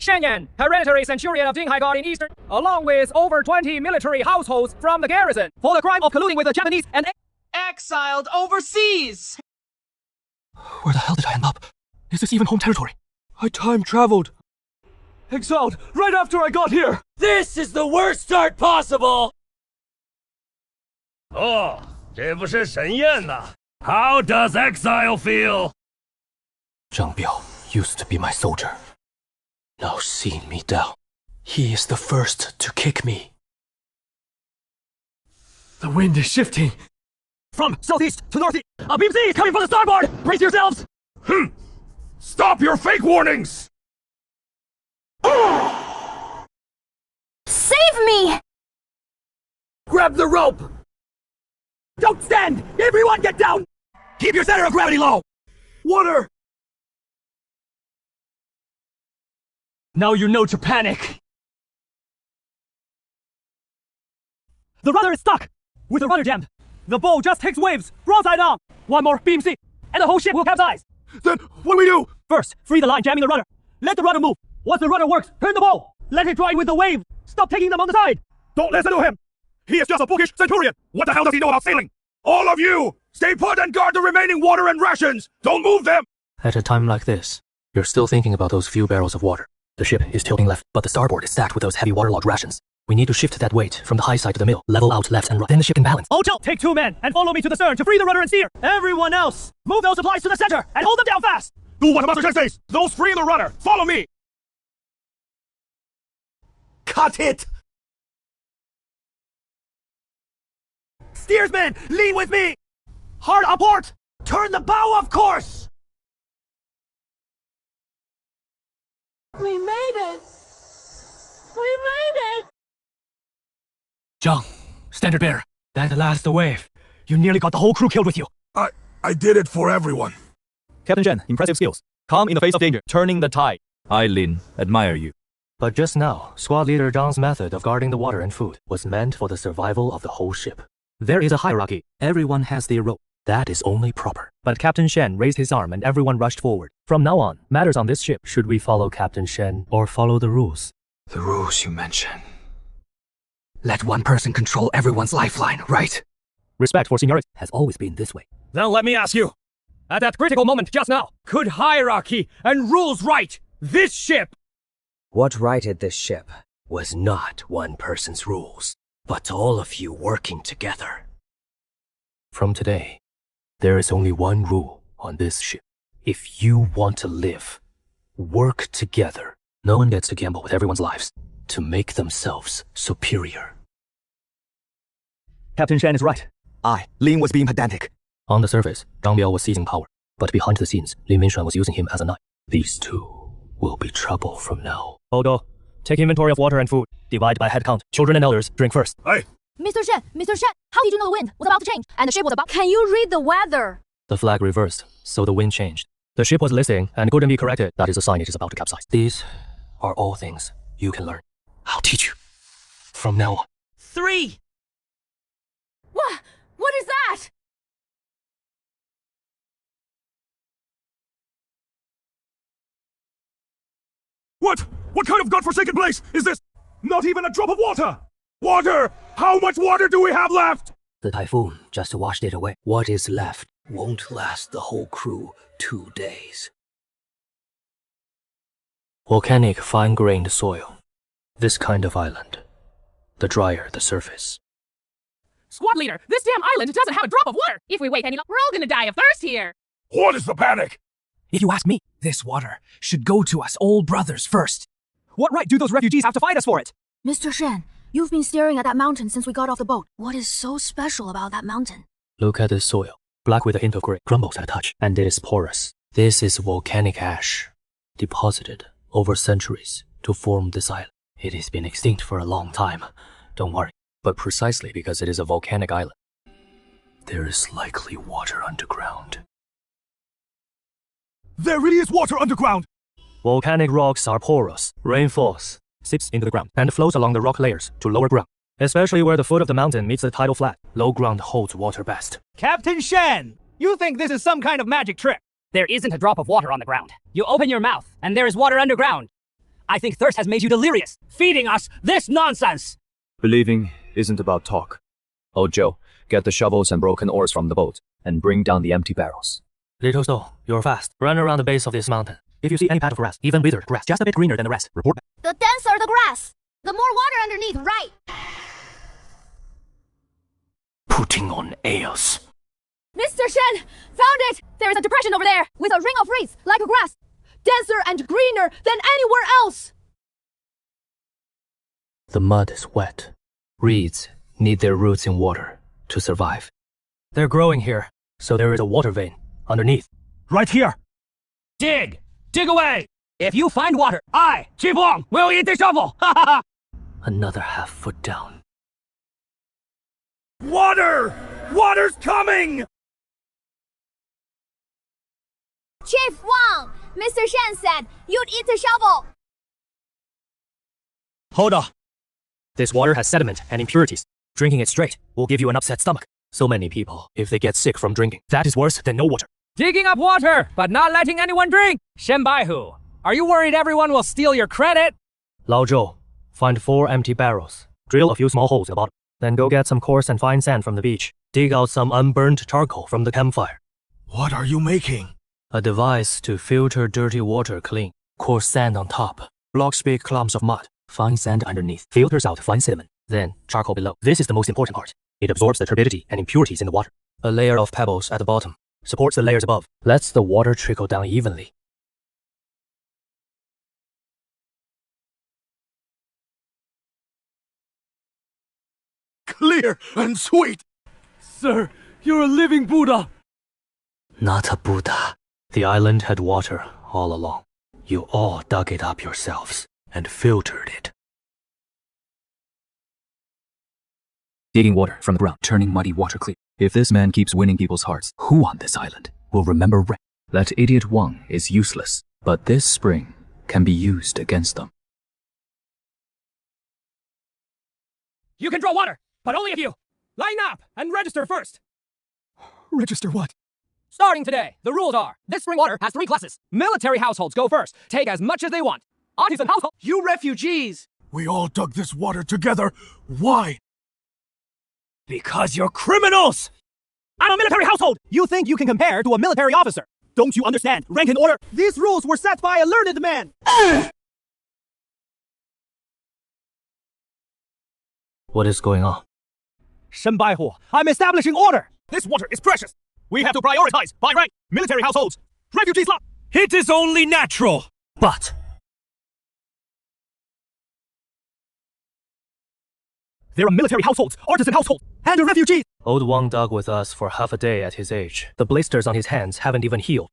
Shenyan, hereditary centurion of Jinghai God in Eastern, along with over 20 military households from the garrison, for the crime of colluding with the Japanese and exiled overseas! Where the hell did I end up? Is this even home territory? I time traveled. Exiled right after I got here! This is the worst start possible! Oh, 这不是神宴呐 How does exile feel? Zhang Biao used to be my soldier. Now seeing me down, he is the first to kick me. The wind is shifting. from southeast to northeast. A beam sea coming from the starboard! Brace yourselves! Stop your fake warnings! Save me! Grab the rope! Don't stand! Everyone get down! Keep your center of gravity low! Water! Now you know to panic! The rudder is stuck! With the rudder jammed, the boat just takes waves, broadside on! One more beam sea, and the whole ship will capsize! Then what do we do? First, free the line jamming the rudder. Let the rudder move. Once the rudder works, turn the bow. Let it drive with the wave. Stop taking them on the side. Don't listen to him! He is just a bookish centurion! What the hell does he know about sailing? All of you! Stay put and guard the remaining water and rations! Don't move them! At a time like this, you're still thinking about those few barrels of water. The ship is tilting left, but the starboard is stacked with those heavy waterlogged rations. We need to shift that weight from the high side to the middle, level out left and right. Then the ship can balance. Ocho, take 2 men and follow me to the stern to free the rudder and steer. Everyone else, move those supplies to the center and hold them down fast. Do what Master Chen says! Those free the rudder! Follow me! Cut it! Steersman, lean with me! Hard a port! Turn the bow off course! We made it! We made it! Zhang, standard bearer. That last wave. You nearly got the whole crew killed with you. I did it for everyone. Captain Shen, impressive skills. Calm in the face of danger, turning the tide. I, Lin, admire you. But just now, squad leader Zhang's method of guarding the water and food was meant for the survival of the whole ship. There is a hierarchy. Everyone has their role. That is only proper. But Captain Shen raised his arm and everyone rushed forward. From now on, matters on this ship. Should we follow Captain Shen or follow the rules? The rules you mention. Let one person control everyone's lifeline, right? Respect for seniority has always been this way. Then let me ask you, at that critical moment just now, could hierarchy and rules right this ship? What righted this ship? Was not one person's rules, but all of you working together. From today, there is only one rule on this ship. If you want to live, work together. No one gets to gamble with everyone's lives to make themselves superior. Captain Shen is right. Lin was being pedantic. On the surface, Zhang Biao was seizing power, but behind the scenes, Lin Minshuan was using him as a knife. These two will be trouble from now. Odo, take inventory of water and food. Divide by head count. Children and elders, drink first. Hey! Mr. Shen, how did you know the wind was about to change and the ship was about— Can you read the weather? The flag reversed, so the wind changed. The ship was listing and couldn't be corrected. That is a sign it is about to capsize. These are all things you can learn. I'll teach you. From now on. 3! What is that? What kind of godforsaken place is this? Not even a drop of water! Water! How much water do we have left? The typhoon just washed it away. What is left won't last the whole crew 2 days. Volcanic fine-grained soil. This kind of island. The drier the surface. Squad leader, this damn island doesn't have a drop of water! If we wait any longer, we're all gonna die of thirst here! What is the panic? If you ask me, this water should go to us old brothers first. What right do those refugees have to fight us for it? Mr. Shen, you've been staring at that mountain since we got off the boat. What is so special about that mountain? Look at this soil. Black with a hint of gray. Crumbles at a touch. And it is porous. This is volcanic ash. Deposited over centuries to form this island. It has been extinct for a long time. Don't worry. But precisely because it is a volcanic island, there is likely water underground. There really is water underground! Volcanic rocks are porous. Rain falls, seeps into the ground, and flows along the rock layers to lower ground. Especially where the foot of the mountain meets the tidal flat. Low ground holds water best. Captain Shen, you think this is some kind of magic trick? There isn't a drop of water on the ground. You open your mouth, and there is water underground. I think thirst has made you delirious, feeding us this nonsense! Believing isn't about talk. Oh, Joe, get the shovels and broken oars from the boat, and bring down the empty barrels. Little Snow, you're fast. Run around the base of this mountain. If you see any patch of grass, even withered grass, just a bit greener than the rest, report back. The denser the grass, the more water underneath, right? Putting on airs. Mr. Shen! Found it! There is a depression over there, with a ring of reeds, like a grass. Denser and greener than anywhere else! The mud is wet. Reeds need their roots in water to survive. They're growing here, so there is a water vein underneath. Right here! Dig! Dig away! If you find water, I, Chief Wong, will eat the shovel! Ha ha ha! Another half foot down. Water! Water's coming! Chief Wang! Mr. Shen said you'd eat the shovel! Hold on. This water has sediment and impurities. Drinking it straight will give you an upset stomach. So many people, if they get sick from drinking, that is worse than no water. Digging up water, but not letting anyone drink! Shen Baihu, are you worried everyone will steal your credit? Lao Zhou, find 4 empty barrels. Drill a few small holes in the bottom. Then go get some coarse and fine sand from the beach. Dig out some unburned charcoal from the campfire. What are you making? A device to filter dirty water clean. Coarse sand on top. Blocks big clumps of mud. Fine sand underneath. Filters out fine sediment. Then charcoal below. This is the most important part. It absorbs the turbidity and impurities in the water. A layer of pebbles at the bottom supports the layers above. Lets the water trickle down evenly. Clear and sweet! Sir, you're a living Buddha! Not a Buddha. The island had water all along. You all dug it up yourselves and filtered it. Digging water from the ground, turning muddy water clear. If this man keeps winning people's hearts, who on this island will remember Ren? That idiot Wang is useless, but this spring can be used against them. You can draw water, but only if you line up and register first. Register what? Starting today, the rules are, this spring water has 3 classes. Military households go first, take as much as they want. Artisan household, you refugees! We all dug this water together. Why? Because you're criminals! I'm a military household! You think you can compare to a military officer? Don't you understand? Rank and order! These rules were set by a learned man! What is going on? Shen Baihu, I'm establishing order! This water is precious! We have to prioritize by rank, military households, refugees lot! It is only natural! But there are military households, artisan households, and a refugee! Old Wang dug with us for half a day at his age. The blisters on his hands haven't even healed.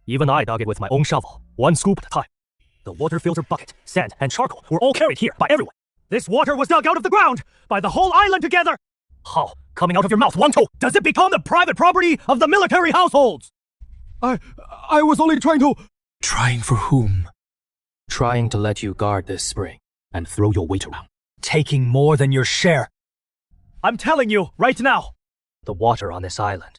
Even I dug it with my own shovel, 1 scoop at a time. The water filter bucket, sand, and charcoal were all carried here by everyone. This water was dug out of the ground by the whole island together! How? Coming out of your mouth, Wang Chou, does it become the private property of the military households? I was only trying to... Trying for whom? Trying to let you guard this spring and throw your weight around. Taking more than your share. I'm telling you, right now. The water on this island,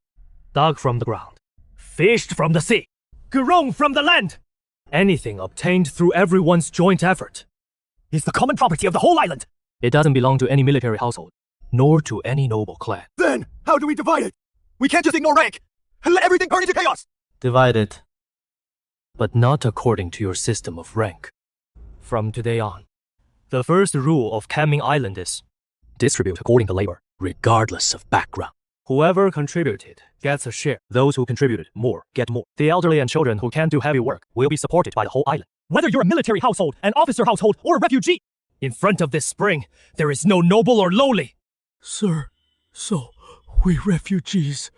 dug from the ground, Fished from the sea. Grown from the land. anything obtained through everyone's joint effort, Is the common property of the whole island. it doesn't belong to any military household, nor to any noble clan. Then, how do we divide it? We can't just ignore rank and let everything turn into chaos! Divide it, but not according to your system of rank. From today on, the first rule of Kanming Island is distribute according to labor, regardless of background. Whoever contributed gets a share. Those who contributed more get more. The elderly and children who can't do heavy work will be supported by the whole island. Whether you're a military household, an officer household, or a refugee, in front of this spring, there is no noble or lowly. Sir, so we refugees,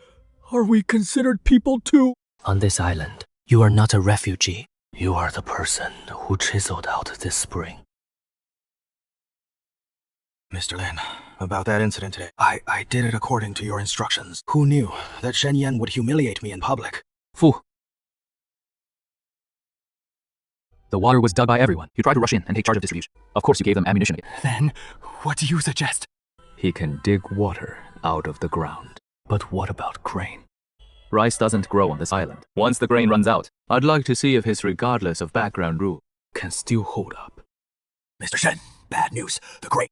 are we considered people too? On this island, you are not a refugee. You are the person who chiseled out this spring. Mr. Lin, about that incident today, I did it according to your instructions. Who knew that Shen Yan would humiliate me in public? Fu. The water was dug by everyone. You tried to rush in and take charge of distribution. Of course you gave them ammunition. Then, what do you suggest? He can dig water out of the ground. But what about grain? Rice doesn't grow on this island. Once the grain runs out, I'd like to see if his regardless of background rule can still hold up. Mr. Shen, bad news. The grain.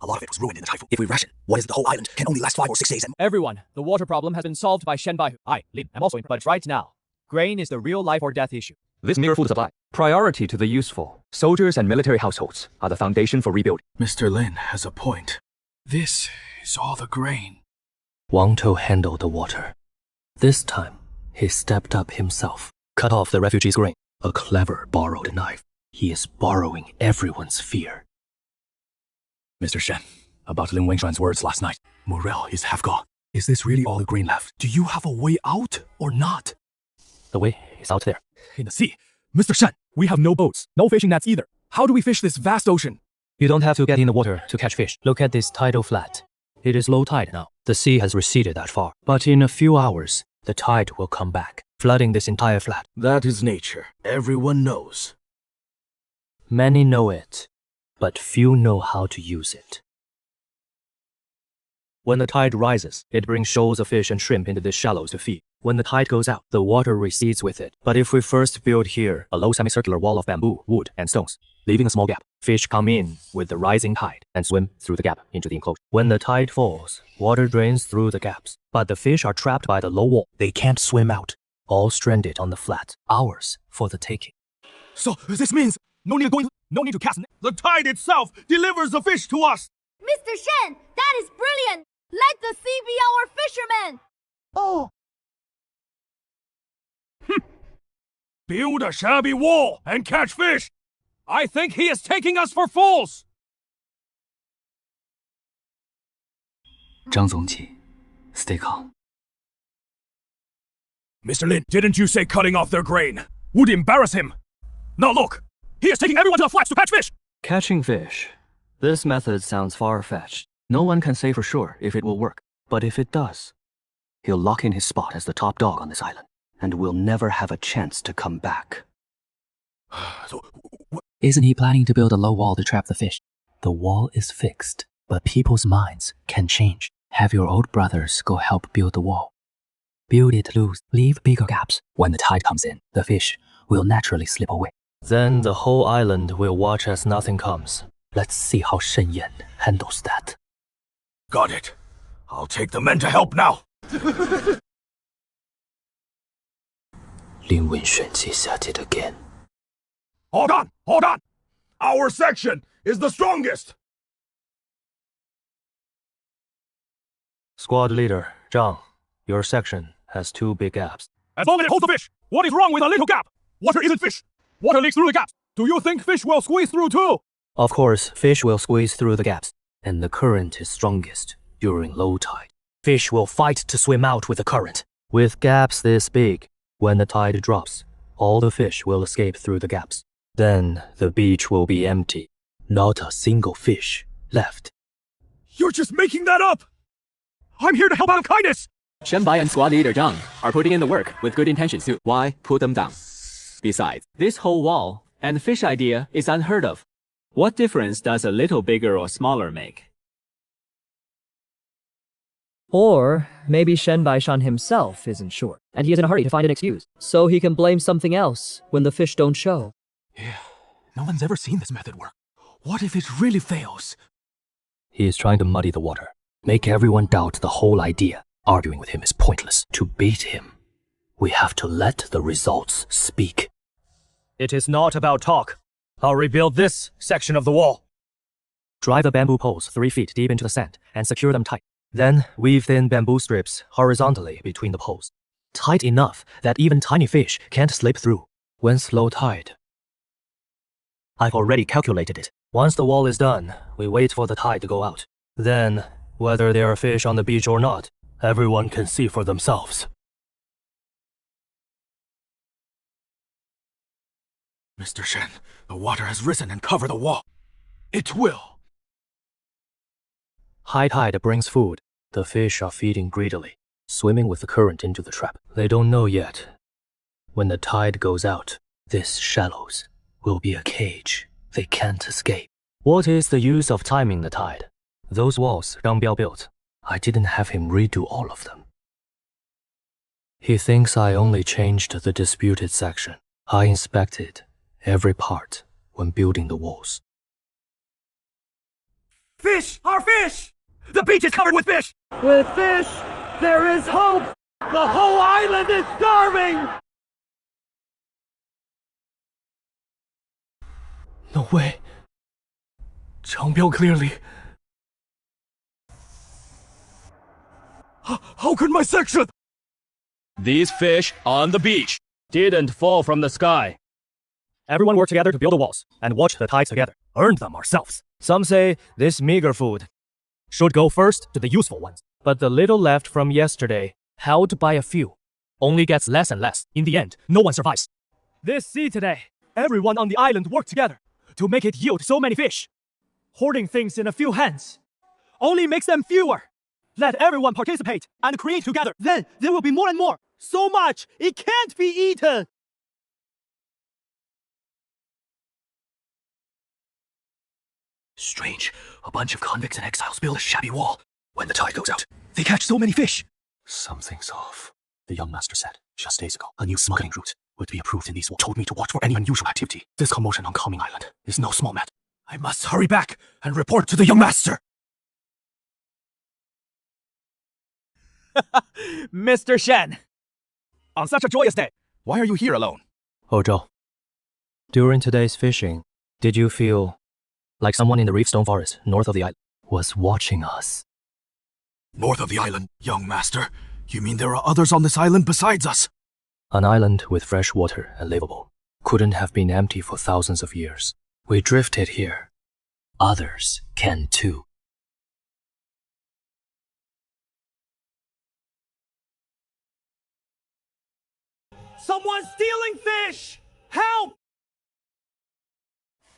A lot of it was ruined in the typhoon. If we ration, what is the whole island can only last 5 or 6 days and— Everyone, the water problem has been solved by Shen Baihu. I, Lin, am also in. But right now, grain is the real life or death issue. This mirror food supply. Priority to the useful. Soldiers and military households are the foundation for rebuilding. Mr. Lin has a point. This is all the grain. Wang To handled the water. This time, he stepped up himself, cut off the refugees' grain. A clever borrowed knife. He is borrowing everyone's fear. Mr. Shen, about Lin Wengshuan's words last night. Morale is half gone. Is this really all the grain left? Do you have a way out or not? The way is out there. In the sea. Mr. Shen, we have no boats, no fishing nets either. How do we fish this vast ocean? You don't have to get in the water to catch fish. Look at this tidal flat. It is low tide now. The sea has receded that far. But in a few hours, the tide will come back, flooding this entire flat. That is nature. Everyone knows. Many know it, but few know how to use it. When the tide rises, it brings shoals of fish and shrimp into the shallows to feed. When the tide goes out, the water recedes with it. But if we first build here a low semicircular wall of bamboo, wood, and stones, leaving a small gap, fish come in with the rising tide and swim through the gap into the enclosure. When the tide falls, water drains through the gaps, but the fish are trapped by the low wall. They can't swim out, all stranded on the flat, ours for the taking. So this means no need to cast. The tide itself delivers the fish to us! Mr. Shen, that is brilliant! Let the sea be our fisherman! Oh. Build a shabby wall and catch fish! I think he is taking us for fools! Zhang Zongqi, stay calm. Mr. Lin, didn't you say cutting off their grain would embarrass him? Now look! He is taking everyone to the flats to catch fish! Catching fish. This method sounds far-fetched. No one can say for sure if it will work. But if it does, he'll lock in his spot as the top dog on this island, and will never have a chance to come back. Isn't he planning to build a low wall to trap the fish? The wall is fixed, but people's minds can change. Have your old brothers go help build the wall. Build it loose, leave bigger gaps. When the tide comes in, the fish will naturally slip away. Then the whole island will watch as nothing comes. Let's see how Shen Yan handles that. Got it. I'll take the men to help now. Lin Wenxuan said it again. Hold on! Hold on! Our section is the strongest! Squad leader, Zhang, your section has 2 big gaps. As long as it holds the fish! What is wrong with a little gap? Water isn't fish! Water leaks through the gaps! Do you think fish will squeeze through too? Of course, fish will squeeze through the gaps, and the current is strongest during low tide. Fish will fight to swim out with the current. With gaps this big, when the tide drops, all the fish will escape through the gaps. Then the beach will be empty. Not a single fish left. You're just making that up! I'm here to help out of kindness! Shen Bai and squad leader Zhang are putting in the work with good intentions too. Why put them down? Besides, this whole wall and fish idea is unheard of. What difference does a little bigger or smaller make? Or maybe Shen Baishan himself isn't sure, and he is in a hurry to find an excuse, so he can blame something else when the fish don't show. Yeah, no one's ever seen this method work. What if it really fails? He is trying to muddy the water, make everyone doubt the whole idea. Arguing with him is pointless. To beat him, we have to let the results speak. It is not about talk. I'll rebuild this section of the wall. Drive the bamboo poles 3 feet deep into the sand and secure them tight. Then weave thin bamboo strips horizontally between the poles, tight enough that even tiny fish can't slip through. When's low tide? I've already calculated it. Once the wall is done, we wait for the tide to go out. Then, whether there are fish on the beach or not, everyone can see for themselves. Mr. Shen, the water has risen and covered the wall. It will. High tide brings food. The fish are feeding greedily, swimming with the current into the trap. They don't know yet. When the tide goes out, this shallows will be a cage. They can't escape. What is the use of timing the tide? Those walls Zhang Biao built, I didn't have him redo all of them. He thinks I only changed the disputed section. I inspected every part when building the walls. Fish! Our fish! The beach is covered with fish! With fish, there is hope! The whole island is starving! No way. 长标 clearly. How could my section? These fish on the beach didn't fall from the sky. Everyone worked together to build the walls and watch the tides together. Earned them ourselves. Some say this meager food should go first to the useful ones. But the little left from yesterday, held by a few, only gets less and less. In the end, no one survives. This sea today, everyone on the island worked together to make it yield so many fish. Hoarding things in a few hands only makes them fewer. Let everyone participate and create together. Then there will be more and more. So much, it can't be eaten. Strange. A bunch of convicts and exiles build a shabby wall. When the tide goes out, they catch so many fish. Something's off. The young master said, just days ago, a new smuggling route would be approved in these walls. Told me to watch for any unusual activity. This commotion on Calming Island is no small matter. I must hurry back and report to the young master. Mr. Shen! On such a joyous day, why are you here alone? Zhou, during today's fishing, did you feel like someone in the reef stone forest north of the island was watching us? North of the island, young master? You mean there are others on this island besides us? An island with fresh water and livable couldn't have been empty for thousands of years. We drifted here. Others can too. Someone's stealing fish! Help!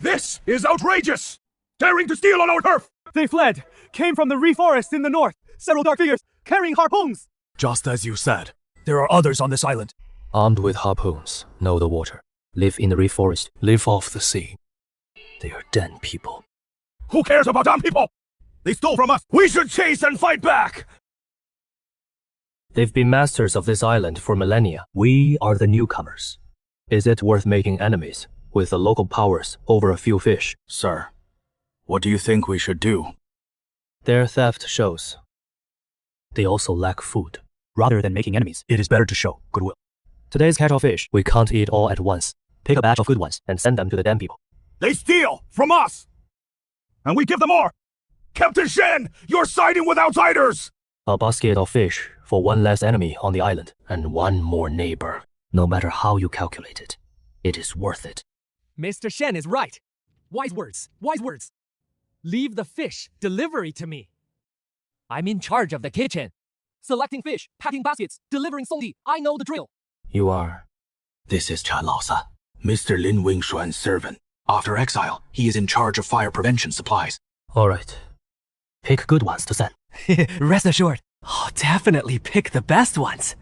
This is outrageous! Daring to steal on our turf! They fled, came from the reef forest in the north. Several dark figures carrying harpoons. Just as you said, there are others on this island. Armed with harpoons, know the water, live in the reef forest, live off the sea. They are den people. Who cares about damn people? They stole from us! We should chase and fight back! They've been masters of this island for millennia. We are the newcomers. Is it worth making enemies with the local powers over a few fish? Sir, what do you think we should do? Their theft shows they also lack food. Rather than making enemies, it is better to show goodwill. Today's catch of fish, we can't eat all at once. Pick a batch of good ones and send them to the den people. They steal from us! And we give them more! Captain Shen, you're siding with outsiders! A basket of fish for one less enemy on the island and one more neighbor. No matter how you calculate it, it is worth it. Mr. Shen is right. Wise words, wise words. Leave the fish delivery to me. I'm in charge of the kitchen. Selecting fish, packing baskets, delivering songdi. I know the drill. You are. This is Chan Laosa, Mr. Lin Wingshuan's servant. After exile, he is in charge of fire prevention supplies. All right. Pick good ones to send. Rest assured, I'll definitely pick the best ones.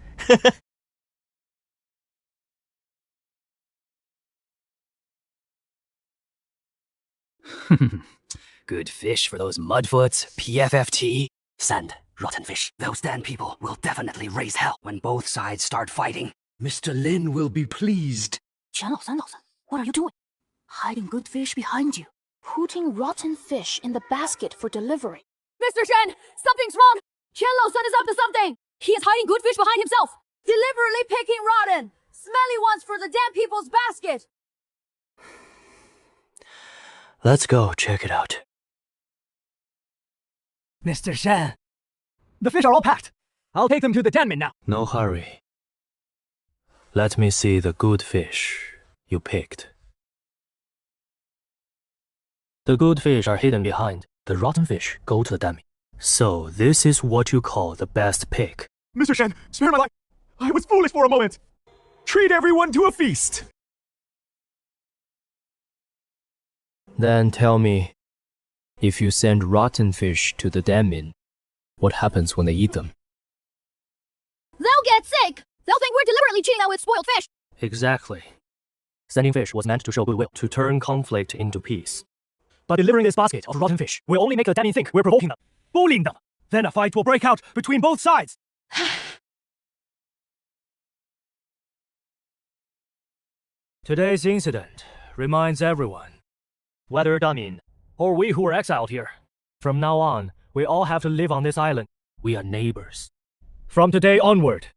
Good fish for those mudfoots, PFFT. Send rotten fish. Those Dan people will definitely raise hell when both sides start fighting. Mr. Lin will be pleased. 钱老三，what are you doing? Hiding good fish behind you. Putting rotten fish in the basket for delivery. Mr. Shen, something's wrong! Qian Laosan is up to something! He is hiding good fish behind himself! Deliberately picking rotten, smelly ones for the damn people's basket! Let's go check it out. Mr. Shen, the fish are all packed. I'll take them to the Danmin now. No hurry. Let me see the good fish you picked. The good fish are hidden behind. The rotten fish go to the dummy. So this is what you call the best pick. Mr. Shen, spare my life. I was foolish for a moment. Treat everyone to a feast. Then tell me, if you send rotten fish to the Danmin, what happens when they eat them? They'll get sick! They'll think we're deliberately cheating them with spoiled fish! Exactly. Sending fish was meant to show goodwill, to turn conflict into peace. But delivering this basket of rotten fish will only make the Danmin think we're provoking them, bullying them. Then a fight will break out between both sides. Today's incident reminds everyone, whether Danmin or we who were exiled here, From now on, we all have to live on this island. We are neighbors. From today onward,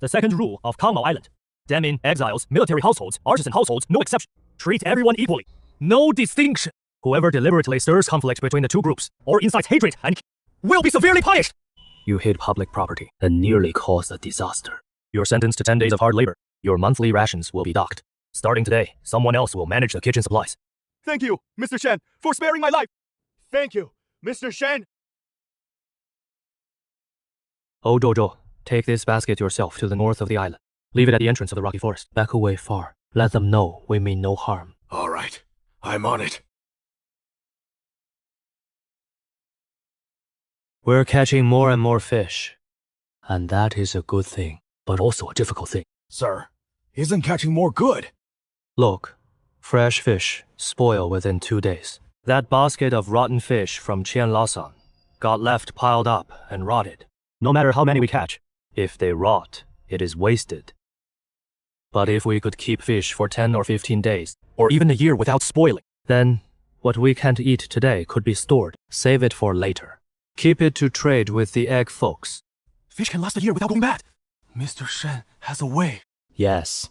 the second rule of Kangmao Island. Damn exiles, military households, artisan households, no exception. Treat everyone equally. No distinction. Whoever deliberately stirs conflict between the two groups or incites hatred and will be severely punished. You hit public property and nearly caused a disaster. You're sentenced to 10 days of hard labor. Your monthly rations will be docked. Starting today, someone else will manage the kitchen supplies. Thank you, Mr. Shen, for sparing my life. Thank you, Mr. Shen. Oh, Jojo, take this basket yourself to the north of the island. Leave it at the entrance of the rocky forest. Back away far. Let them know we mean no harm. All right, I'm on it. We're catching more and more fish. And that is a good thing, but also a difficult thing. Sir, isn't catching more good? Look, fresh fish spoil within 2 days. That basket of rotten fish from Qianlaosan got left piled up and rotted. No matter how many we catch, if they rot, it is wasted. But if we could keep fish for 10 or 15 days, or even a year without spoiling, then what we can't eat today could be stored. Save it for later. Keep it to trade with the egg folks. Fish can last a year without going bad. Mr. Shen has a way. Yes.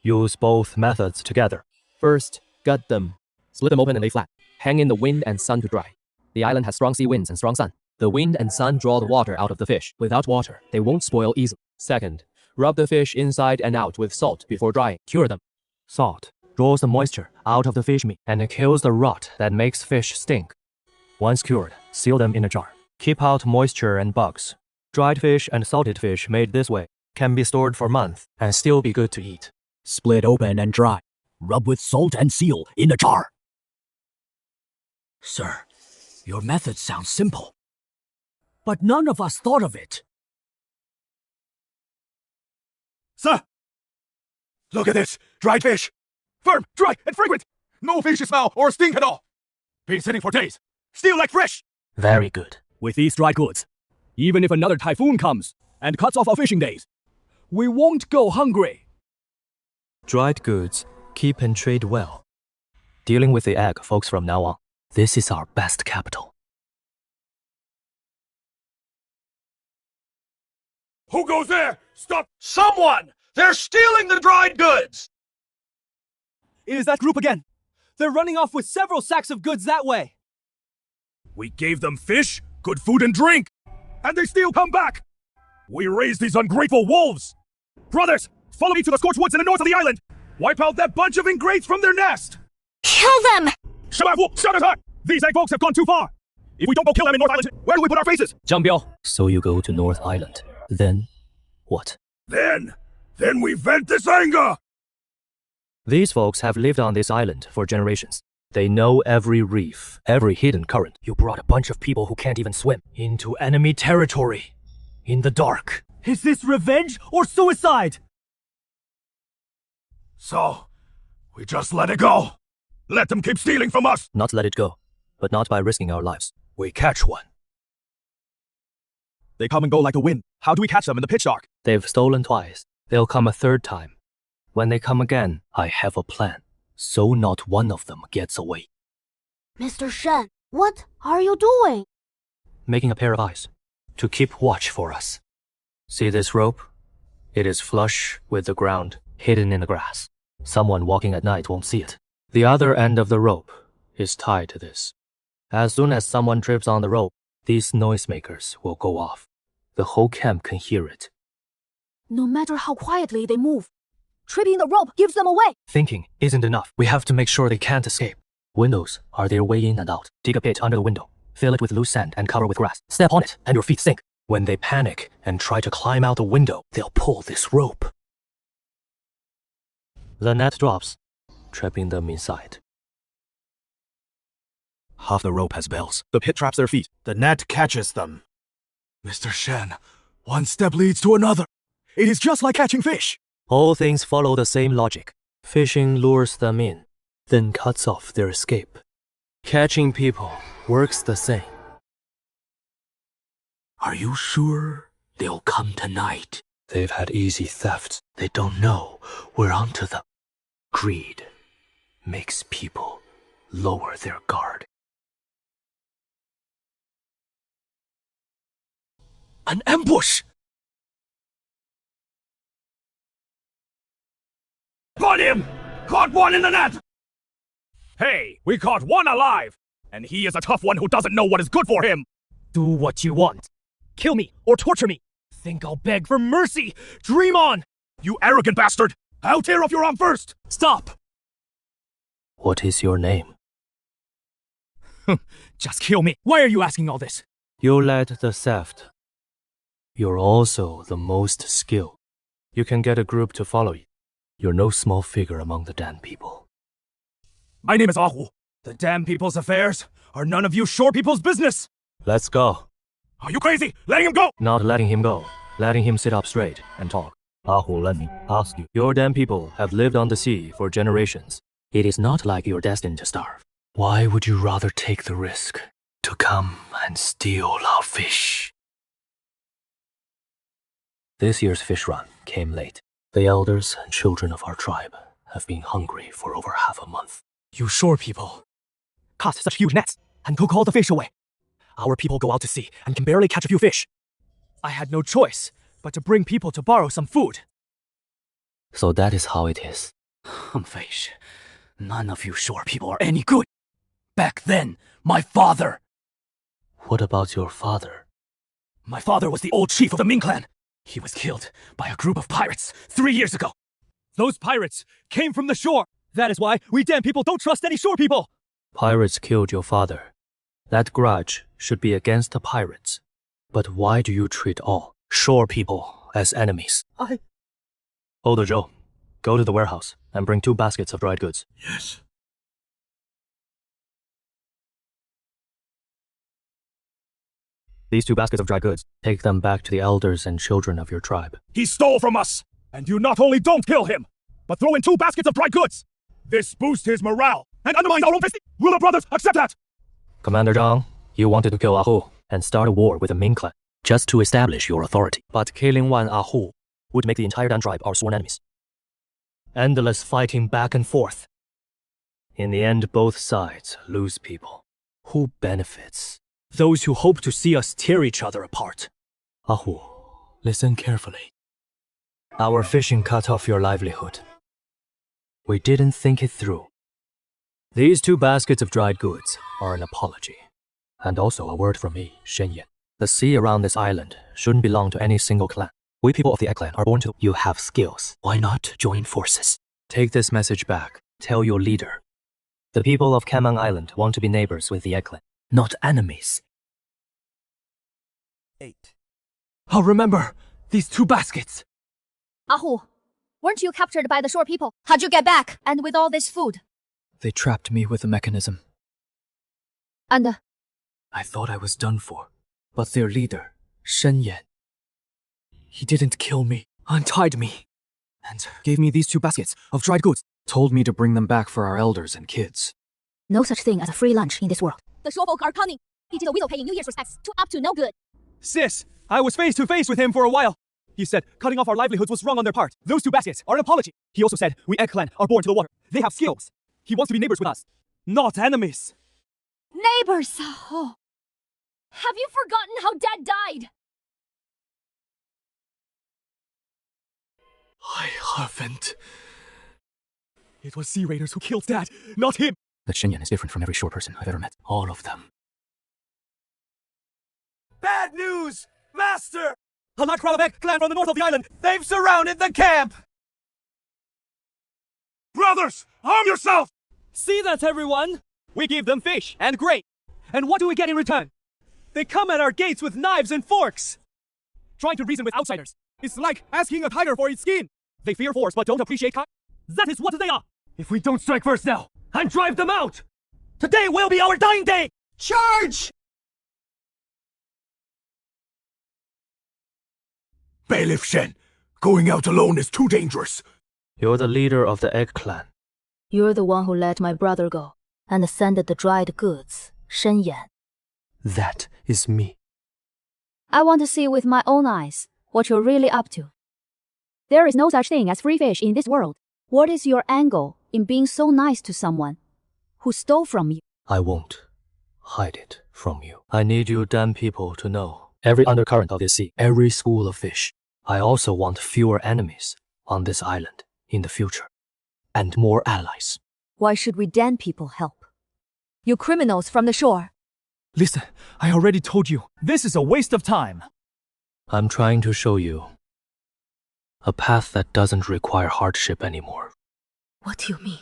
Use both methods together. First, gut them. Split them open and lay flat. Hang in the wind and sun to dry. The island has strong sea winds and strong sun. The wind and sun draw the water out of the fish. Without water, they won't spoil easily. Second, rub the fish inside and out with salt before drying. Cure them. Salt draws the moisture out of the fish meat and it kills the rot that makes fish stink. Once cured, seal them in a jar. Keep out moisture and bugs. Dried fish and salted fish made this way can be stored for months and still be good to eat. Split open and dry. Rub with salt and seal in a jar. Sir, your method sounds simple. But none of us thought of it. Sir! Look at this! Dried fish! Firm, dry, and fragrant! No fishy smell or stink at all! Been sitting for days. Still like fresh! Very good. With these dried goods, even if another typhoon comes and cuts off our fishing days, we won't go hungry. Dried goods keep and trade well. Dealing with the egg folks from now on. This is our best capital. Who goes there? Stop! Someone! They're stealing the dried goods! It is that group again. They're running off with several sacks of goods that way. We gave them fish, good food and drink, and they still come back! We raised these ungrateful wolves! Brothers, follow me to the scorched woods in the north of the island! Wipe out that bunch of ingrates from their nest! Kill them! Shatter! These egg folks have gone too far! If we don't go kill them in North Island, where do we put our faces? Zhang Biao. So you go to North Island. Then, what? Then we vent this anger! These folks have lived on this island for generations. They know every reef, every hidden current. You brought a bunch of people who can't even swim into enemy territory. In the dark. Is this revenge or suicide? So, we just let it go. Let them keep stealing from us. Not let it go, but not by risking our lives. We catch one. They come and go like the wind. How do we catch them in the pitch dark? They've stolen twice. They'll come a third time. When they come again, I have a plan, so not one of them gets away. Mr. Shen, what are you doing? Making a pair of eyes to keep watch for us. See this rope? It is flush with the ground, hidden in the grass. Someone walking at night won't see it. The other end of the rope is tied to this. As soon as someone trips on the rope, these noisemakers will go off. The whole camp can hear it. No matter how quietly they move, tripping the rope gives them away. Thinking isn't enough. We have to make sure they can't escape. Windows are their way in and out. Dig a pit under the window. Fill it with loose sand and cover with grass. Step on it and your feet sink. When they panic and try to climb out the window, they'll pull this rope. The net drops, trapping them inside. Half the rope has bells. The pit traps their feet. The net catches them. Mr. Shen, one step leads to another. It is just like catching fish. All things follow the same logic. Fishing lures them in, then cuts off their escape. Catching people works the same. Are you sure they'll come tonight? They've had easy thefts. They don't know we're onto them. Greed makes people lower their guard. An ambush! Got him! Caught one in the net! Hey, we caught one alive! And he is a tough one who doesn't know what is good for him! Do what you want. Kill me or torture me. Think I'll beg for mercy. Dream on! You arrogant bastard! I'll tear off your arm first! Stop! What is your name? Just kill me. Why are you asking all this? You led the theft. You're also the most skilled. You can get a group to follow you. You're no small figure among the Dan people. My name is Ahu. The damn people's affairs are none of you shore people's business! Let's go. Are you crazy? Letting him go! Not letting him go. Letting him sit up straight and talk. Ahu, let me ask you. Your Dan people have lived on the sea for generations. It is not like you're destined to starve. Why would you rather take the risk to come and steal our fish? This year's fish run came late. The elders and children of our tribe have been hungry for over half a month. You shore people cast such huge nets and took all the fish away. Our people go out to sea and can barely catch a few fish. I had no choice but to bring people to borrow some food. So that is how it is. Fish. None of you shore people are any good. Back then, my father. What about your father? My father was the old chief of the Ming clan. He was killed by a group of pirates 3 years ago. Those pirates came from the shore. That is why we damn people don't trust any shore people. Pirates killed your father. That grudge should be against the pirates. But why do you treat all shore people as enemies? Older Joe, go to the warehouse and bring 2 baskets of dried goods. Yes. These 2 baskets of dried goods, take them back to the elders and children of your tribe. He stole from us! And you not only don't kill him, but throw in 2 baskets of dried goods! This boosts his morale and undermines our own festive. Will the brothers accept that? Commander Zhang, you wanted to kill Ahu and start a war with the Ming clan, just to establish your authority. But killing one Ahu would make the entire Dan tribe our sworn enemies. Endless fighting back and forth. In the end, both sides lose people. Who benefits? Those who hope to see us tear each other apart. Ahu, listen carefully. Our fishing cut off your livelihood. We didn't think it through. These 2 baskets of dried goods are an apology. And also a word from me, Shenyan. The sea around this island shouldn't belong to any single clan. We people of the Egg clan are born to... You have skills. Why not join forces? Take this message back. Tell your leader. The people of Kamang Island want to be neighbors with the Egg clan, not enemies. 8. I'll remember these 2 baskets. Ahu, weren't you captured by the shore people? How'd you get back? And with all this food? They trapped me with a mechanism. And I thought I was done for. But their leader, Shen Yan, he didn't kill me, untied me, and gave me these 2 baskets of dried goods. Told me to bring them back for our elders and kids. no such thing as a free lunch in this world. The shore folk are cunning. He did a widow paying New Year's respects to up to no good. Sis, I was face to face with him for a while. He said cutting off our livelihoods was wrong on their part. Those 2 baskets are an apology. He also said we Egg clan are born to the water. They have skills. He wants to be neighbors with us, not enemies. Neighbors! Oh. Have you forgotten how Dad died? I haven't. It was Sea Raiders who killed Dad, not him. That Shen Yan is different from every shore person I've ever met. All of them. Bad news, Master! A large crowd of Egg clan from the north of the island. They've surrounded the camp. Brothers, arm yourself! See that, everyone? We give them fish and grain. And what do we get in return? They come at our gates with knives and forks. Trying to reason with outsiders is like asking a tiger for its skin. They fear force but don't appreciate kind. That is what they are. If we don't strike first now and drive them out, today will be our dying day. Charge! Bailiff Shen, going out alone is too dangerous. You're the leader of the Egg clan. You're the one who let my brother go and sent the dried goods, Shen Yan. That is me. I want to see with my own eyes what you're really up to. There is no such thing as free fish in this world. What is your angle in being so nice to someone who stole from you? I won't hide it from you. I need you damn people to know every undercurrent of this sea, every school of fish. I also want fewer enemies on this island in the future, and more allies. Why should we Dan people help? You criminals from the shore. Listen, I already told you, this is a waste of time. I'm trying to show you a path that doesn't require hardship anymore. What do you mean?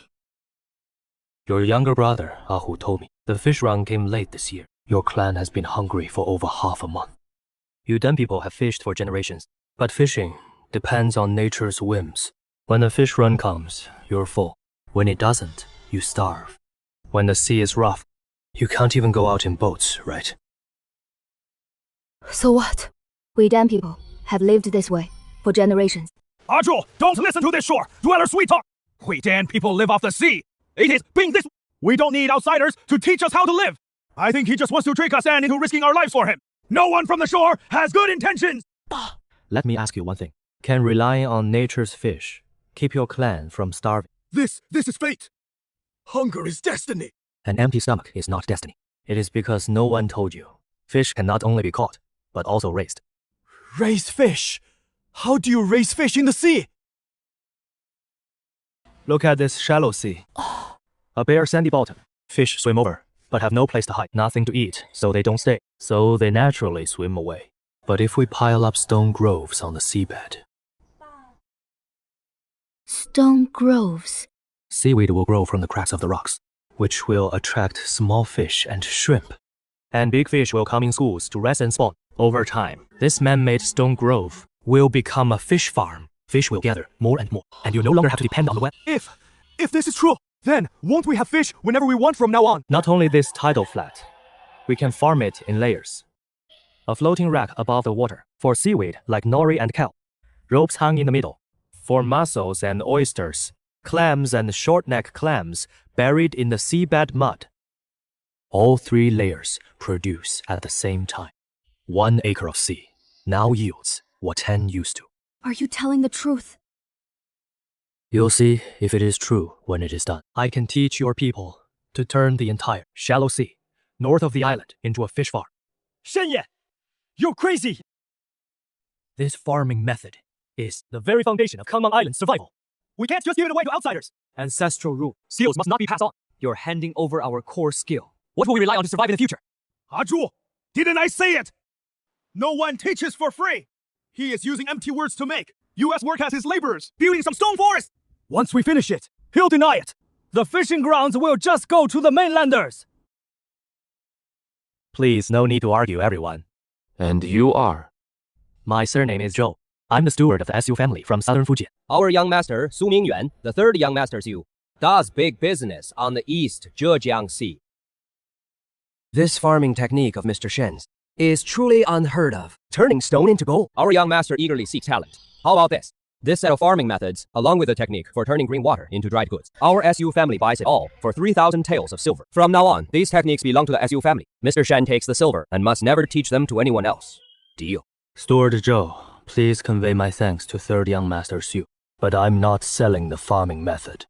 Your younger brother, Ahu, told me the fish run came late this year. Your clan has been hungry for over half a month. You Dan people have fished for generations, but fishing depends on nature's whims. When the fish run comes, you're full. When it doesn't, you starve. When the sea is rough, you can't even go out in boats, right? So what? We Dan people have lived this way for generations. Ajul, don't listen to this shore dweller sweet talk. We Dan people live off the sea. It is being this. We don't need outsiders to teach us how to live. I think he just wants to trick us and into risking our lives for him. No one from the shore has good intentions. Let me ask you one thing. Can relying on nature's fish keep your clan from starving? This is fate. Hunger is destiny. An empty stomach is not destiny. It is because no one told you. Fish can not only be caught, but also raised. Raise fish? How do you raise fish in the sea? Look at this shallow sea. A bare sandy bottom. Fish swim over, but have no place to hide. Nothing to eat, so they don't stay. So they naturally swim away. But if we pile up stone groves on the seabed, Stone groves. seaweed will grow from the cracks of the rocks, which will attract small fish and shrimp. And big fish will come in schools to rest and spawn. Over time, this man-made stone grove will become a fish farm. Fish will gather more and more, and you no longer have to depend on the wet. If this is true, then won't we have fish whenever we want from now on? Not only this tidal flat, we can farm it in layers. A floating rack above the water for seaweed like nori and kelp. Ropes hung in the middle for mussels and oysters. Clams and short-neck clams buried in the seabed mud. All 3 layers produce at the same time. 1 acre of sea now yields what 10 used to. Are you telling the truth? You'll see if it is true when it is done. I can teach your people to turn the entire shallow sea north of the island into a fish farm. Shenye! You're crazy! This farming method is the very foundation of Kangmang Island's survival. We can't just give it away to outsiders. Ancestral rule. Skills must not be passed on. You're handing over our core skill. What will we rely on to survive in the future? Ajul, didn't I say it? No one teaches for free. He is using empty words to make. U.S. work has his laborers building some stone forest. Once we finish it, he'll deny it. The fishing grounds will just go to the mainlanders. Please, no need to argue, everyone. And you are? My surname is Zhou. I'm the steward of the Su family from southern Fujian. Our young master, Su Mingyuan, the third young master Su, does big business on the East Zhejiang Sea. This farming technique of Mr. Shen's is truly unheard of, turning stone into gold. Our young master eagerly seeks talent. How about this? This set of farming methods, along with the technique for turning green water into dried goods. Our Su family buys it all for 3,000 taels of silver. From now on, these techniques belong to the Su family. Mr. Shen takes the silver and must never teach them to anyone else. Deal. Steward Zhou, please convey my thanks to third young master Su, but I'm not selling the farming method.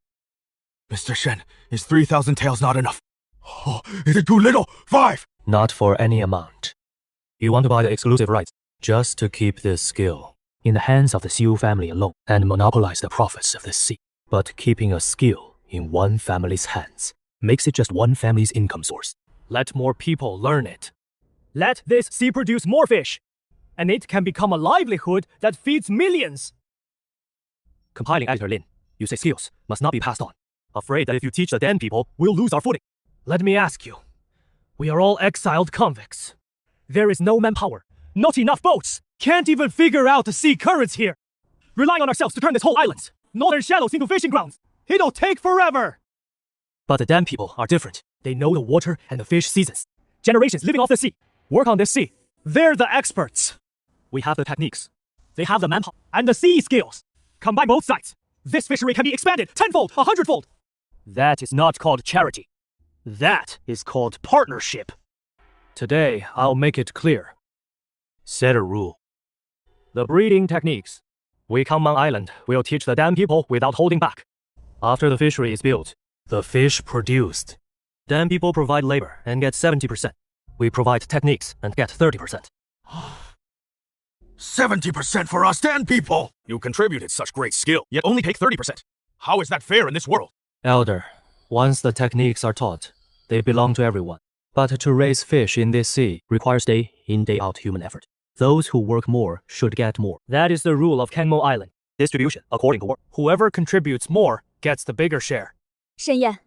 Mr. Shen, is 3,000 taels not enough? Oh, is it too little? 5! Not for any amount. You want to buy the exclusive rights just to keep this skill in the hands of the Su family alone and monopolize the profits of the sea. But keeping a skill in one family's hands makes it just one family's income source. Let more people learn it. Let this sea produce more fish, and it can become a livelihood that feeds millions. Compiling editor Lin, you say skills must not be passed on. Afraid that if you teach the Dan people, we'll lose our footing. Let me ask you. We are all exiled convicts. There is no manpower, not enough boats. Can't even figure out the sea currents here. Relying on ourselves to turn this whole island, northern shallows into fishing grounds. It'll take forever. But the Dan people are different. They know the water and the fish seasons. Generations living off the sea. Work on this sea. They're the experts. We have the techniques. They have the manpower and the sea skills. Combine both sides. This fishery can be expanded tenfold, 100-fold. That is not called charity. That is called partnership. Today, I'll make it clear. Set a rule. The breeding techniques. We Kangmang Island will teach the Dan people without holding back. After the fishery is built, the fish produced. Dan people provide labor and get 70%. We provide techniques and get 30%. 70% for us 10 people! You contributed such great skill, yet only take 30%. How is that fair in this world? Elder, once the techniques are taught, they belong to everyone. But to raise fish in this sea requires day in, day out human effort. Those who work more should get more. That is the rule of Kenmo Island. Distribution according to work. Whoever contributes more gets the bigger share. Shenyan,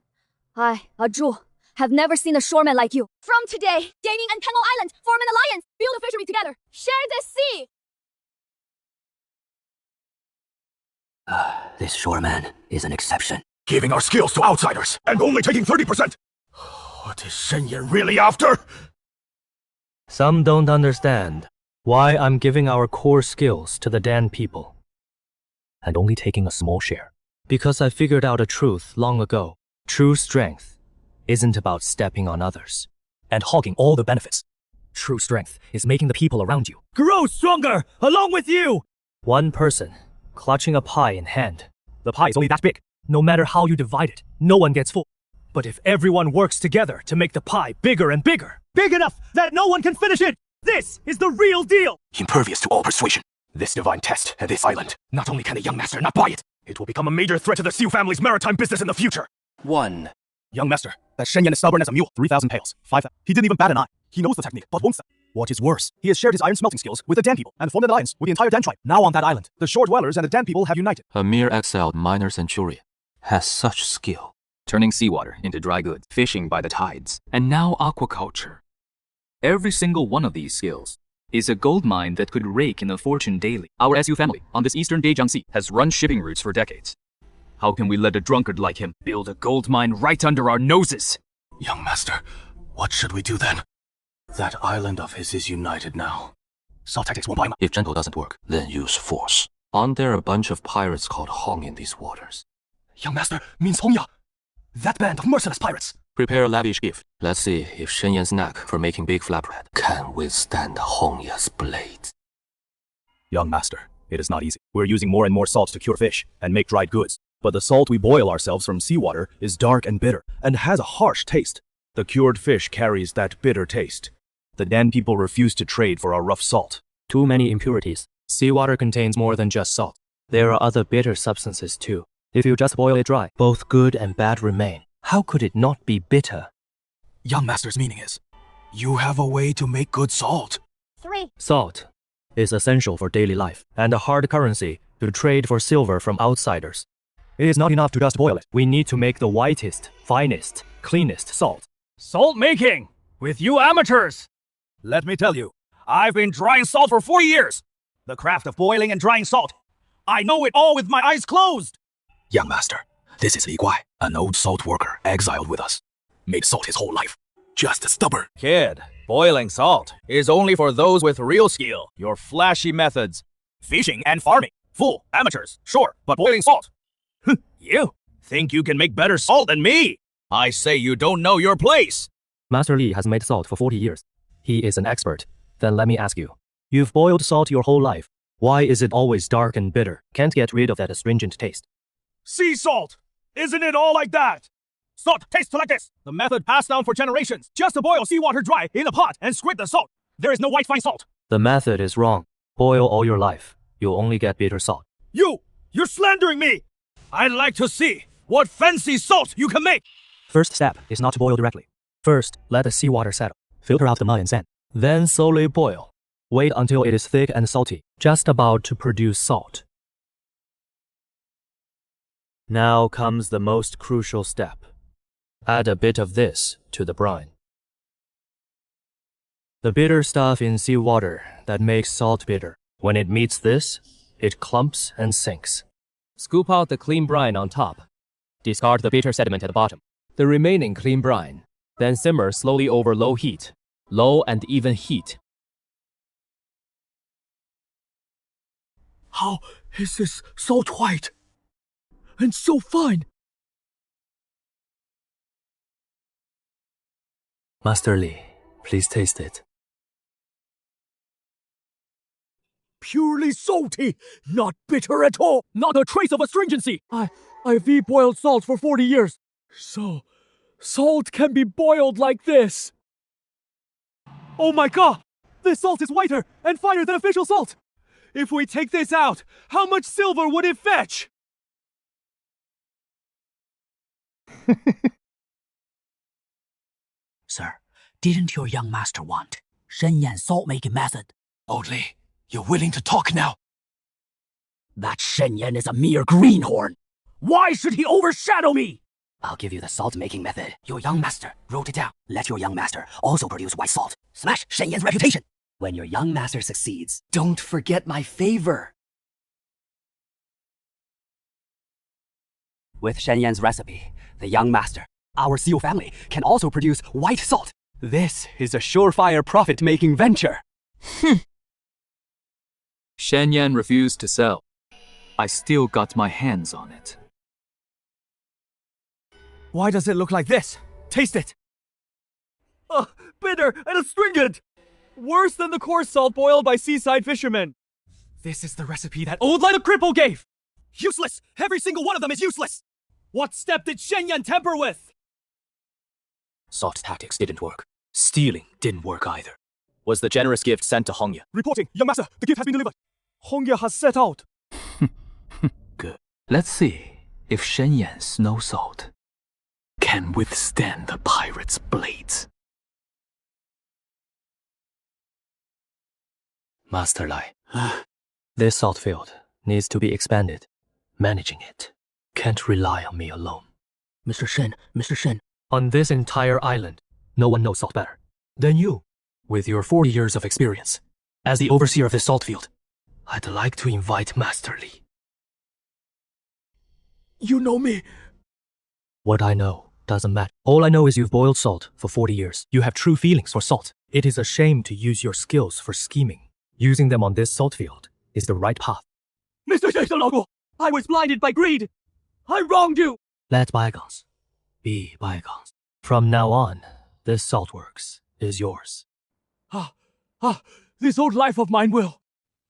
I, a Zhu, have never seen a shoreman like you. From today, Daning and Kenmo Island form an alliance, build a fishery together, share the sea! This shoreman is an exception. Giving our skills to outsiders, and only taking 30%! What is Shenyan really after? Some don't understand why I'm giving our core skills to the Dan people, and only taking a small share. Because I figured out a truth long ago. True strength isn't about stepping on others and hogging all the benefits. True strength is making the people around you grow stronger along with you! One person clutching a pie in hand. The pie is only that big. No matter how you divide it, no one gets full. But if everyone works together to make the pie bigger and bigger, big enough that no one can finish it, this is the real deal! Impervious to all persuasion. This divine test at this island. Not only can the young master not buy it, it will become a major threat to the Sioux family's maritime business in the future. 1. Young master, that Shenyan is stubborn as a mule. 3,000 pails. 5,000. He didn't even bat an eye. He knows the technique, but won't sell. What is worse, he has shared his iron smelting skills with the Dan people and formed an alliance with the entire Dan tribe. Now on that island, the shore dwellers and the Dan people have united. A mere exiled minor centurion has such skill. Turning seawater into dry goods, fishing by the tides, and now aquaculture. Every single one of these skills is a gold mine that could rake in a fortune daily. Our SU family on this eastern Daejiang Sea has run shipping routes for decades. How can we let a drunkard like him build a gold mine right under our noses? Young master, what should we do then? That island of his is united now. Salt tactics won't buy him. If gentle doesn't work, then use force. Aren't there a bunch of pirates called Hong in these waters? Young master means Hongya. That band of merciless pirates. Prepare a lavish gift. Let's see if Shenyan's knack for making big flatbread can withstand Hongya's blades. Young master, it is not easy. We're using more and more salt to cure fish and make dried goods. But the salt we boil ourselves from seawater is dark and bitter and has a harsh taste. The cured fish carries that bitter taste. The Dan people refuse to trade for our rough salt. Too many impurities. Seawater contains more than just salt. There are other bitter substances too. If you just boil it dry, both good and bad remain. How could it not be bitter? Young master's meaning is, you have a way to make good salt. 3. Salt is essential for daily life and a hard currency to trade for silver from outsiders. It is not enough to just boil it. We need to make the whitest, finest, cleanest salt. Salt making! With you amateurs! Let me tell you, I've been drying salt for 40 years! The craft of boiling and drying salt. I know it all with my eyes closed! Young master, this is Li Guai, an old salt worker exiled with us. Made salt his whole life. Just stubborn. Kid, boiling salt is only for those with real skill. Your flashy methods. Fishing and farming. Fool, amateurs, sure, but boiling salt. You think you can make better salt than me? I say you don't know your place. Master Li has made salt for 40 years. He is an expert. Then let me ask you. You've boiled salt your whole life. Why is it always dark and bitter? Can't get rid of that astringent taste. Sea salt! Isn't it all like that? Salt tastes like this. The method passed down for generations. Just to boil seawater dry in a pot and squid the salt. There is no white fine salt. The method is wrong. Boil all your life. You'll only get bitter salt. You're slandering me! I'd like to see what fancy salt you can make! First step is not to boil directly. First, let the seawater settle. Filter out the mud and sand. Then slowly boil. Wait until it is thick and salty, just about to produce salt. Now comes the most crucial step. Add a bit of this to the brine. The bitter stuff in seawater that makes salt bitter. When it meets this, it clumps and sinks. Scoop out the clean brine on top. Discard the bitter sediment at the bottom. The remaining clean brine. Then simmer slowly over low heat. Low and even heat. How is this salt white? And so fine? Master Li, please taste it. Purely salty, not bitter at all, not a trace of astringency. I've boiled salt for 40 years. So, salt can be boiled like this. Oh my god! This salt is whiter and finer than official salt. If we take this out, how much silver would it fetch? Sir, didn't your young master want Shenyan salt-making method? Only, you're willing to talk now. That Shenyan is a mere greenhorn. Why should he overshadow me? I'll give you the salt-making method. Your young master wrote it down. Let your young master also produce white salt. Smash Shenyan's reputation. When your young master succeeds, don't forget my favor. With Shenyan's recipe, the young master, our Seal family, can also produce white salt. This is a surefire profit-making venture. Shenyan refused to sell. I still got my hands on it. Why does it look like this? Taste it. Bitter and astringent. Worse than the coarse salt boiled by seaside fishermen. This is the recipe that old Lila Cripple gave. Useless! Every single one of them is useless! What step did Shenyan tamper with? Salt tactics didn't work. Stealing didn't work either. Was the generous gift sent to Hongya? Reporting, young master, the gift has been delivered. Hongya has set out. Good. Let's see if Shenyan's snow salt can withstand the pirate's blades. Master Lai, this salt field needs to be expanded. Managing it can't rely on me alone. Mr. Shen. On this entire island, no one knows salt better than you. With your 40 years of experience as the overseer of this salt field, I'd like to invite Master Li. You know me. What I know doesn't matter. All I know is you've boiled salt for 40 years. You have true feelings for salt. It is a shame to use your skills for scheming. Using them on this salt field is the right path. Mr. Shen, I was blinded by greed. I wronged you. Let bygones be bygones. From now on, this salt works is yours. This old life of mine will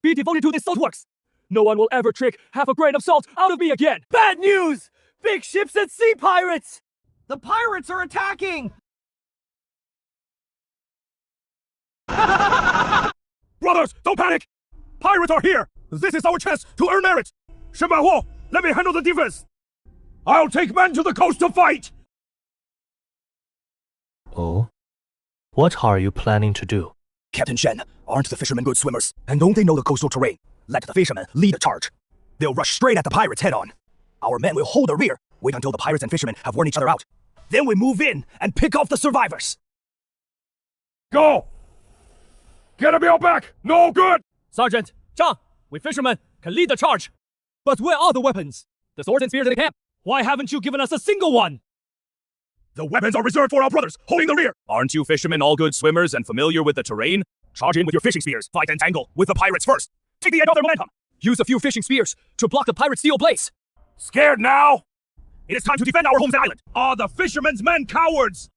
be devoted to this saltworks. No one will ever trick half a grain of salt out of me again. Bad news! Big ships at sea pirates! The pirates are attacking! Brothers, don't panic! Pirates are here! This is our chance to earn merit! Shenbai, let me handle the defense! I'll take men to the coast to fight! Oh? What are you planning to do? Captain Shen, aren't the fishermen good swimmers? And don't they know the coastal terrain? Let the fishermen lead the charge. They'll rush straight at the pirates head-on. Our men will hold the rear, wait until the pirates and fishermen have worn each other out. Then we move in and pick off the survivors. Go! Get him back! No good! Sergeant, Zhang, we fishermen can lead the charge. But where are the weapons? The swords and spears in the camp. Why haven't you given us a single one? The weapons are reserved for our brothers, holding the rear! Aren't you fishermen all good swimmers and familiar with the terrain? Charge in with your fishing spears, fight and tangle with the pirates first. Take the edge of their momentum. Use a few fishing spears to block the pirates' steel blades. Scared now? It is time to defend our homes island. Are the fishermen's men cowards?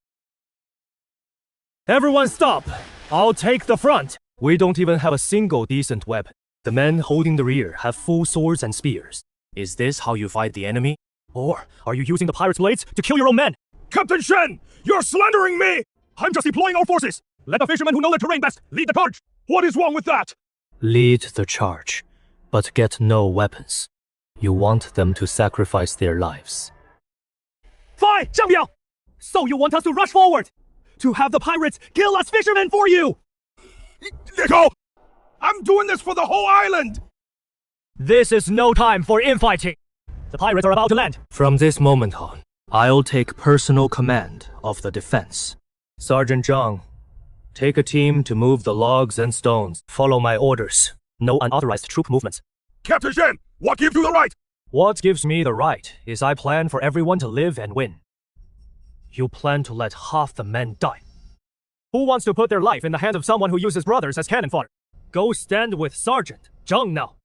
Everyone stop! I'll take the front. We don't even have a single decent weapon. The men holding the rear have full swords and spears. Is this how you fight the enemy? Or are you using the pirates' blades to kill your own men? Captain Shen, you're slandering me! I'm just deploying our forces. Let the fishermen who know the terrain best lead the charge. What is wrong with that? Lead the charge, but get no weapons. You want them to sacrifice their lives. Fine, Zhang Biao! So you want us to rush forward? To have the pirates kill us fishermen for you? Go! I'm doing this for the whole island! This is no time for infighting. The pirates are about to land. From this moment on, I'll take personal command of the defense. Sergeant Zhang, take a team to move the logs and stones. Follow my orders. No unauthorized troop movements. Captain Shen, what gives you the right? What gives me the right is I plan for everyone to live and win. You plan to let half the men die. Who wants to put their life in the hands of someone who uses brothers as cannon fodder? Go stand with Sergeant Zhang now.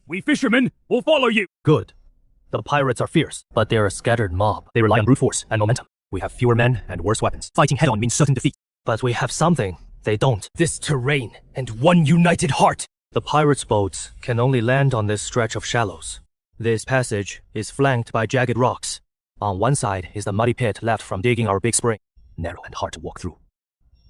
We fishermen will follow you. Good. The pirates are fierce, but they're a scattered mob. They rely on brute force and momentum. We have fewer men and worse weapons. Fighting head-on means certain defeat. But we have something they don't. This terrain and one united heart. The pirates' boats can only land on this stretch of shallows. This passage is flanked by jagged rocks. On one side is the muddy pit left from digging our big spring. Narrow and hard to walk through.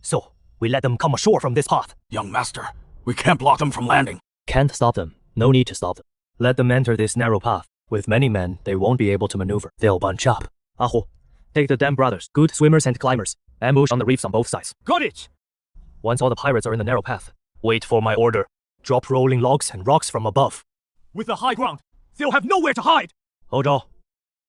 So, We let them come ashore from this path. Young master, we can't block them from landing. Can't stop them. No need to stop them. Let them enter this narrow path. With many men, they won't be able to maneuver. They'll bunch up. Aho, take the damn brothers, good swimmers and climbers. Ambush on the reefs on both sides. Got it! Once all the pirates are in the narrow path, wait for my order. Drop rolling logs and rocks from above. With the high ground, they'll have nowhere to hide! Hojo,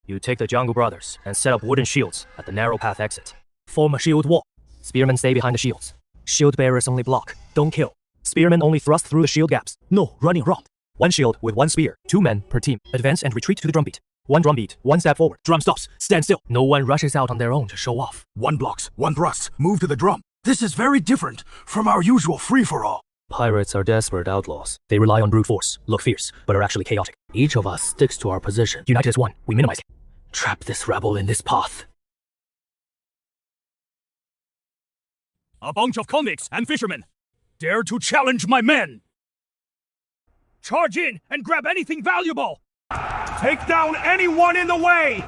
you take the Jungle Brothers and set up wooden shields at the narrow path exit. Form a shield wall. Spearmen stay behind the shields. Shield bearers only block, don't kill. Spearmen only thrust through the shield gaps. No running around. One shield with one spear, 2 men per team. Advance and retreat to the drumbeat. 1 drumbeat, 1 step forward. Drum stops, stand still. No one rushes out on their own to show off. 1 blocks, 1 thrusts, move to the drum. This is very different from our usual free-for-all. Pirates are desperate outlaws. They rely on brute force, look fierce, but are actually chaotic. Each of us sticks to our position. United as one, we minimize it. Trap this rebel in this path. A bunch of convicts and fishermen dare to challenge my men. Charge in and grab anything valuable. Take down anyone in the way.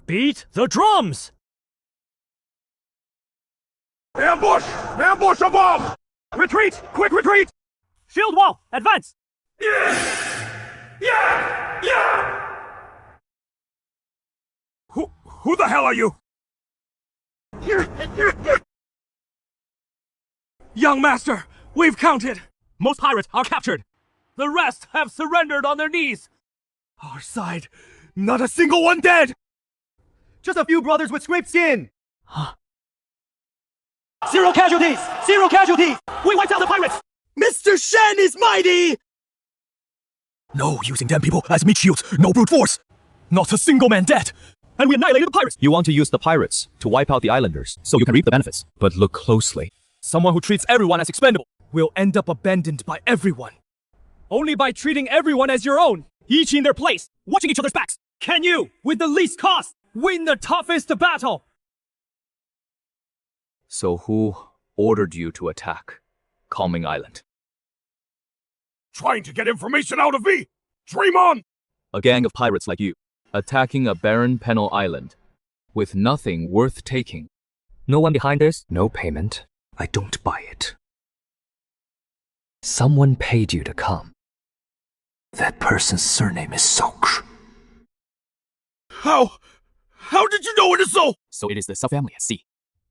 Beat the drums! Ambush! Ambush above! Retreat! Quick retreat! Shield wall, advance! Yeah! Who the hell are you? Young master, we've counted. Most pirates are captured. The rest have surrendered on their knees. Our side, not a single one dead. Just a few brothers with scraped skin. 0 casualties! 0 casualties! We wiped out the pirates! Mr. Shen is mighty! No using them people as meat shields, no brute force. Not a single man dead. And we annihilated the pirates. You want to use the pirates to wipe out the islanders so you can reap the benefits. But look closely. Someone who treats everyone as expendable will end up abandoned by everyone. Only by treating everyone as your own, each in their place, watching each other's backs, can you, with the least cost, win the toughest battle. So who ordered you to attack Calming Island? Trying to get information out of me? Dream on! A gang of pirates like you, attacking a barren penal island, with nothing worth taking. No one behind this? No payment. I don't buy it. Someone paid you to come. That person's surname is Sokr. How did you know it is so? So it is the sub-family at sea.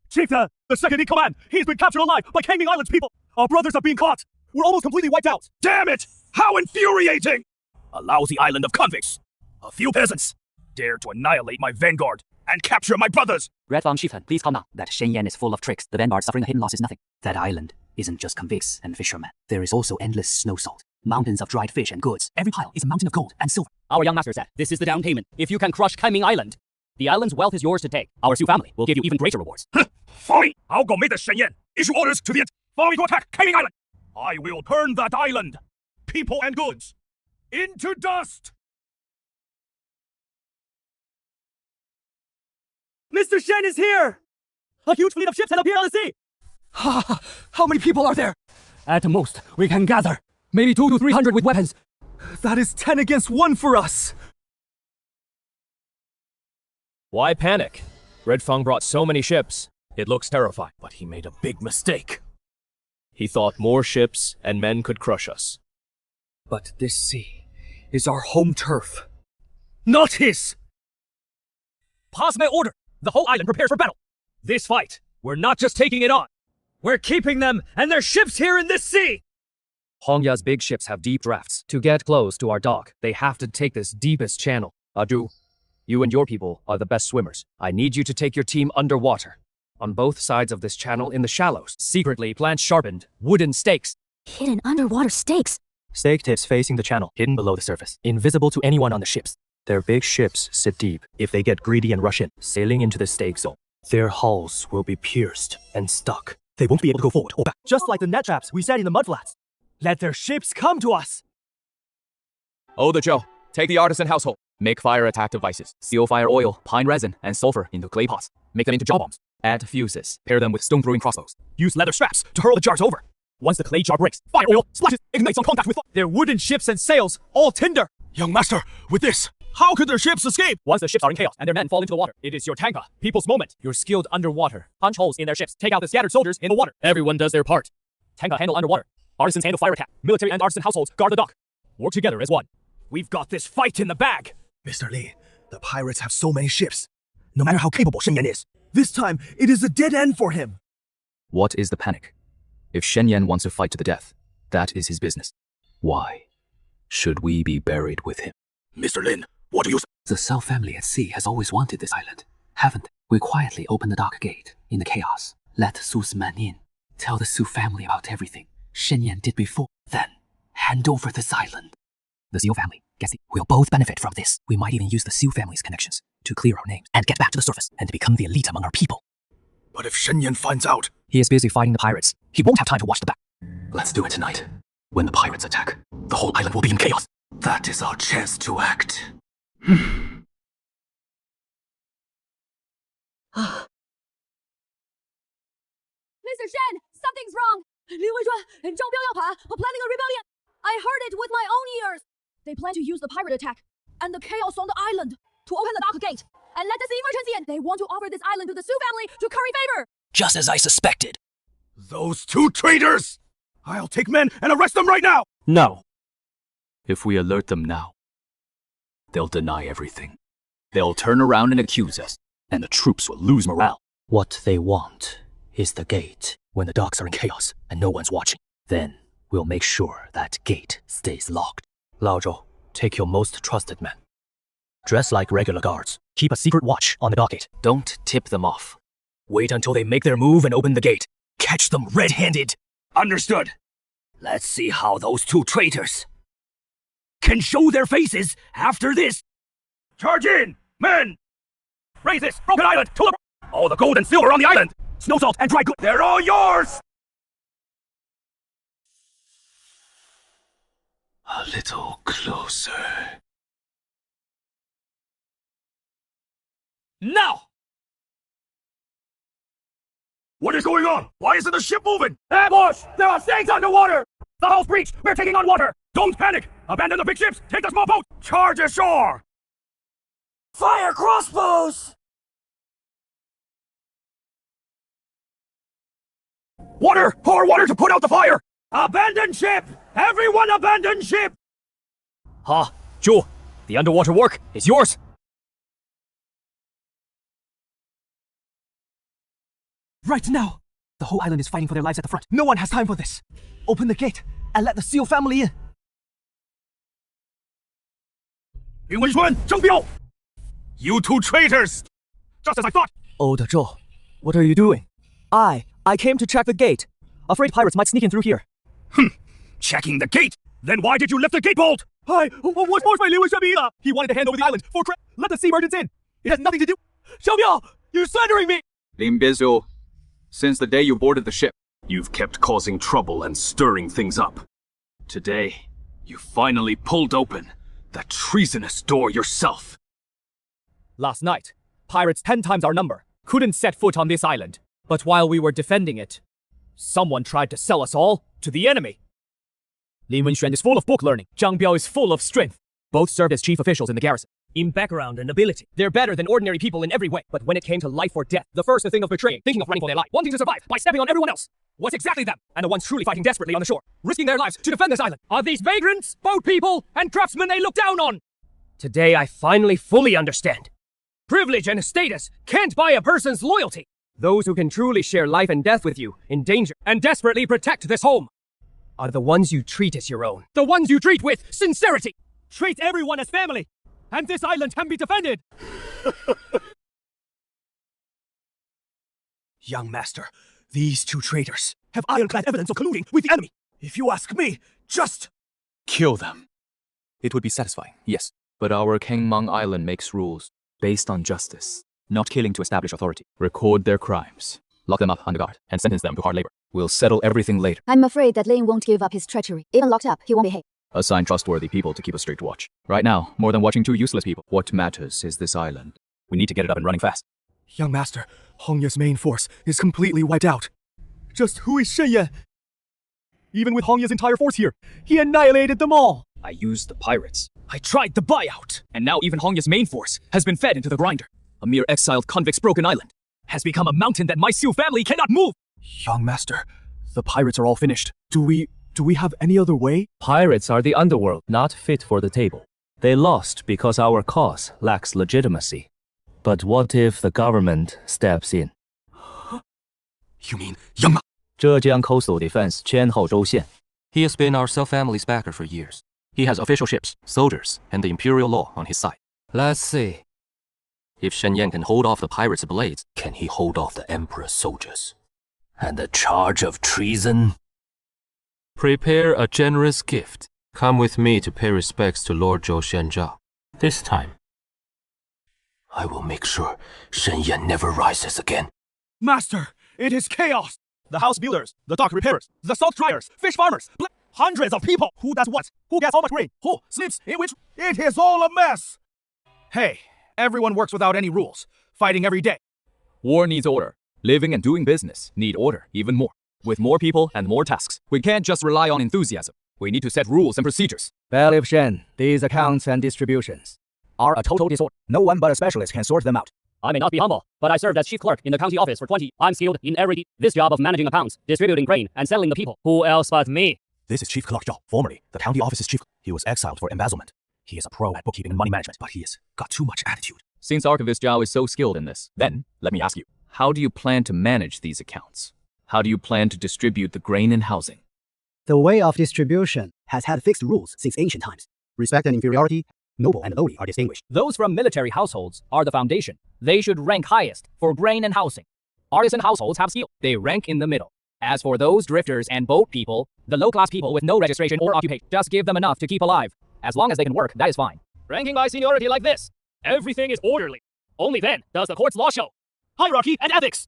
Chief, the second in command, he's been captured alive by Calming Island's people. Our brothers are being caught. We're almost completely wiped out. Damn it! How infuriating! A lousy island of convicts. A few peasants dare to annihilate my vanguard and capture my brothers. Red Fang Chieftain, please calm down. That Shen Yan is full of tricks. The vanguard suffering a hidden loss is nothing. That island isn't just convicts and fishermen. There is also endless snow salt, mountains of dried fish and goods. Every pile is a mountain of gold and silver. Our young master said, this is the down payment. If you can crush Calming Island, the island's wealth is yours to take. Our Sioux family will give you even greater rewards. Folly! I'll go meet the Shen Yan. Issue orders to the follow me to attack Calming Island. I will turn that island, people and goods, into dust. Mr. Shen is here! A huge fleet of ships has appeared on the sea! How many people are there? At most, we can gather. Maybe 200 to 300 with weapons. That is 10 against 1 for us. Why panic? Red Fang brought so many ships. It looks terrifying, but he made a big mistake. He thought more ships and men could crush us. But this sea is our home turf. Not his! Pass my order! The whole island prepares for battle. This fight, we're not just taking it on. We're keeping them and their ships here in this sea! Hongya's big ships have deep drafts. To get close to our dock, they have to take this deepest channel. Adu, you and your people are the best swimmers. I need you to take your team underwater. On both sides of this channel in the shallows, secretly plant sharpened wooden stakes. Hidden underwater stakes? Stake tips facing the channel, hidden below the surface, invisible to anyone on the ships. Their big ships sit deep. If they get greedy and rush in, sailing into the stake zone, their hulls will be pierced and stuck. They won't be able to go forward or back. Just like the net traps we set in the mudflats. Let their ships come to us. Oh, the Joe, take the artisan household. Make fire attack devices. Seal fire oil, pine resin, and sulfur into clay pots. Make them into jar bombs. Add fuses. Pair them with stone-throwing crossbows. Use leather straps to hurl the jars over. Once the clay jar breaks, fire oil splashes, ignites on contact with fire. Their wooden ships and sails, all tinder. Young master, with this, How could their ships escape? Once the ships are in chaos and their men fall into the water, it is your tanka, people's moment. You're skilled underwater. Punch holes in their ships. Take out the scattered soldiers in the water. Everyone does their part. Tanka handle underwater. Artisans handle fire attack. Military and artisan households guard the dock. Work together as one. We've got this fight in the bag. Mr. Li, the pirates have so many ships. No matter how capable Shen Yan is, this time it is a dead end for him. What is the panic? If Shen Yan wants to fight to the death, that is his business. Why should we be buried with him? Mr. Lin, what do you say? The South family at sea has always wanted this island, haven't they? We quietly open the dock gate in the chaos. Let Su's men in. Tell the Su family about everything Shen Yan did before. Then, hand over this island. The Xiu family, Gessi, will both benefit from this. We might even use the Xiu family's connections to clear our names and get back to the surface and become the elite among our people. But if Shen Yan finds out... He is busy fighting the pirates. He won't have time to watch the back. Let's do it tonight. When the pirates attack, the whole island will be in chaos. That is our chance to act. Mr. Shen, something's wrong. Liu Weizhuan and Zhang Biao are planning a rebellion. I heard it with my own ears. They plan to use the pirate attack and the chaos on the island to open the dock gate and let us see merchants in. They want to offer this island to the Su family to curry favor. Just as I suspected. Those two traitors! I'll take men and arrest them right now! No. If we alert them now, they'll deny everything. They'll turn around and accuse us, and the troops will lose morale. What they want is the gate when the docks are in chaos and no one's watching. Then we'll make sure that gate stays locked. Lao Zhou, take your most trusted men. Dress like regular guards. Keep a secret watch on the dock gate. Don't tip them off. Wait until they make their move and open the gate. Catch them red-handed. Understood. Let's see how those two traitors can show their faces after this. Charge in, men! Raise this broken island to the... All the gold and silver on the island! Snow salt and dry goods, they're all yours! A little closer. Now! What is going on? Why isn't the ship moving? Ambush! There are snakes underwater! The hull's breached! We're taking on water! Don't panic! Abandon the big ships! Take the small boat! Charge ashore! Fire crossbows! Water! Pour water to put out the fire! Abandon ship! Everyone abandon ship! Ha! Zhu, the underwater work is yours! Right now! The whole island is fighting for their lives at the front. No one has time for this. Open the gate and let the Seal family in. Liu Weizhuan, Zhang Biao! You two traitors! Just as I thought! Old Zhou, what are you doing? I came to check the gate. Afraid pirates might sneak in through here. Checking the gate? Then why did you lift the gate bolt? Was forced by Liu Weizhuan. He wanted to hand over the island for crave. Let the sea merchants in. It has nothing to do. Xiaobiao, you're slandering me! Lin Bizhu, since the day you boarded the ship, you've kept causing trouble and stirring things up. Today, you finally pulled open that treasonous door yourself. Last night, pirates 10 times our number couldn't set foot on this island. But while we were defending it, someone tried to sell us all to the enemy. Lin Wenxuan is full of book learning. Zhang Biao is full of strength. Both served as chief officials in the garrison. In background and ability, they're better than ordinary people in every way. But when it came to life or death, the first to think of betraying, thinking of running for their life, wanting to survive by stepping on everyone else, was exactly them. And the ones truly fighting desperately on the shore, risking their lives to defend this island, are these vagrants, boat people, and craftsmen they look down on. Today I finally fully understand. Privilege and status can't buy a person's loyalty. Those who can truly share life and death with you in danger and desperately protect this home are the ones you treat as your own. The ones you treat with sincerity. Treat everyone as family, and this island can be defended. Young master, these two traitors have ironclad evidence of colluding with the enemy. If you ask me, just Kill them. It would be satisfying, yes. But our Kangmang Island makes rules based on justice, not killing to establish authority. Record their crimes, lock them up under guard, and sentence them to hard labor. We'll settle everything later. I'm afraid that Lane won't give up his treachery. Even locked up, he won't behave. Assign trustworthy people to keep a strict watch. Right now, more than watching two useless people. What matters is this island. We need to get it up and running fast. Young master, Hongya's main force is completely wiped out. Just who is Shen Yan? Even with Hongya's entire force here, he annihilated them all. I used the pirates. I tried the buyout, and now even Hongya's main force has been fed into the grinder. A mere exiled convict's broken island has become a mountain that my Sioux family cannot move. Young master, the pirates are all finished. Do we have any other way? Pirates are the underworld, not fit for the table. They lost because our cause lacks legitimacy. But what if the government steps in? You mean Young? Zhejiang Coastal Defense, Qianhou Zhouxian. He has been our self-family's backer for years. He has official ships, soldiers, and the imperial law on his side. Let's see. If Shen Yan can hold off the pirates' blades, can he hold off the emperor's soldiers? And the charge of treason? Prepare a generous gift. Come with me to pay respects to Lord Zhou Shenjia. This time, I will make sure Shen Yan never rises again. Master, it is chaos! The house builders, the dock repairers, the salt dryers, fish farmers, hundreds of people. Who does what? Who gets how much grain? Who sleeps in which? It is all a mess! Hey, everyone works without any rules, fighting every day. War needs order. Living and doing business need order even more. With more people and more tasks, we can't just rely on enthusiasm. We need to set rules and procedures. Bailiff Shen, these accounts and distributions are a total disorder. No one but a specialist can sort them out. I may not be humble, but I served as chief clerk in the county office for 20. I'm skilled in this job of managing accounts, distributing grain, and settling the people. Who else but me? This is Chief Clerk Zhao, formerly the county office's chief. He was exiled for embezzlement. He is a pro at bookkeeping and money management, but he has got too much attitude. Since Archivist Zhao is so skilled in this, then let me ask you, how do you plan to manage these accounts? How do you plan to distribute the grain and housing? The way of distribution has had fixed rules since ancient times. Respect and inferiority, noble and lowly are distinguished. Those from military households are the foundation. They should rank highest for grain and housing. Artisan households have skill. They rank in the middle. As for those drifters and boat people, the low-class people with no registration or occupation, just give them enough to keep alive. As long as they can work, that is fine. Ranking by seniority like this, everything is orderly. Only then does the court's law show hierarchy and ethics.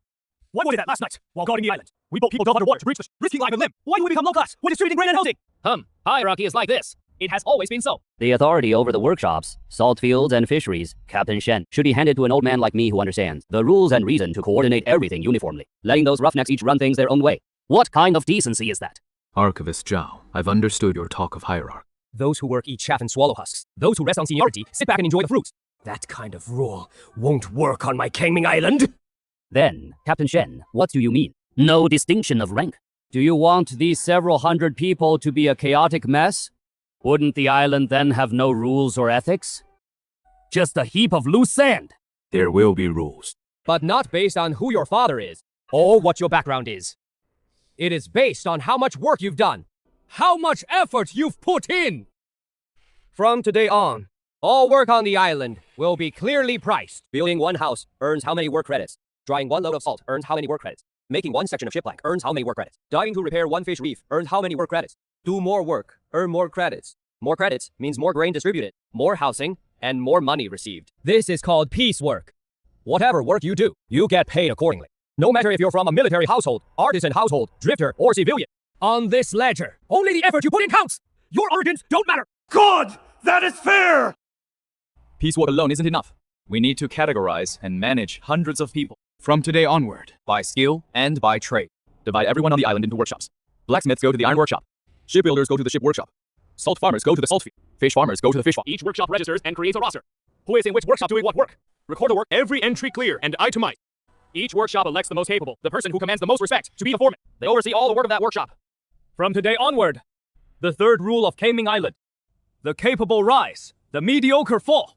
Why was it that last night, while guarding the island, we boat people dove underwater to breach us, risking life and limb? Why do we become low-class when distributing grain and housing? Hierarchy is like this. It has always been so. The authority over the workshops, salt fields, and fisheries, Captain Shen, should be handed to an old man like me who understands the rules and reason to coordinate everything uniformly, letting those roughnecks each run things their own way. What kind of decency is that? Archivist Zhao, I've understood your talk of hierarchy. Those who work eat chaff and swallow husks. Those who rest on seniority sit back and enjoy the fruits. That kind of rule won't work on my Kangming Island. Then, Captain Shen, what do you mean? No distinction of rank? Do you want these several hundred people to be a chaotic mess? Wouldn't the island then have no rules or ethics? Just a heap of loose sand. There will be rules. But not based on who your father is, or what your background is. It is based on how much work you've done, how much effort you've put in. From today on, all work on the island will be clearly priced. Building one house earns how many work credits? Drying one load of salt earns how many work credits? Making one section of shipwreck earns how many work credits? Diving to repair one fish reef earns how many work credits? Do more work, earn more credits. More credits means more grain distributed, more housing, and more money received. This is called piecework. Whatever work you do, you get paid accordingly. No matter if you're from a military household, artisan household, drifter, or civilian. On this ledger, only the effort you put in counts. Your origins don't matter. God, that is fair! Piecework alone isn't enough. We need to categorize and manage hundreds of people. From today onward, by skill and by trade. Divide everyone on the island into workshops. Blacksmiths go to the iron workshop. Shipbuilders go to the ship workshop. Salt farmers go to the salt field. Fish farmers go to the fish farm. Each workshop registers and creates a roster. Who is in which workshop doing what work? Record the work, every entry clear and itemized. Each workshop elects the most capable, the person who commands the most respect, to be the foreman. They oversee all the work of that workshop. From today onward, the third rule of Kangming Island. The capable rise, the mediocre fall.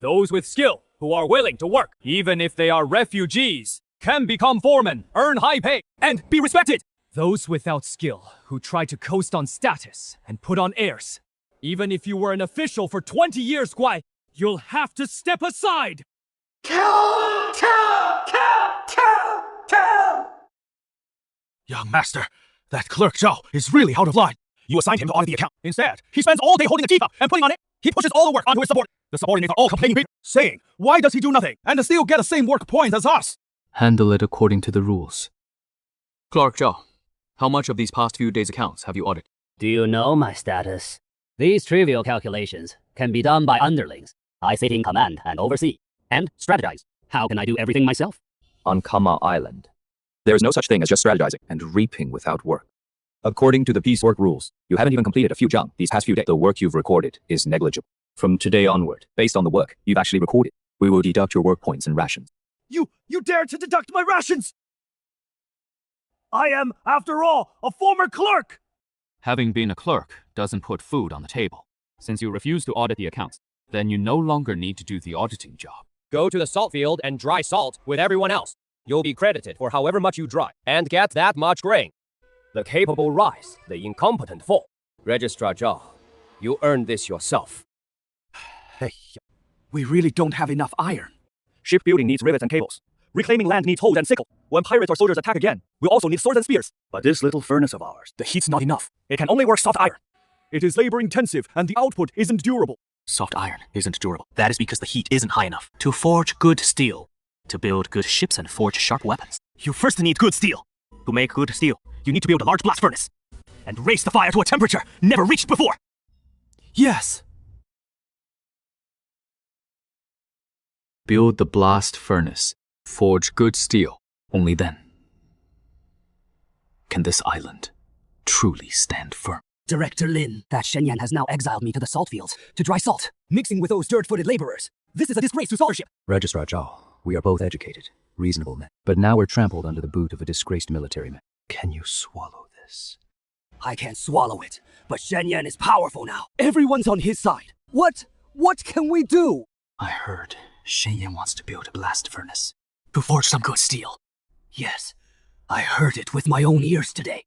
Those with skill, who are willing to work, even if they are refugees, can become foremen, earn high pay, and be respected. Those without skill, who try to coast on status and put on airs. Even if you were an official for 20 years, Guai, you'll have to step aside. Kill! Young master, that clerk Zhao is really out of line. You assigned him to audit the account. Instead, he spends all day holding a teacup and putting on it. He pushes all the work onto his subordinate. The subordinates are all complaining, saying, why does he do nothing and still get the same work points as us? Handle it according to the rules. Clerk Zhao, how much of these past few days' accounts have you audited? Do you know my status? These trivial calculations can be done by underlings. I sit in command and oversee, and strategize. How can I do everything myself? On Kama Island, there is no such thing as just strategizing and reaping without work. According to the piecework rules, you haven't even completed a few jumps these past few days. The work you've recorded is negligible. From today onward, based on the work you've actually recorded, we will deduct your work points and rations. You dare to deduct my rations! I am, after all, a former clerk! Having been a clerk doesn't put food on the table. Since you refuse to audit the accounts, then you no longer need to do the auditing job. Go to the salt field and dry salt with everyone else. You'll be credited for however much you dry, and get that much grain. The capable rise, the incompetent fall. Registrar Zhao, you earned this yourself. Hey, we really don't have enough iron. Shipbuilding needs rivets and cables. Reclaiming land needs hoes and sickle. When pirates or soldiers attack again, we'll also need swords and spears. But this little furnace of ours, the heat's not enough. It can only work soft iron. It is labor-intensive, and the output isn't durable. Soft iron isn't durable. That is because the heat isn't high enough to forge good steel. To build good ships and forge sharp weapons, you first need good steel. To make good steel, you need to build a large blast furnace and raise the fire to a temperature never reached before. Yes. Build the blast furnace. Forge good steel. Only then can this island truly stand firm. Director Lin, that Shen has now exiled me to the salt fields to dry salt, mixing with those dirt-footed laborers. This is a disgrace to scholarship. Registrar Zhao, we are both educated, reasonable men. But now we're trampled under the boot of a disgraced military man. Can you swallow this? I can't swallow it, but Shen is powerful now. Everyone's on his side. What can we do? I heard Shen wants to build a blast furnace to forge some good steel. Yes, I heard it with my own ears today.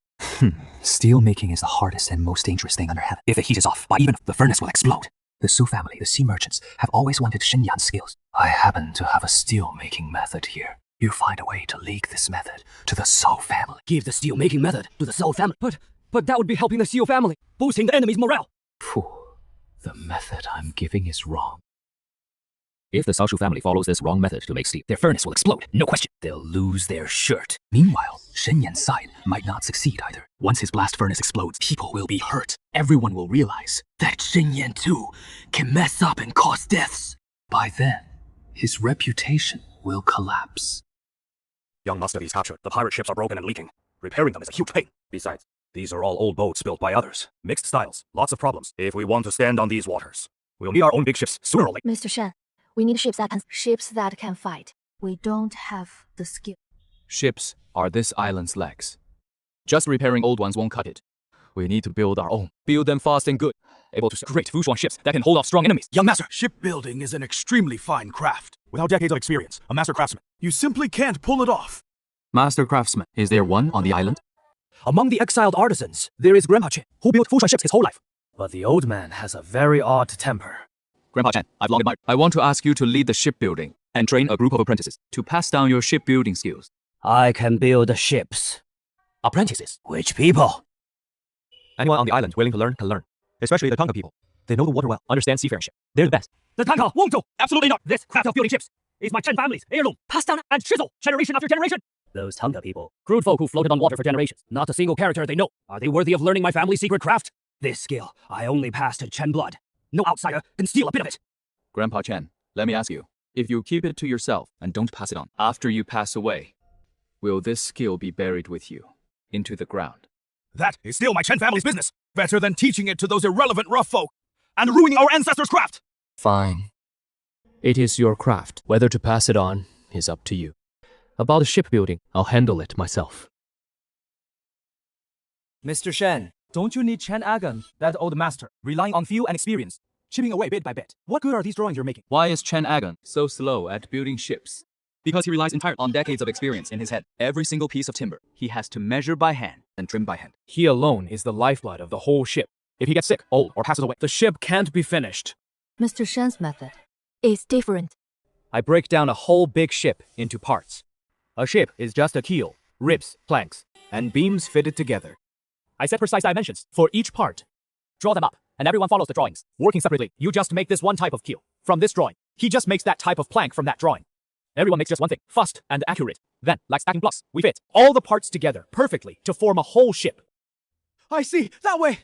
Steel making is the hardest and most dangerous thing under heaven. If the heat is off, by even the furnace will explode. The Su family, the sea merchants, have always wanted Shen Yan's skills. I happen to have a steel-making method here. You find a way to leak this method to the Su family. Give the steel-making method to the Su family. But that would be helping the Su family, boosting the enemy's morale. Phew. The method I'm giving is wrong. If the Saoshu family follows this wrong method to make steel, their furnace will explode, no question. They'll lose their shirt. Meanwhile, Shen Yan's side might not succeed either. Once his blast furnace explodes, people will be hurt. Everyone will realize that Shen Yan too can mess up and cause deaths. By then, his reputation will collapse. Young master is captured. The pirate ships are broken and leaking. Repairing them is a huge pain. Besides, these are all old boats built by others. Mixed styles, lots of problems. If we want to stand on these waters, we'll need our own big ships sooner or later. Mr. Shen, we need ships that can fight. We don't have the skill. Ships are this island's legs. Just repairing old ones won't cut it. We need to build our own. Build them fast and good. Able to great Fushuan ships that can hold off strong enemies. Young master, shipbuilding is an extremely fine craft. Without decades of experience, a master craftsman, you simply can't pull it off. Master craftsman, is there one on the island? Among the exiled artisans, there is Grandpa Chen, who built Fushuan ships his whole life. But the old man has a very odd temper. Grandpa Chen, I've long admired. I want to ask you to lead the shipbuilding and train a group of apprentices to pass down your shipbuilding skills. I can build ships. Apprentices? Which people? Anyone on the island willing to learn can learn. Especially the Tonga people. They know the water well, understand seafaring. They're the best. The Tonga won't do! Absolutely not! This craft of building ships is my Chen family's heirloom, passed down and chisel, generation after generation. Those Tonga people. Crude folk who floated on water for generations. Not a single character they know. Are they worthy of learning my family's secret craft? This skill I only passed in Chen blood. No outsider can steal a bit of it. Grandpa Chen, let me ask you. If you keep it to yourself and don't pass it on, after you pass away, will this skill be buried with you into the ground? That is still my Chen family's business. Better than teaching it to those irrelevant rough folk and ruining our ancestors' craft. Fine. It is your craft. Whether to pass it on is up to you. About the shipbuilding, I'll handle it myself. Mr. Shen, don't you need Chen Agan, that old master, relying on feel and experience, chipping away bit by bit? What good are these drawings you're making? Why is Chen Agan so slow at building ships? Because he relies entirely on decades of experience in his head. Every single piece of timber, he has to measure by hand and trim by hand. He alone is the lifeblood of the whole ship. If he gets sick, old, or passes away, the ship can't be finished. Mr. Shen's method is different. I break down a whole big ship into parts. A ship is just a keel, ribs, planks, and beams fitted together. I set precise dimensions for each part. Draw them up, and everyone follows the drawings. Working separately, you just make this one type of keel from this drawing. He just makes that type of plank from that drawing. Everyone makes just one thing, fast and accurate. Then, like stacking blocks, we fit all the parts together perfectly to form a whole ship. I see, that way.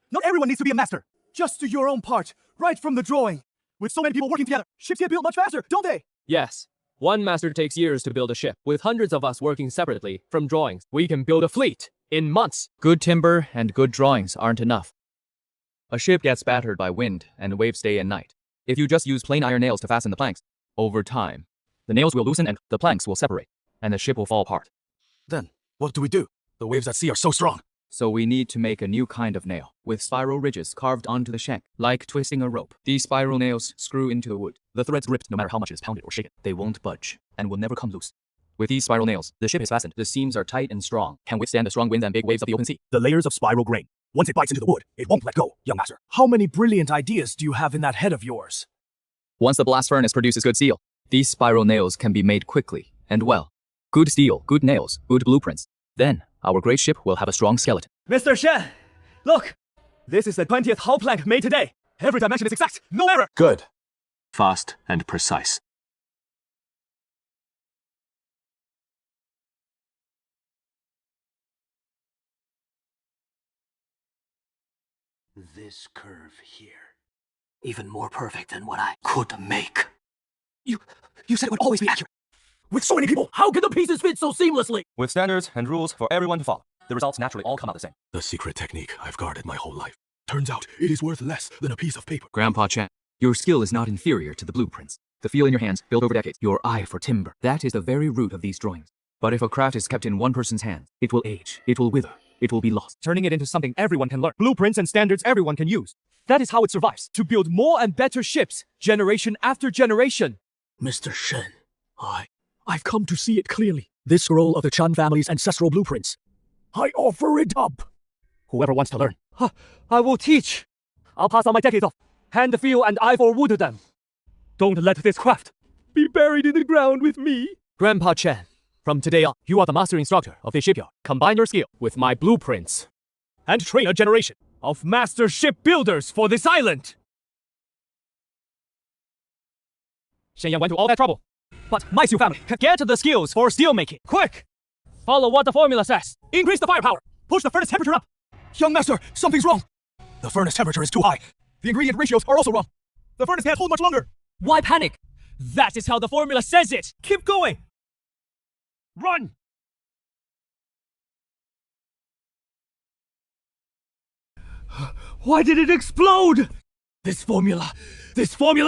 Not everyone needs to be a master. Just do your own part, right from the drawing. With so many people working together, ships get built much faster, don't they? Yes. One master takes years to build a ship. With hundreds of us working separately from drawings, we can build a fleet In months. Good timber and good drawings aren't enough. A ship gets battered by wind and waves day and night. If you just use plain iron nails to fasten the planks, over time, the nails will loosen and the planks will separate, and the ship will fall apart. Then, what do we do? The waves at sea are so strong. So we need to make a new kind of nail, with spiral ridges carved onto the shank, like twisting a rope. These spiral nails screw into the wood. The threads gripped no matter how much it is pounded or shaken. They won't budge, and will never come loose. With these spiral nails, the ship is fastened. The seams are tight and strong, can withstand the strong winds and big waves of the open sea. The layers of spiral grain. Once it bites into the wood, it won't let go, young master. How many brilliant ideas do you have in that head of yours? Once the blast furnace produces good steel, these spiral nails can be made quickly and well. Good steel, good nails, good blueprints. Then, our great ship will have a strong skeleton. Mr. Shen, look! This is the 20th hull plank made today. Every dimension is exact, no error! Good. Fast and precise. This curve here. Even more perfect than what I could make. You said it would always be accurate. With so many people, How can the pieces fit so seamlessly? With standards and rules for everyone to follow, the results naturally all come out the same. The secret technique I've guarded my whole life. Turns out it is worth less than a piece of paper. Grandpa Chen, your skill is not inferior to the blueprints. The feel in your hands, built over decades, your eye for timber. That is the very root of these drawings. But if a craft is kept in one person's hands, it will age, it will wither, it will be lost. Turning it into something everyone can learn. Blueprints and standards everyone can use. That is how it survives. To build more and better ships, generation after generation. Mr. Shen, I've come to see it clearly. This scroll of the Chan family's ancestral blueprints. I offer it up. Whoever wants to learn. I will teach. I'll pass on my decades of hand feel and eye for wood to them. Don't let this craft be buried in the ground with me. Grandpa Chen, from today on, you are the master instructor of this shipyard. Combine your skill with my blueprints and train a generation of master shipbuilders for this island. Shenyan went to all that trouble, but my Sioux family can get the skills for steel making. Quick! Follow what the formula says. Increase the firepower. Push the furnace temperature up. Young master, something's wrong. The furnace temperature is too high. The ingredient ratios are also wrong. The furnace can't hold much longer. Why panic? That is how the formula says it. Keep going. Run! Why did it explode? This formula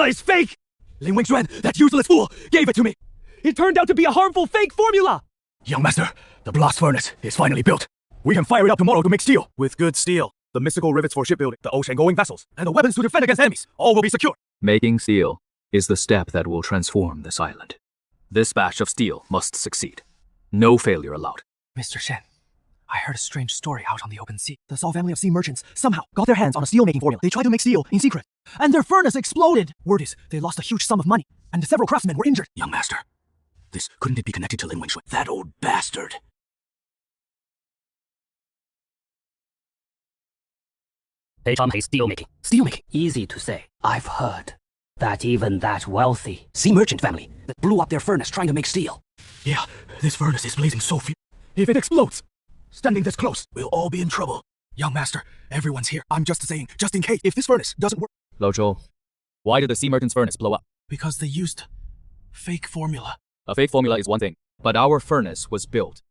is fake! Lin Wingxuan, that useless fool, gave it to me. It turned out to be a harmful fake formula. Young master, the blast furnace is finally built. We can fire it up tomorrow to make steel. With good steel, the mystical rivets for shipbuilding, the ocean-going vessels, and the weapons to defend against enemies, all will be secure. Making steel is the step that will transform this island. This batch of steel must succeed. No failure allowed. Mr. Shen, I heard a strange story out on the open sea. The Saul family of sea merchants somehow got their hands on a steel-making formula. They tried to make steel in secret, and their furnace exploded. Word is, they lost a huge sum of money, and several craftsmen were injured. Young master, couldn't it be connected to Lin Wingxuan? That old bastard. Steelmaking. Steelmaking. Easy to say. I've heard that even that wealthy sea merchant family that blew up their furnace trying to make steel. Yeah, this furnace is blazing so fierce. If it explodes, standing this close, we'll all be in trouble. Young master, everyone's here. I'm just saying, just in case, if this furnace doesn't work. Lo Zhou, why did the sea merchant's furnace blow up? Because they used fake formula. A fake formula is one thing, but our furnace was built.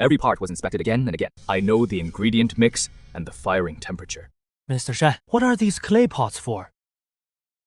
Every part was inspected again and again. I know the ingredient mix and the firing temperature. Mr. Shen, what are these clay pots for?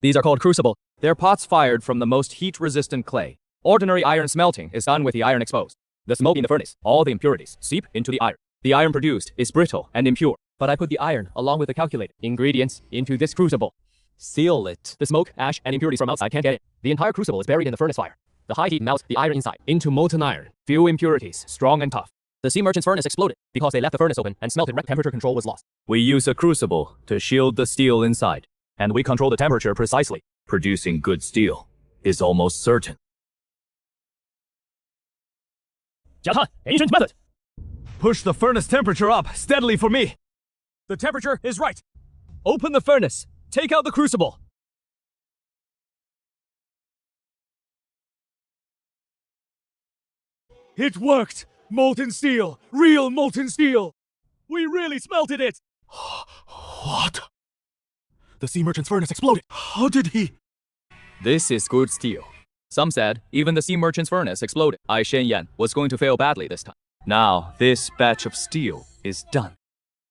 These are called crucible. They're pots fired from the most heat-resistant clay. Ordinary iron smelting is done with the iron exposed. The smoke in the furnace, all the impurities, seep into the iron. The iron produced is brittle and impure, but I put the iron, along with the calculated ingredients, into this crucible. Seal it. The smoke, ash, and impurities from outside can't get in. The entire crucible is buried in the furnace fire. The high heat melts the iron inside into molten iron. Few impurities, strong and tough. The sea merchant's furnace exploded because they left the furnace open and smelted. Temperature control was lost. We use a crucible to shield the steel inside, and we control the temperature precisely. Producing good steel is almost certain. Jiatan, ancient method. Push the furnace temperature up steadily for me. The temperature is right. Open the furnace. Take out the crucible. It worked! Molten steel! Real molten steel! We really smelted it! What? The sea merchant's furnace exploded. How did he? This is good steel. Some said even the sea merchant's furnace exploded. Shen Yan was going to fail badly this time. Now, this batch of steel is done.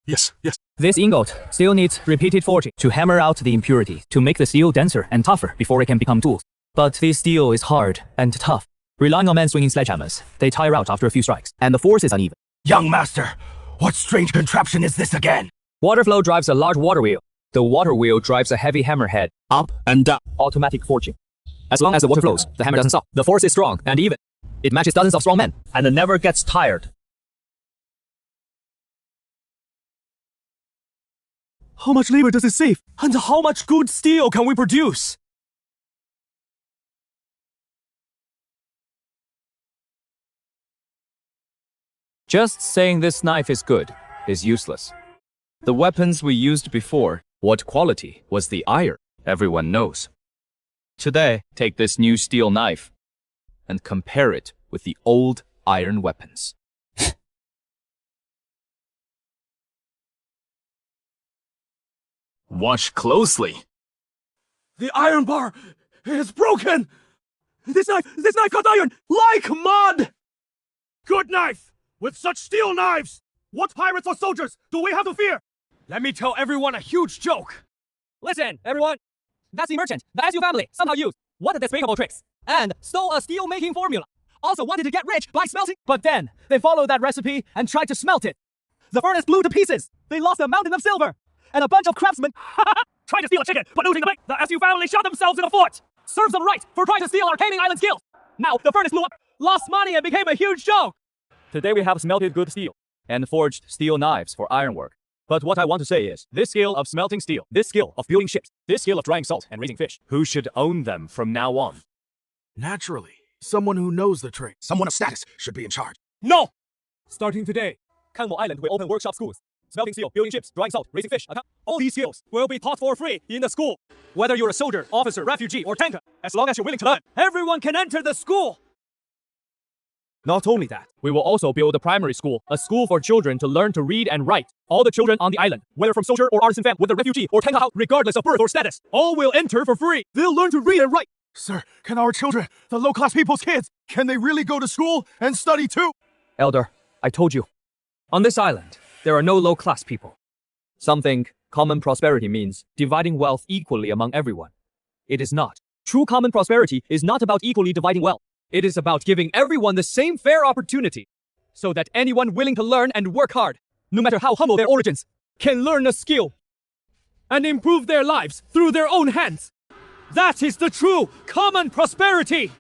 Yes, yes. This ingot still needs repeated forging to hammer out the impurity, to make the steel denser and tougher before it can become tools. But this steel is hard and tough. Relying on men swinging sledgehammers, they tire out after a few strikes, and the force is uneven. Young master, what strange contraption is this again? Water flow drives a large water wheel. The water wheel drives a heavy hammerhead. Up and down. Automatic forging. As long as the water flows, the hammer doesn't stop. The force is strong and even. It matches dozens of strong men, and it never gets tired. How much labor does it save? And how much good steel can we produce? Just saying this knife is good is useless. The weapons we used before, what quality was the iron? Everyone knows. Today, take this new steel knife and compare it with the old iron weapons. Watch closely. The iron bar is broken! This knife cut iron like mud! Good knife! With such steel knives! What pirates or soldiers do we have to fear? Let me tell everyone a huge joke. Listen, everyone. That's the merchant the SU family somehow used one of the despicable tricks and stole a steel-making formula. Also wanted to get rich by smelting, but then they followed that recipe and tried to smelt it. The furnace blew to pieces. They lost a mountain of silver, and a bunch of craftsmen tried to steal a chicken, but losing the bait, the SU family shot themselves in a fort. serves them right for trying to steal our Caning Island skills. Now the furnace blew up, lost money, and became a huge joke. Today we have smelted good steel and forged steel knives for ironwork. But what I want to say is, this skill of smelting steel, this skill of building ships, this skill of drying salt and raising fish, who should own them from now on? Naturally, someone who knows the trade. Someone of status should be in charge. No! Starting today, Canmore Island will open workshop schools. Smelting steel, building ships, drying salt, raising fish. All these skills will be taught for free in the school. Whether you're a soldier, officer, refugee, or tanker, as long as you're willing to learn, everyone can enter the school. Not only that, we will also build a primary school, a school for children to learn to read and write. All the children on the island, whether from soldier or artisan family, whether refugee or tanker house, regardless of birth or status, all will enter for free. They'll learn to read and write. Sir, can our children, the low-class people's kids, can they really go to school and study too? Elder, I told you. On this island, there are no low-class people. Some think common prosperity means dividing wealth equally among everyone. It is not. True common prosperity is not about equally dividing wealth. It is about giving everyone the same fair opportunity, so that anyone willing to learn and work hard, no matter how humble their origins, can learn a skill and improve their lives through their own hands. That is the true common prosperity!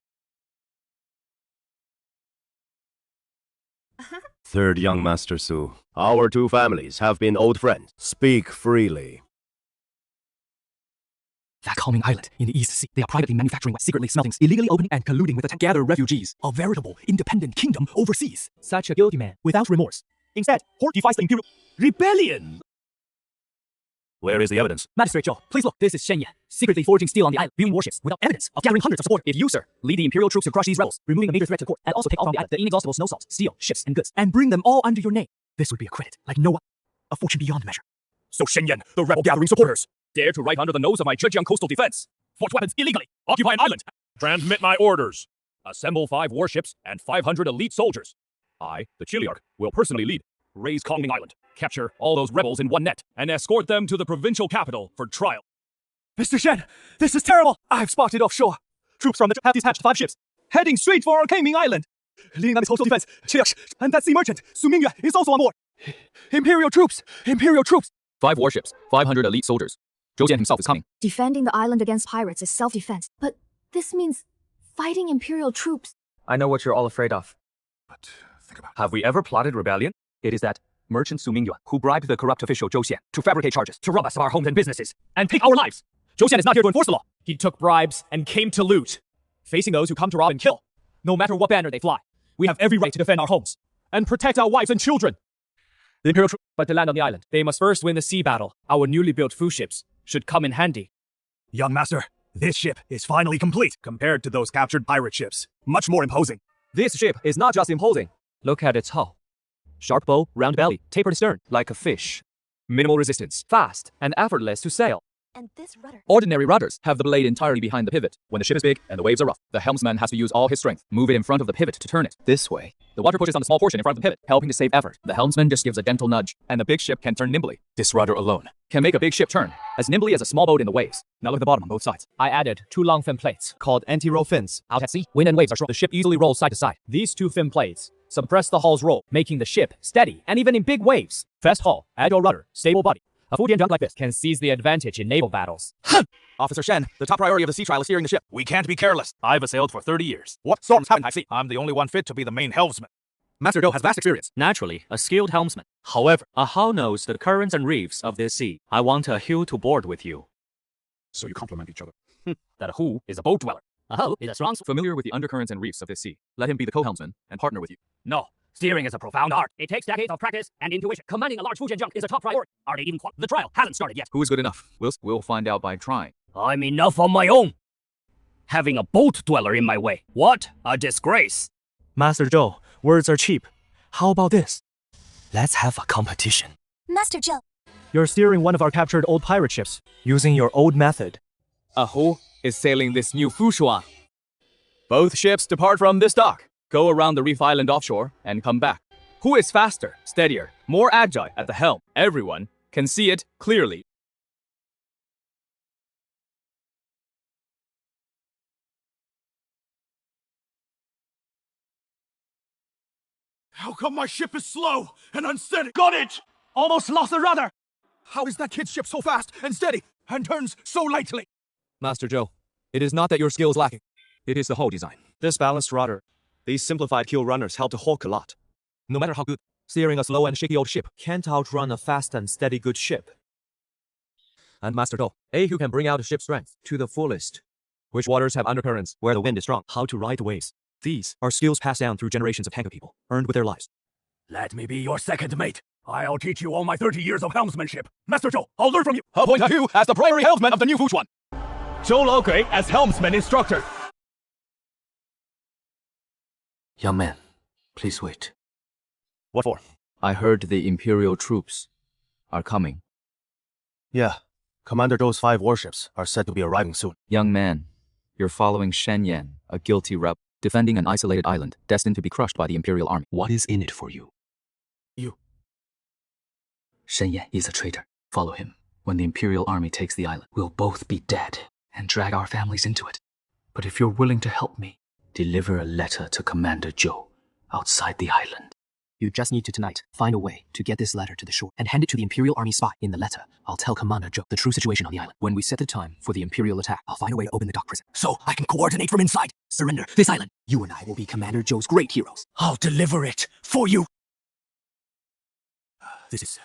Third young Master Su, our two families have been old friends. Speak freely. That calming island in the East Sea, they are privately manufacturing, secretly smelting, illegally opening, and colluding with the gather refugees. A veritable independent kingdom overseas. Such a guilty man, without remorse. Instead, Hort defies the imperial rebellion. Where is the evidence? Magistrate Zhou, please look. This is Shen Yan, secretly forging steel on the island, building warships without evidence of gathering hundreds of support. If you, sir, lead the imperial troops to crush these rebels, removing a major threat to court, and also take all from the island the inexhaustible snow salt, steel, ships, and goods, and bring them all under your name, this would be a credit like no one. A fortune beyond measure. So Shen Yan, the rebel gathering supporters, dare to write under the nose of my Zhejiang coastal defense, forge weapons illegally, occupy an island. Transmit my orders. Assemble 5 warships and 500 elite soldiers. I, the Chiliarch, will personally lead. Raise Kongming Island, capture all those rebels in one net, and escort them to the provincial capital for trial. Mr. Shen, this is terrible! I've spotted offshore. Troops from the have dispatched 5 ships, heading straight for our Caning Island. Leading on its coastal defense, Chiliarch, and that sea merchant, Su Mingyue, is also on board. Imperial troops! Imperial troops! 5 warships, 500 elite soldiers. Zhou Xian himself is coming. Defending the island against pirates is self-defense, but this means fighting Imperial troops. I know what you're all afraid of. But think about it. Have we ever plotted rebellion? It is that merchant Su Mingyue who bribed the corrupt official Zhou Xian to fabricate charges, to rob us of our homes and businesses, and take our lives. Zhou Xian is not here to enforce the law. He took bribes and came to loot. Facing those who come to rob and kill, no matter what banner they fly, we have every right to defend our homes and protect our wives and children. The Imperial troops, but to land on the island, they must first win the sea battle. Our newly built Fu ships should come in handy. Young Master, this ship is finally complete compared to those captured pirate ships. Much more imposing. This ship is not just imposing. Look at its hull. Sharp bow, round belly, tapered stern, like a fish. Minimal resistance, fast and effortless to sail. And this rudder. Ordinary rudders have the blade entirely behind the pivot. When the ship is big and the waves are rough, the helmsman has to use all his strength, move it in front of the pivot to turn it. This way. The water pushes on the small portion in front of the pivot, helping to save effort. The helmsman just gives a gentle nudge, and the big ship can turn nimbly. This rudder alone can make a big ship turn as nimbly as a small boat in the waves. Now look at the bottom on both sides. I added 2 long fin plates called anti-roll fins. Out at sea, wind and waves are strong. The ship easily rolls side to side. These 2 fin plates suppress the hull's roll, making the ship steady and even in big waves. Fast hull, agile rudder, stable body. A Fujian junk like this can seize the advantage in naval battles. Officer Shen, the top priority of the sea trial is steering the ship. We can't be careless. I've sailed for 30 years. What storms haven't I seen? I'm the only one fit to be the main helmsman. Master Zhou has vast experience. Naturally, a skilled helmsman. However, a hull knows the currents and reefs of this sea. I want a Hu to board with you. So you complement each other. That Hu is a boat dweller. A Hu is a strong... Familiar with the undercurrents and reefs of this sea. Let him be the co-helmsman and partner with you. No. Steering is a profound art. It takes decades of practice and intuition. Commanding a large Fujian junk is a top priority. Are they even The trial hasn't started yet. Who is good enough? We'll find out by trying. I'm enough on my own. Having a boat dweller in my way. What a disgrace. Master Zhou, words are cheap. How about this? Let's have a competition. Master Zhou. You're steering one of our captured old pirate ships, using your old method. A Hu is sailing this new Fushuan. Both ships depart from this dock, go around the reef island offshore, and come back. Who is faster, steadier, more agile at the helm? Everyone can see it clearly. How come my ship is slow and unsteady? Got it! Almost lost the rudder! How is that kid's ship so fast and steady and turns so lightly? Master Zhou, it is not that your skill is lacking. It is the hull design. This balanced rudder, these simplified keel runners help to hulk a lot. No matter how good, steering a slow and shaky old ship can't outrun a fast and steady good ship. And Master Zhou, a who can bring out a ship's strength to the fullest. Which waters have undercurrents where the wind is strong, how to ride the waves. These are skills passed down through generations of Tango people, earned with their lives. Let me be your second mate. I'll teach you all my 30 years of helmsmanship. Master Zhou, I'll learn from you. Appoint you as the primary helmsman of the new Fushuan. Zhou Laogui as helmsman instructor. Young man, please wait. What for? I heard the Imperial troops are coming. Yeah, Commander Zhou's 5 warships are said to be arriving soon. Young man, you're following Shen Yan, a guilty rebel, defending an isolated island destined to be crushed by the Imperial army. What is in it for you? You. Shen Yan is a traitor. Follow him. When the Imperial army takes the island, we'll both be dead and drag our families into it. But if you're willing to help me, deliver a letter to Commander Zhou outside the island. You just need to tonight find a way to get this letter to the shore and hand it to the Imperial Army spy. In the letter, I'll tell Commander Zhou the true situation on the island. When we set the time for the Imperial attack, I'll find a way to open the dock prison so I can coordinate from inside. Surrender this island. You and I will be Commander Zhou's great heroes. I'll deliver it for you. This is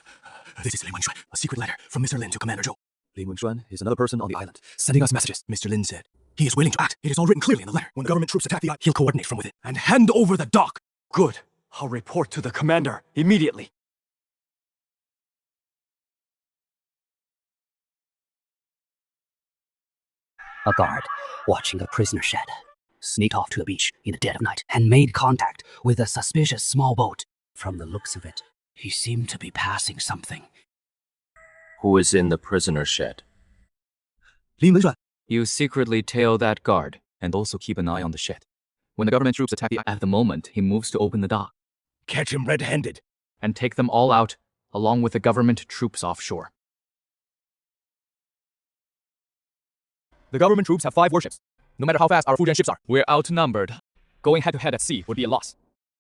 Lin Wenxuan, a secret letter from Mr. Lin to Commander Zhou. Lin Wenxuan is another person on the island, sending us messages. Mr. Lin said he is willing to act. It is all written clearly in the letter. When the government troops attack the island, he'll coordinate from within and hand over the dock. Good. I'll report to the commander immediately. A guard, watching a prisoner shed, sneaked off to the beach in the dead of night and made contact with a suspicious small boat. From the looks of it, he seemed to be passing something. Who is in the prisoner shed? Lin Wenxuan. You secretly tail that guard and also keep an eye on the shed. When the government troops attack at the moment, he moves to open the dock. Catch him red-handed. And take them all out, along with the government troops offshore. The government troops have 5 warships. No matter how fast our Fujian ships are, we're outnumbered. Going head-to-head at sea would be a loss.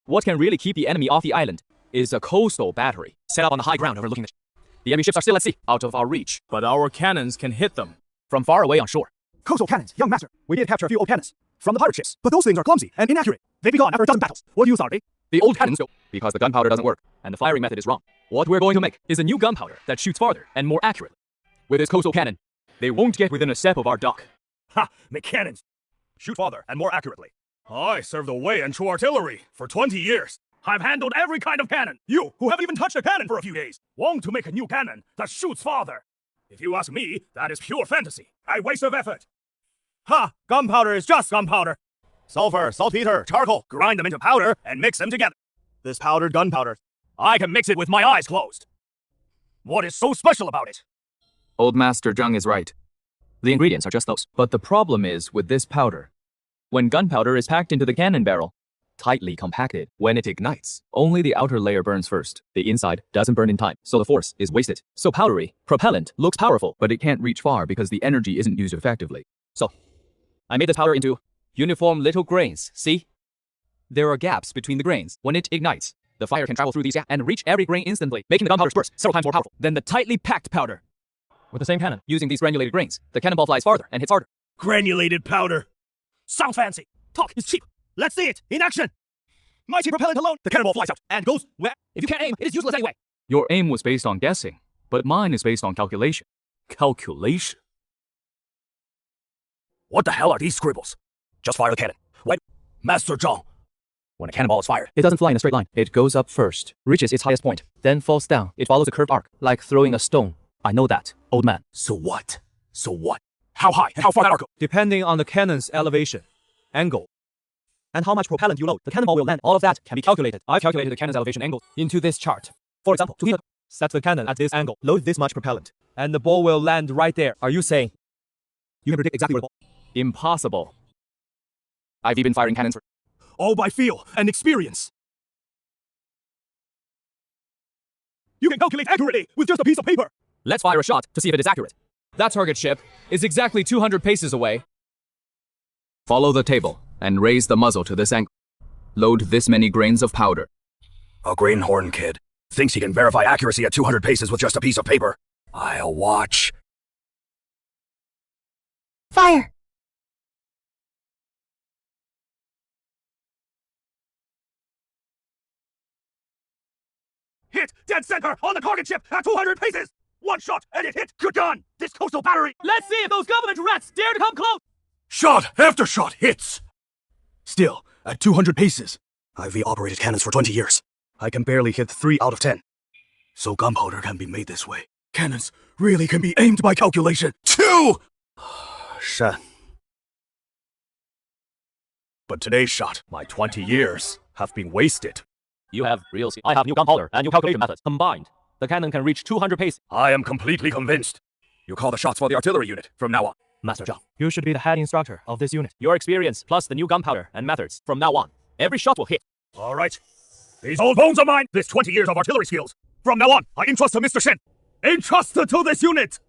What can really keep the enemy off the island is a coastal battery set up on the high ground overlooking the ship. The enemy ships are still at sea, out of our reach, but our cannons can hit them from far away on shore. Coastal cannons, young master. We did capture a few old cannons from the pirate ships, but those things are clumsy and inaccurate. They'd be gone after a dozen battles. What use are they? The old cannons go because the gunpowder doesn't work and the firing method is wrong. What we're going to make is a new gunpowder that shoots farther and more accurately. With this coastal cannon, they won't get within a step of our dock. Ha! Mechs! Shoot farther and more accurately. I served away in true artillery for 20 years. I've handled every kind of cannon. You, who haven't even touched a cannon for a few days, want to make a new cannon that shoots farther. If you ask me, that is pure fantasy. A waste of effort. Ha! Gunpowder is just gunpowder. Sulfur, saltpeter, charcoal, grind them into powder and mix them together. This powdered gunpowder, I can mix it with my eyes closed. What is so special about it? Old Master Zhang is right. The ingredients are just those. But the problem is with this powder. When gunpowder is packed into the cannon barrel, tightly compacted, when it ignites, only the outer layer burns first. The inside doesn't burn in time, so the force is wasted. So powdery propellant looks powerful, but it can't reach far because the energy isn't used effectively. So, I made this powder into uniform little grains, see? There are gaps between the grains. When it ignites, the fire can travel through these gaps and reach every grain instantly, making the gunpowder burst several times more powerful than the tightly packed powder. With the same cannon, using these granulated grains, the cannonball flies farther and hits harder. Granulated powder. Sounds fancy. Talk is cheap. Let's see it in action. Mighty propellant alone. The cannonball flies out and goes where? If you can't aim, it is useless anyway. Your aim was based on guessing, but mine is based on calculation. Calculation? What the hell are these scribbles? Just fire the cannon. Wait, Master Zhang. When a cannonball is fired, it doesn't fly in a straight line. It goes up first, reaches its highest point, then falls down. It follows a curved arc, like throwing a stone. I know that, old man. So what? So what? How high and how far that arc go? Depending on the cannon's elevation, angle, and how much propellant you load, the cannonball will land. All of that can be calculated. I've calculated the cannon's elevation angle into this chart. For example, to hit, set the cannon at this angle, load this much propellant, and the ball will land right there. Are you saying you can predict exactly where the ball? Impossible. I've been firing cannons for all by feel and experience. You can calculate accurately with just a piece of paper. Let's fire a shot to see if it is accurate. That target ship is exactly 200 paces away. Follow the table and raise the muzzle to this angle. Load this many grains of powder. A greenhorn kid thinks he can verify accuracy at 200 paces with just a piece of paper. I'll watch. Fire! Hit dead center on the target ship at 200 paces! One shot and it hit! Good gun! This coastal battery! Let's see if those government rats dare to come close! Shot after shot hits! Still, at 200 paces. I've operated cannons for 20 years. I can barely hit 3 out of 10. So gunpowder can be made this way. Cannons really can be aimed by calculation. 2! Shen. But today's shot, my 20 years, have been wasted. You have real skill. I have new gunpowder and new calculation methods. Combined, the cannon can reach 200 paces. I am completely convinced. You call the shots for the artillery unit from now on. Master Zhang, you should be the head instructor of this unit. Your experience plus the new gunpowder and methods from now on. Every shot will hit. All right. These old bones of mine, this 20 years of artillery skills. From now on, I entrust to Mr. Shen. Entrusted to this unit!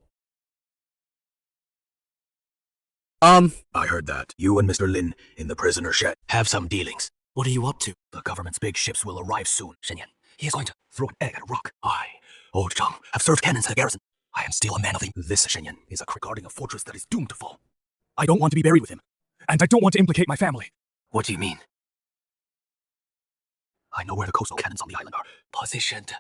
I heard that you and Mr. Lin in the prisoner shed have some dealings. What are you up to? The government's big ships will arrive soon, Shen Yan. He is going to throw an egg at a rock. I, old Zhang, have served cannons at the garrison. I am still a man of the... This, Shen Yan, is a creek guarding a fortress that is doomed to fall. I don't want to be buried with him. And I don't want to implicate my family. What do you mean? I know where the coastal cannons on the island are positioned.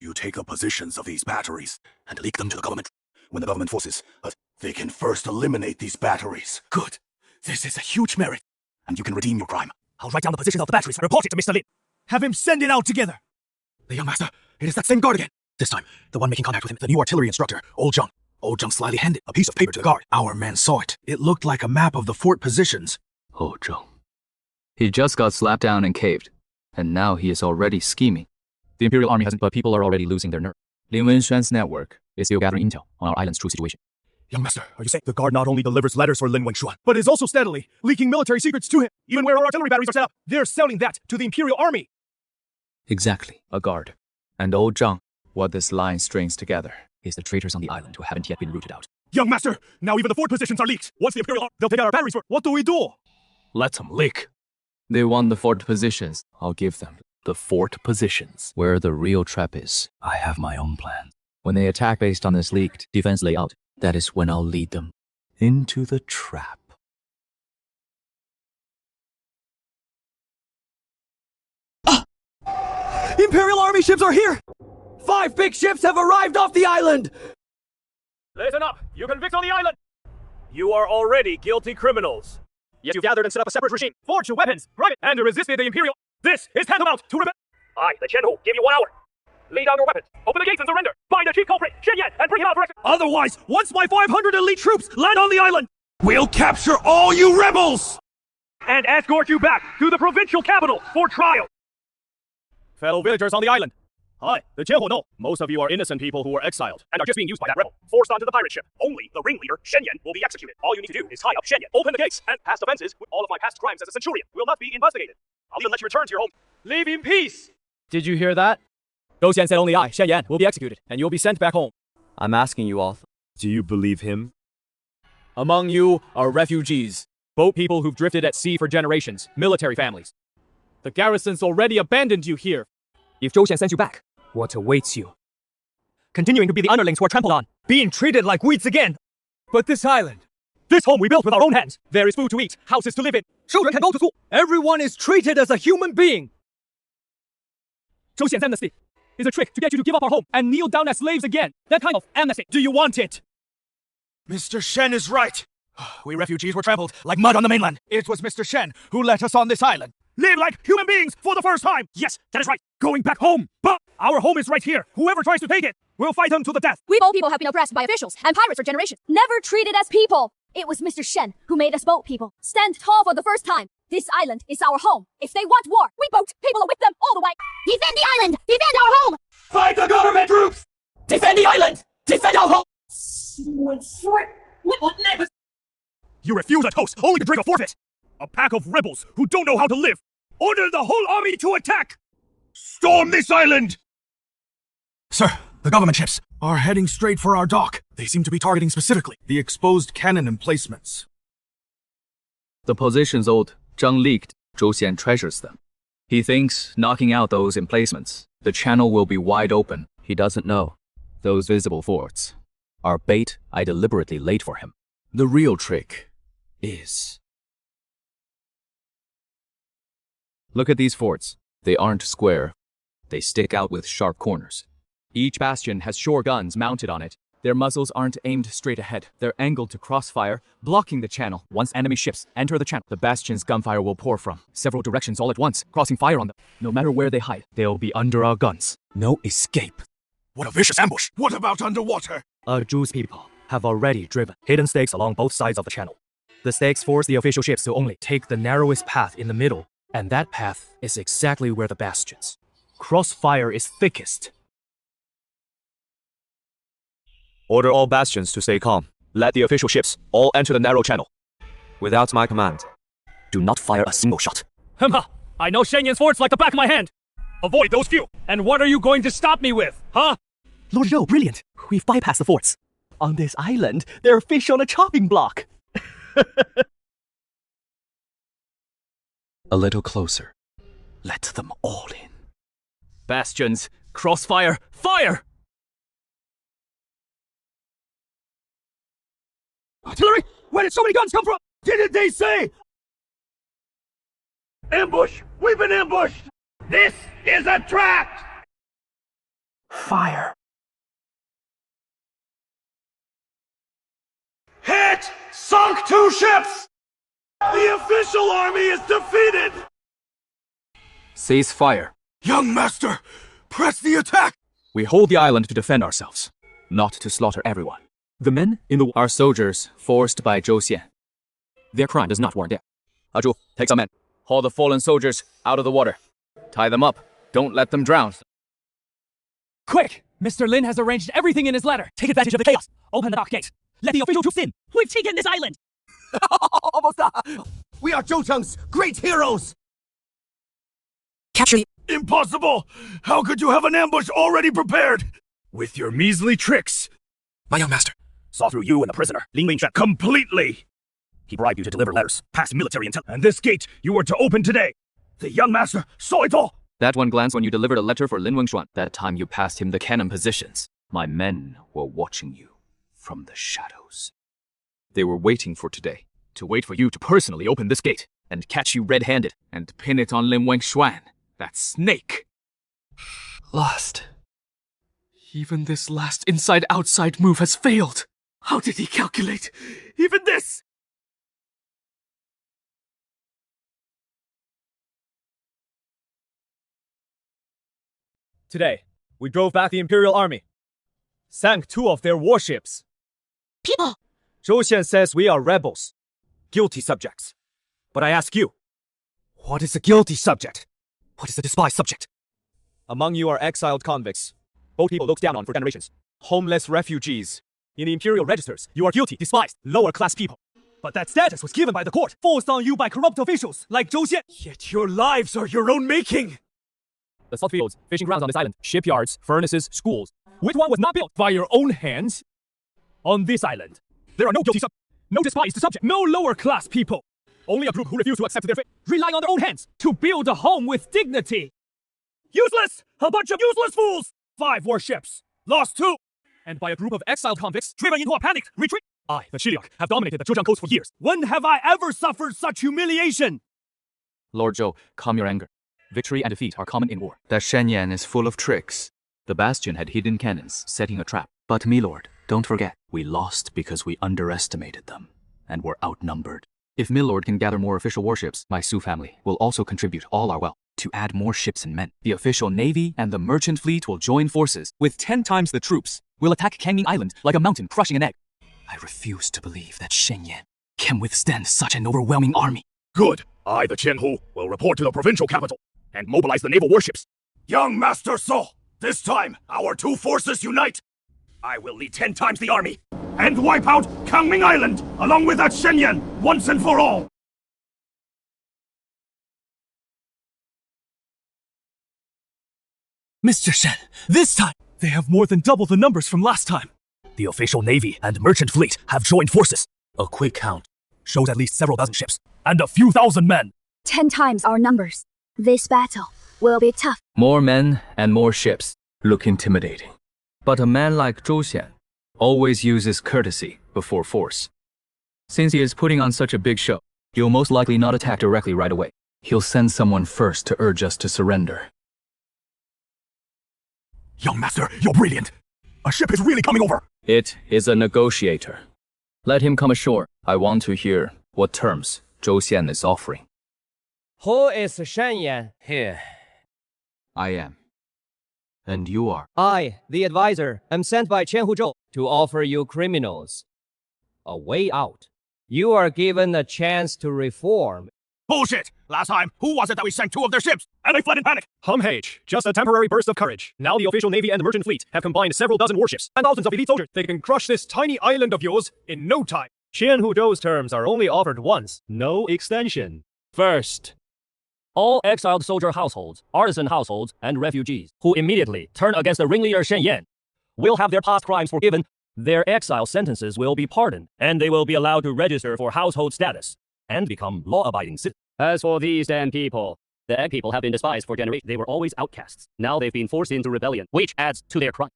You take the positions of these batteries and leak them to the government. When the government forces, but they can first eliminate these batteries. Good. This is a huge merit. And you can redeem your crime. I'll write down the positions of the batteries and report it to Mr. Lin. Have him send it out together. The young master, it is that same guard again. This time, the one making contact with him, the new artillery instructor, Old Zhang. Old Zhang slyly handed a piece of paper to the guard. Our man saw it. It looked like a map of the fort positions. Old Zhang. He just got slapped down and caved. And now he is already scheming. The Imperial Army hasn't, but people are already losing their nerve. Lin Wenshuan's network is still gathering intel on our island's true situation. Young master, are you saying the guard not only delivers letters for Lin Wenshuan, but is also steadily leaking military secrets to him, even where our artillery batteries are set up? They're selling that to the Imperial Army. Exactly, a guard. And Old Zhang, what this line strings together is the traitors on the island who haven't yet been rooted out. Young master, now even the fort positions are leaked. Once the Imperial Army, they'll take out our batteries for... What do we do? Let them leak. They want the fort positions. I'll give them the fort positions. Where the real trap is, I have my own plan. When they attack based on this leaked defense layout, that is when I'll lead them into the trap. Imperial Army ships are here! 5 big ships have arrived off the island! Listen up! You convict on the island! You are already guilty criminals. Yet you've gathered and set up a separate regime, forged your weapons, and resisted the Imperial... This is tantamount to rebellion! I, the Chen Hu, give you 1 hour. Lay down your weapons, open the gates and surrender. Find the chief culprit, Shen Yan, and bring him out for execution. Otherwise, once my 500 elite troops land on the island, we'll capture all you rebels! And escort you back to the provincial capital for trial. Fellow villagers on the island, Hi, the Jianhuo know. Most of you are innocent people who were exiled and are just being used by that rebel, forced onto the pirate ship. Only the ringleader, Shen Yan, will be executed. All you need to do is tie up Shen Yan, open the gates, and past offenses with all of my past crimes as a centurion will not be investigated. I'll even let you return to your home. Leave in peace! Did you hear that? Zhou Xian said only I, Shen Yan, will be executed, and you'll be sent back home. I'm asking you all. Do you believe him? Among you are refugees, boat people who've drifted at sea for generations, military families. The garrison's already abandoned you here. If Zhou Xian sends you back, what awaits you? Continuing to be the underlings who are trampled on, being treated like weeds again. But this island, this home we built with our own hands, there is food to eat, houses to live in. Children can go to school. Everyone is treated as a human being. Zhou Xian's amnesty is a trick to get you to give up our home and kneel down as slaves again. That kind of amnesty. Do you want it? Mr. Shen is right. We refugees were trampled like mud on the mainland. It was Mr. Shen who let us on this island. Live like human beings for the first time. Yes, that is right. Going back home. But our home is right here. Whoever tries to take it, we'll fight them to the death. We boat people have been oppressed by officials and pirates for generations, never treated as people. It was Mr. Shen who made us boat people stand tall for the first time. This island is our home. If they want war, we boat people are with them all the way. Defend the island! Defend our home! Fight the government troops! Defend the island! Defend our home! You refuse a toast only to drink a forfeit. A pack of rebels who don't know how to live. Order the whole army to attack! Storm this island! Sir, the government ships are heading straight for our dock. They seem to be targeting specifically the exposed cannon emplacements. The positions old Zhang leaked, Zhou Xian treasures them. He thinks knocking out those emplacements, the channel will be wide open. He doesn't know. Those visible forts are bait I deliberately laid for him. The real trick is... Look at these forts. They aren't square. They stick out with sharp corners. Each bastion has shore guns mounted on it. Their muzzles aren't aimed straight ahead. They're angled to crossfire, blocking the channel. Once enemy ships enter the channel, the bastion's gunfire will pour from several directions all at once, crossing fire on them. No matter where they hide, they'll be under our guns. No escape. What a vicious ambush! What about underwater? Our Jews people have already driven hidden stakes along both sides of the channel. The stakes force the official ships to only take the narrowest path in the middle, and that path is exactly where the bastions. Crossfire is thickest. Order all bastions to stay calm. Let the official ships all enter the narrow channel. Without my command, do not fire a single shot. I know Shen Yan's forts like the back of my hand. Avoid those few. And what are you going to stop me with, huh? Lord Zhou, brilliant. We've bypassed the forts. On this island, there are fish on a chopping block. A little closer. Let them all in. Bastions, crossfire, fire! Artillery? Where did so many guns come from? Didn't they say? Ambush! We've been ambushed! This is a trap! Fire. Hit! Sunk 2 ships! The official army is defeated! Cease fire. Young master, press the attack! We hold the island to defend ourselves, not to slaughter everyone. The men in the are soldiers forced by Zhou Xian. Their crime does not warrant death. Zhu, take some men. Haul the fallen soldiers out of the water. Tie them up. Don't let them drown. Quick! Mr. Lin has arranged everything in his letter. Take advantage of the chaos. Open the dock gate. Let the official troops in. We've taken this island. Almost. We are Zhou Cheng's great heroes. Capture the... Impossible! How could you have an ambush already prepared? With your measly tricks. My young master saw through you and the prisoner, Ling Lingshan, completely. He bribed you to deliver letters, past military intel, and this gate you were to open today. The young master saw it all. That one glance when you delivered a letter for Lin Wengshuan. That time you passed him the cannon positions. My men were watching you from the shadows. They were waiting for today, to wait for you to personally open this gate and catch you red-handed and pin it on Lin Wengshuan, that snake. Lost. Even this last inside-outside move has failed. How did he calculate even this? Today, we drove back the Imperial Army. Sank 2 of their warships. People! Zhou Xian says we are rebels. Guilty subjects. But I ask you, what is a guilty subject? What is a despised subject? Among you are exiled convicts. Both people looked down on for generations. Homeless refugees. In the imperial registers, you are guilty, despised, lower-class people. But that status was given by the court, forced on you by corrupt officials like Zhou Xian. Yet your lives are your own making. The salt fields, fishing grounds on this island, shipyards, furnaces, schools. Which one was not built by your own hands? On this island, there are no guilty no despised subject, no lower-class people. Only a group who refuse to accept their fate, relying on their own hands to build a home with dignity. Useless! A bunch of useless fools! 5 warships, lost 2. And by a group of exiled convicts driven into a panicked retreat. I, the Chiliarch, have dominated the Zhejiang coast for years. When have I ever suffered such humiliation? Lord Zhou, calm your anger. Victory and defeat are common in war. That Shenyan is full of tricks. The bastion had hidden cannons, setting a trap. But milord, don't forget, we lost because we underestimated them, and were outnumbered. If milord can gather more official warships, my Su family will also contribute all our wealth to add more ships and men. The official navy and the merchant fleet will join forces. With 10 times the troops, we'll attack Kangming Island like a mountain crushing an egg. I refuse to believe that Shenyan can withstand such an overwhelming army. Good. I, the Qianhu, will report to the provincial capital and mobilize the naval warships. Young Master So, this time, our 2 forces unite. I will lead 10 times the army and wipe out Kangming Island along with that Shenyan once and for all. Mr. Shen, this time, they have more than double the numbers from last time. The official navy and merchant fleet have joined forces. A quick count shows at least several dozen ships and a few thousand men. 10 times our numbers. This battle will be tough. More men and more ships look intimidating. But a man like Zhou Xian always uses courtesy before force. Since he is putting on such a big show, he'll most likely not attack directly right away. He'll send someone first to urge us to surrender. Young Master, you're brilliant. A ship is really coming over. It is a negotiator. Let him come ashore. I want to hear what terms Zhou Xian is offering. Who is Shenyan here? I am. And you are? I, the advisor, am sent by Qianhu Zhou to offer you criminals a way out. You are given a chance to reform. Bullshit! Last time, who was it that we sank 2 of their ships, and they fled in panic? Humhage, just a temporary burst of courage. Now the official navy and the merchant fleet have combined several dozen warships and thousands of elite soldiers. They can crush this tiny island of yours in no time. Qianhu Zhou's terms are only offered once, no extension. First, all exiled soldier households, artisan households, and refugees who immediately turn against the ringleader Shen Yan will have their past crimes forgiven, their exile sentences will be pardoned, and they will be allowed to register for household status and become law-abiding citizens. As for these 10 people, the egg people have been despised for generations. They were always outcasts. Now they've been forced into rebellion, which adds to their crime.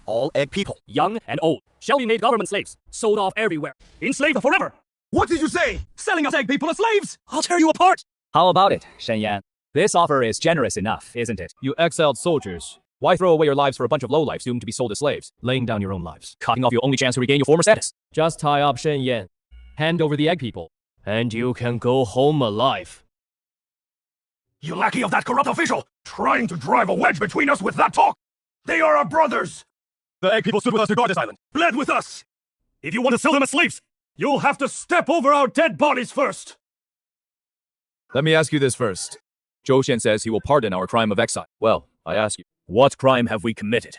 All egg people, young and old, shall be made government slaves, sold off everywhere, enslaved forever. What did you say? Selling us egg people as slaves? I'll tear you apart! How about it, Shen Yan? This offer is generous enough, isn't it? You exiled soldiers. Why throw away your lives for a bunch of lowlifes doomed to be sold as slaves? Laying down your own lives, cutting off your only chance to regain your former status. Just tie up Shen Yan, hand over the egg people, and you can go home alive. You lackey of that corrupt official, trying to drive a wedge between us with that talk! They are our brothers! The egg people stood with us to guard this island. Bled with us! If you want to sell them as slaves, you'll have to step over our dead bodies first! Let me ask you this first. Zhou Xian says he will pardon our crime of exile. Well, I ask you, what crime have we committed?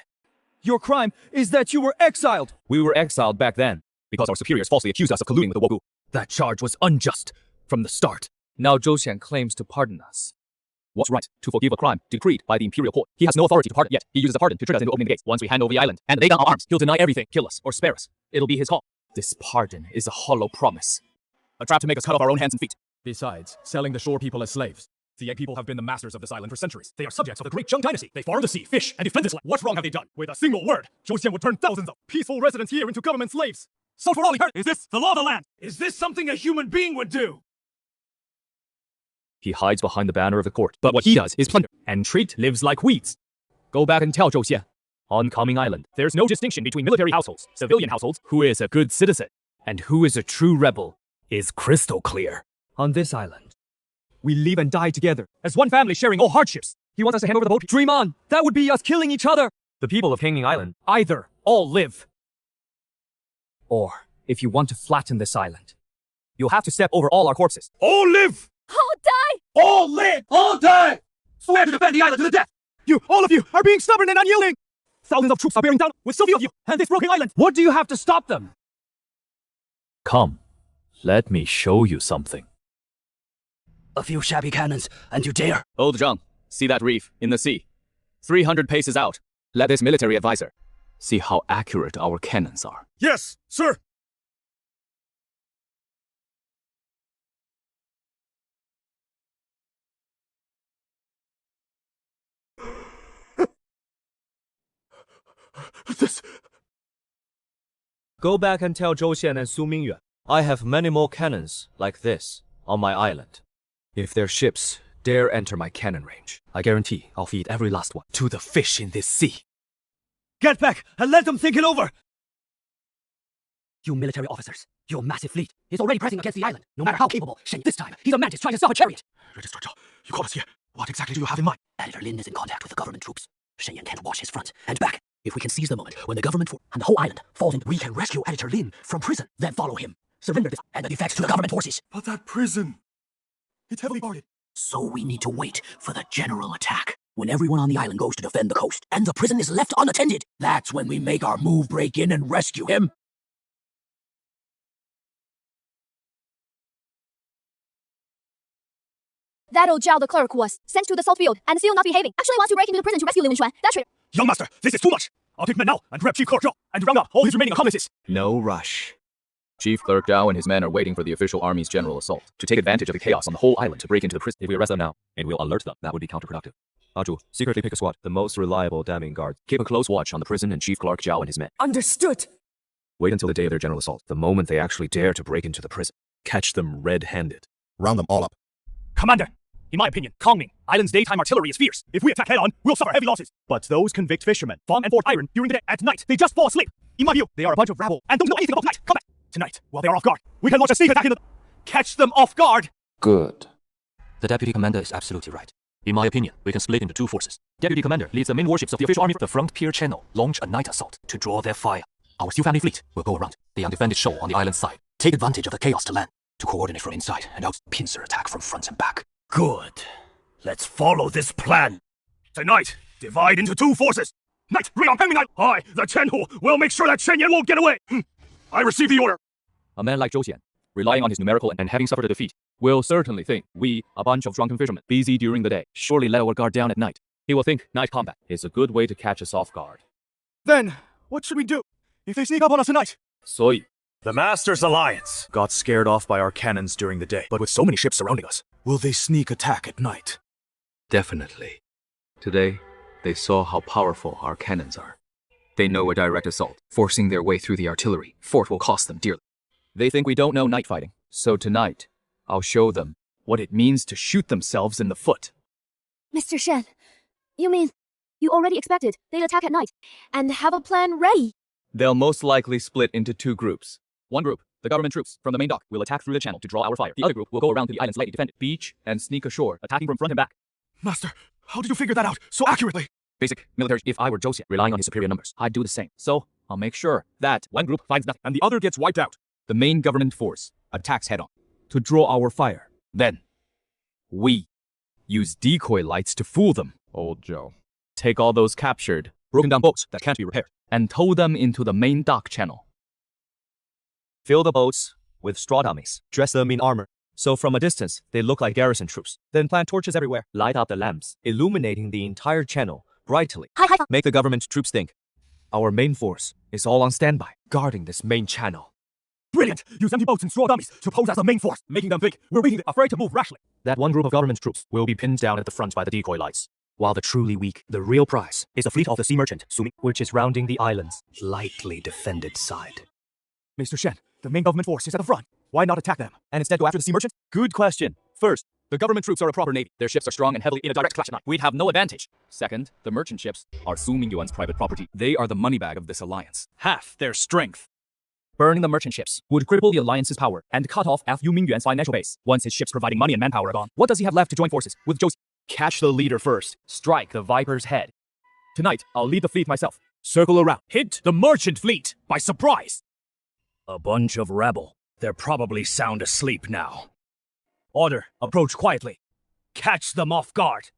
Your crime is that you were exiled! We were exiled back then, because our superiors falsely accused us of colluding with the Wogu. That charge was unjust from the start. Now Zhou Xian claims to pardon us. What's right? To forgive a crime decreed by the imperial court. He has no authority to pardon, yet he uses a pardon to trick us into opening the gates. Once we hand over the island and lay down our arms, he'll deny everything, kill us, or spare us. It'll be his call. This pardon is a hollow promise. A trap to make us cut off our own hands and feet. Besides, selling the shore people as slaves. The egg people have been the masters of this island for centuries. They are subjects of the great Zheng dynasty. They farm the sea, fish, and defend this land. What wrong have they done? With a single word, Zhou Xian would turn thousands of peaceful residents here into government slaves. So for all he heard, is this the law of the land? Is this something a human being would do? He hides behind the banner of the court. But what he does is plunder, and treat lives like weeds. Go back and tell Zhou Xian. On Kangming Island, there's no distinction between military households, civilian households, who is a good citizen, and who is a true rebel, is crystal clear. On this island, we live and die together, as one family sharing all hardships. He wants us to hand over the boat. Dream on! That would be us killing each other! The people of Kangming Island either all live, or if you want to flatten this island, you'll have to step over all our corpses. All live! All die! All live! All die! Swear to defend the island to the death! You, all of you, are being stubborn and unyielding! Thousands of troops are bearing down with so few of you, and this broken island! What do you have to stop them? Come, let me show you something. A few shabby cannons, and you dare? Old Zhang, see that reef in the sea? 300 paces out. Let this military advisor see how accurate our cannons are. Yes, sir! This... Go back and tell Zhou Xian and Su Mingyuan I have many more cannons like this on my island. If their ships dare enter my cannon range, I guarantee I'll feed every last one to the fish in this sea. Get back and let them think it over! You military officers, your massive fleet is already pressing against the island, no matter how capable. Shen, this time, he's a mantis trying to stop a chariot. Registrar Zhao, you called us here. What exactly do you have in mind? Editor Lin is in contact with the government troops. Shenyan can't watch his front and back. If we can seize the moment when the government and the whole island falls in, we can rescue Editor Lin from prison, then follow him. Surrender this and the defects to the government forces. But that prison... it's heavily guarded. So we need to wait for the general attack. When everyone on the island goes to defend the coast, and the prison is left unattended, that's when we make our move, break in, and rescue him. That old Zhao the clerk was sent to the salt field and still not behaving. Actually wants to break into the prison to rescue Lin Wenxuan. That traitor. Young master, this is too much! I'll take men now and grab Chief Clerk Zhao and round up all his remaining accomplices! No rush. Chief Clerk Zhao and his men are waiting for the official army's general assault to take advantage of the chaos on the whole island to break into the prison. If we arrest them now and we'll alert them, that would be counterproductive. Aju, secretly pick a squad, the most reliable damning guards. Keep a close watch on the prison and Chief Clerk Zhao and his men. Understood. Wait until the day of their general assault, the moment they actually dare to break into the prison. Catch them red-handed. Round them all up. Commander! In my opinion, Kongming, island's daytime artillery is fierce. If we attack head-on, we'll suffer heavy losses. But those convict fishermen, Fong and Fort Iron, during the day, at night, they just fall asleep. In my view, they are a bunch of rabble and don't know anything about tonight. Combat! Tonight, while they are off guard, we can launch a sneak attack in the... Catch them off guard! Good. The deputy commander is absolutely right. In my opinion, we can split into two forces. Deputy commander leads the main warships of the official army. The front pier channel launch a night assault to draw their fire. Our Xiu family fleet will go around the undefended shoal on the island side. Take advantage of the chaos to land, to coordinate from inside and out. Pincer attack from front and back. Good. Let's follow this plan. Tonight, divide into two forces. Night, I, the Chenhu, will make sure that Shenyan won't get away. I receive the order. A man like Zhou Xian, relying on his numerical and having suffered a defeat, will certainly think we, a bunch of drunken fishermen, busy during the day, surely let our guard down at night. He will think night combat is a good way to catch us off guard. Then, what should we do if they sneak up on us tonight? The Master's Alliance got scared off by our cannons during the day, but with so many ships surrounding us, will they sneak attack at night? Definitely. Today, they saw how powerful our cannons are. They know a direct assault, forcing their way through the artillery, fort will cost them dearly. They think we don't know night fighting, so tonight, I'll show them what it means to shoot themselves in the foot. Mr. Shen, you mean you already expected they'd attack at night and have a plan ready? They'll most likely split into two groups. One group, the government troops from the main dock, will attack through the channel to draw our fire. The other group will go around to the island's lightly defended beach and sneak ashore, attacking from front and back. Master, how did you figure that out so accurately? Basic military. If I were Zhou Xian, relying on his superior numbers, I'd do the same. So, I'll make sure that one group finds nothing and the other gets wiped out. The main government force attacks head-on to draw our fire. Then, we use decoy lights to fool them. Old Zhou. Take all those captured, broken down boats that can't be repaired, and tow them into the main dock channel. Fill the boats with straw dummies. Dress them in armor, so from a distance, they look like garrison troops. Then plant torches everywhere. Light up the lamps, illuminating the entire channel brightly. Make the government troops think our main force is all on standby, guarding this main channel. Brilliant! Use empty boats and straw dummies to pose as the main force, making them think we're weak, afraid to move rashly. That one group of government troops will be pinned down at the front by the decoy lights. While the truly weak, the real prize, is the fleet of the sea merchant, Sumi, which is rounding the island's lightly defended side. Mr. Shen, the main government force is at the front. Why not attack them and instead go after the sea merchant? Good question. First, the government troops are a proper navy. Their ships are strong and heavily in a direct clash at night. We'd have no advantage. Second, the merchant ships are Su Mingyuan's private property. They are the money bag of this alliance. Half their strength. Burning the merchant ships would cripple the alliance's power and cut off Fu Mingyuan's financial base. Once his ships providing money and manpower are gone, what does he have left to join forces with Zhou? Catch the leader first. Strike the Viper's head. Tonight, I'll lead the fleet myself. Circle around. Hit the merchant fleet by surprise. A bunch of rabble. They're probably sound asleep now. Order. Approach quietly. Catch them off guard.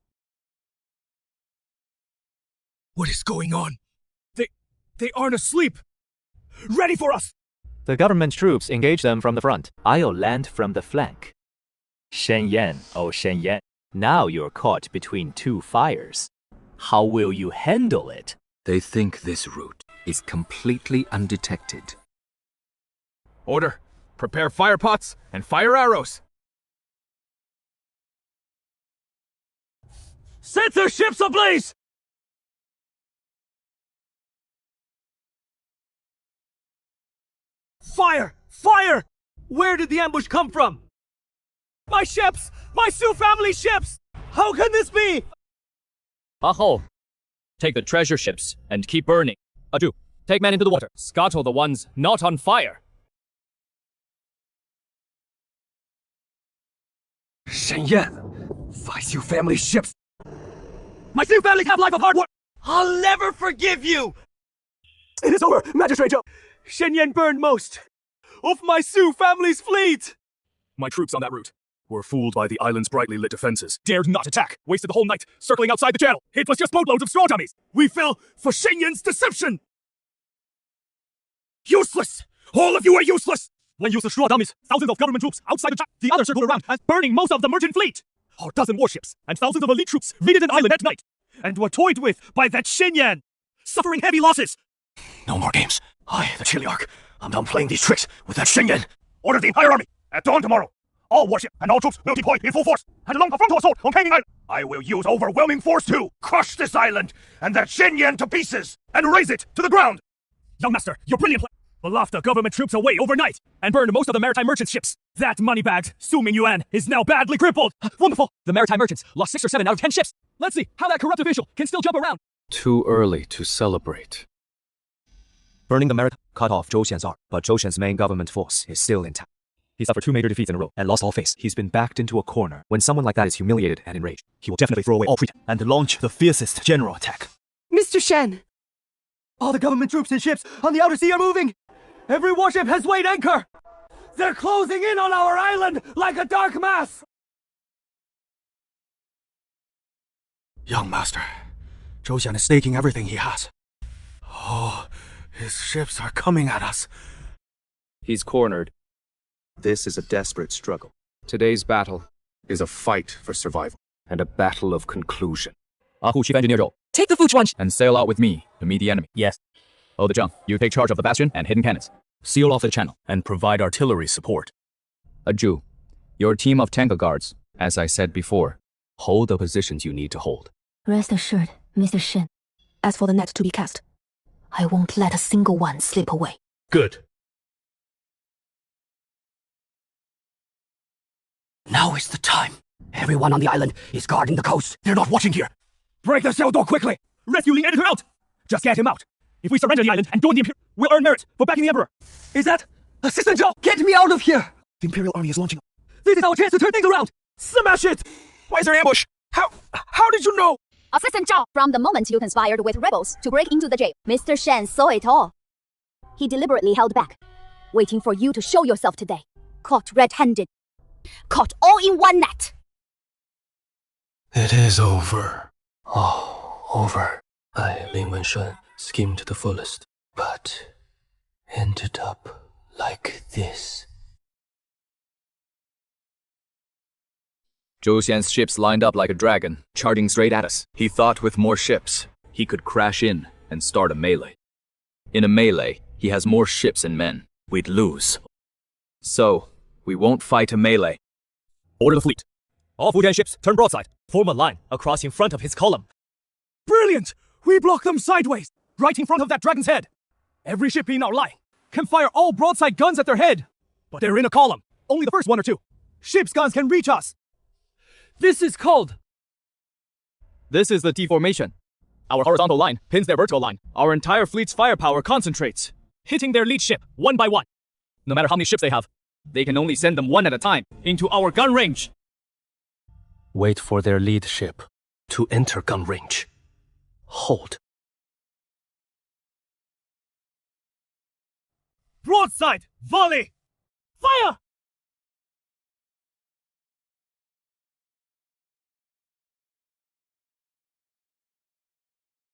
What is going on? They aren't asleep. Ready for us! The government troops engage them from the front. I'll land from the flank. Shen Yan, oh Shen Yan, now you're caught between two fires. How will you handle it? They think this route is completely undetected. Order. Prepare fire pots and fire arrows. Set their ships ablaze! Fire! Fire! Where did the ambush come from? My ships! My Sioux family ships! How can this be? Aho! Take the treasure ships and keep burning. Adu, take men into the water. Scuttle the ones not on fire. Shen Yan, 5 Sioux family ships. My Sioux family have life of hard work. I'll never forgive you. It is over, Magistrate Joe. Shen Yan burned most of my Sioux family's fleet. My troops on that route were fooled by the island's brightly lit defenses. Dared not attack. Wasted the whole night circling outside the channel. It was just boatloads of straw dummies. We fell for Shen Yan's deception. Useless! All of you are useless! One useless straw dummies, thousands of government troops outside the channel. The others circled around and burning most of the merchant fleet. A dozen warships and thousands of elite troops raided an island at night and were toyed with by that Shen Yan, suffering heavy losses. No more games. I, the Chiliarch, I'm done playing these tricks with that Shen Yan. Order the entire army at dawn tomorrow. All warships and all troops will deploy in full force and along a frontal assault on Hanging Island. I will use overwhelming force to crush this island and that Shen Yan to pieces and raze it to the ground. Young Master, your brilliant plan will loft the government troops away overnight and burn most of the maritime merchant ships. That money-bagged Su Mingyuan is now badly crippled. Wonderful! The maritime merchants lost 6 or 7 out of 10 ships. Let's see how that corrupt official can still jump around. Too early to celebrate. Burning the maritime cut off Zhou Xian's arm, but Zhou Xian's main government force is still intact. He suffered 2 major defeats in a row and lost all face. He's been backed into a corner. When someone like that is humiliated and enraged, he will definitely throw away all pretense and launch the fiercest general attack. Mr. Shen! All the government troops and ships on the outer sea are moving! Every warship has weighed anchor! They're closing in on our island like a dark mass! Young Master, Zhou Xian is staking everything he has. Oh, his ships are coming at us. He's cornered. This is a desperate struggle. Today's battle is a fight for survival and a battle of conclusion. Chief Engineer Zhou, Take the Fuchuan and sail out with me to meet the enemy. Yes. Oh, the Zheng, you take charge of the bastion and hidden cannons. Seal off the channel and provide artillery support. Aju, your team of tanka guards, as I said before, Hold the positions you need to hold. Rest assured, Mr. Shen. As for the net to be cast, I won't let a single one slip away. Good. Now is the time. Everyone on the island is guarding the coast. They're not watching here. Break the cell door quickly! Rescue the editor out! Just get him out! If we surrender the island and join the Imperial, we'll earn merit for backing the Emperor! Is that Assistant Zhao? Get me out of here! The Imperial Army is launching. This is our chance to turn things around! Smash it! Why is there ambush? How did you know? Assistant Zhao, from the moment you conspired with rebels to break into the jail, Mr. Shen saw it all. He deliberately held back, waiting for you to show yourself today. Caught red-handed. Caught all in one net. It is over. Oh, over. I, Lin Wenshan, schemed to the fullest, but ended up like this. Zhou Xian's ships lined up like a dragon, charging straight at us. He thought with more ships, he could crash in and start a melee. In a melee, he has more ships and men. We'd lose. So, we won't fight a melee. Order the fleet. All Fujian ships turn broadside. Form a line across in front of his column. Brilliant! We block them sideways, right in front of that dragon's head. Every ship in our line can fire all broadside guns at their head. But they're in a column. Only the first 1 or 2. Ship's guns can reach us. This is called... This is the deformation. Our horizontal line pins their vertical line. Our entire fleet's firepower concentrates, hitting their lead ship one by one. No matter how many ships they have, they can only send them one at a time into our gun range. Wait for their lead ship to enter gun range. Hold. Broadside! Volley! Fire!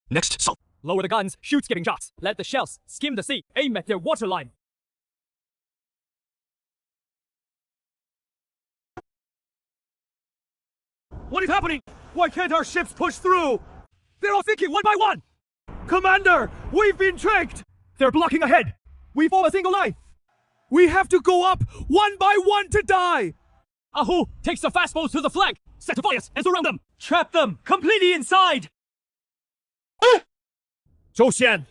Next, salt. Lower the guns, shoot skipping shots. Let the shells skim the sea, aim at their waterline. What is happening? Why can't our ships push through? They're all sinking one by one! Commander, we've been tricked! They're blocking ahead! We form a single line! We have to go up one by one to die! Ahu takes the fastballs to the flank! Set to fires and surround them! Trap them completely inside! Zhou Xian,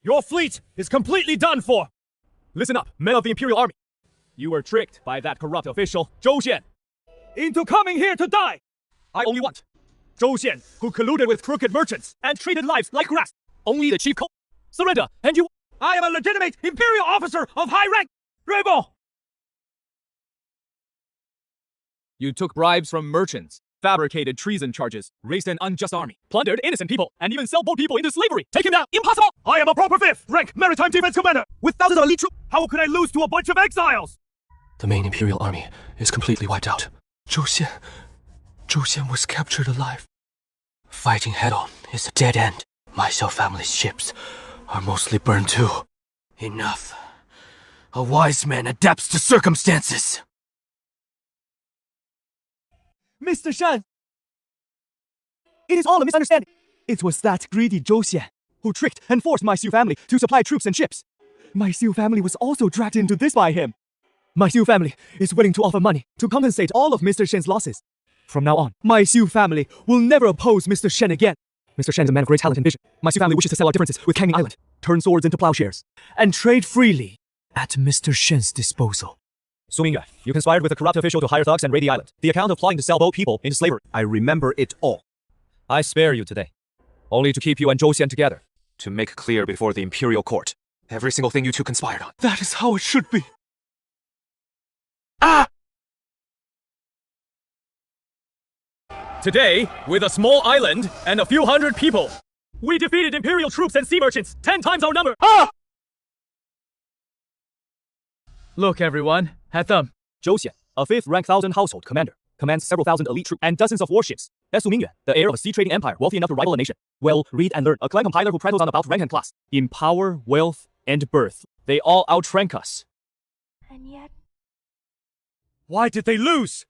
your fleet is completely done for! Listen up, men of the Imperial Army. You were tricked by that corrupt official, Zhou Xian. Into coming here to die! I only want Zhou Xian, who colluded with crooked merchants and treated lives like grass. Only the chief surrender, and you— I am a legitimate Imperial officer of high rank! Rebel! You took bribes from merchants, fabricated treason charges, raised an unjust army, plundered innocent people, and even sold people into slavery. Take him down! Impossible! I am a proper 5th rank maritime defense commander with thousands of elite troops. How could I lose to a bunch of exiles? The main Imperial army is completely wiped out. Zhou Xian was captured alive. Fighting head-on is a dead end. My Xiao family's ships are mostly burned too. Enough. A wise man adapts to circumstances. Mr. Shan! It is all a misunderstanding. It was that greedy Zhou Xian who tricked and forced my Xiu family to supply troops and ships. My Xiu family was also dragged into this by him. My Xiu family is willing to offer money to compensate all of Mr. Shen's losses. From now on, my Xiu family will never oppose Mr. Shen again. Mr. Shen is a man of great talent and vision. My Xiu family wishes to settle our differences with Kangming Island, turn swords into plowshares, and trade freely at Mr. Shen's disposal. Su Mingyue, you conspired with a corrupt official to hire thugs and raid the island. The account of plotting to sell boat people into slavery. I remember it all. I spare you today, only to keep you and Zhou Xian together. To make clear before the Imperial Court every single thing you two conspired on. That is how it should be. Today, with a small island and a few hundred people, we defeated Imperial troops and sea merchants, 10 times our number! Look, everyone, at them. Zhou Xian, a 5th rank 1,000 household commander, commands several thousand elite troops and dozens of warships. Su Mingyue, the heir of a sea trading empire wealthy enough to rival a nation. Well, read and learn, a clan compiler who prattles on about rank and class. In power, wealth, and birth, they all outrank us. And yet... Why did they lose?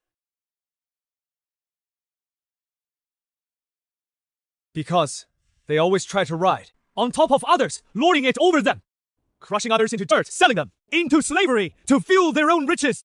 Because they always try to ride on top of others, lording it over them, crushing others into dirt, selling them into slavery to fuel their own riches.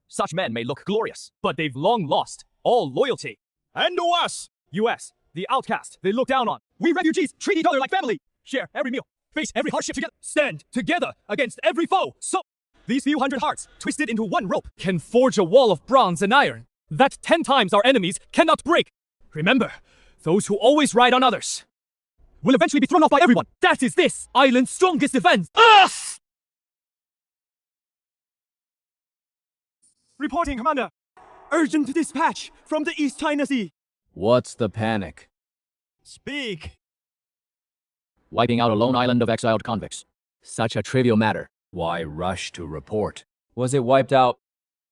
Such men may look glorious, but they've long lost all loyalty. And to us! US, the outcast they look down on. We refugees treat each other like family, share every meal, face every hardship together, stand together against every foe. So, these few hundred hearts, twisted into one rope, can forge a wall of bronze and iron that 10 times our enemies cannot break. Remember, those who always ride on others will eventually be thrown off by everyone. That is this island's strongest defense. Us! Reporting, Commander. Urgent dispatch from the East China Sea. What's the panic? Speak. Wiping out a lone island of exiled convicts. Such a trivial matter. Why rush to report? Was it wiped out?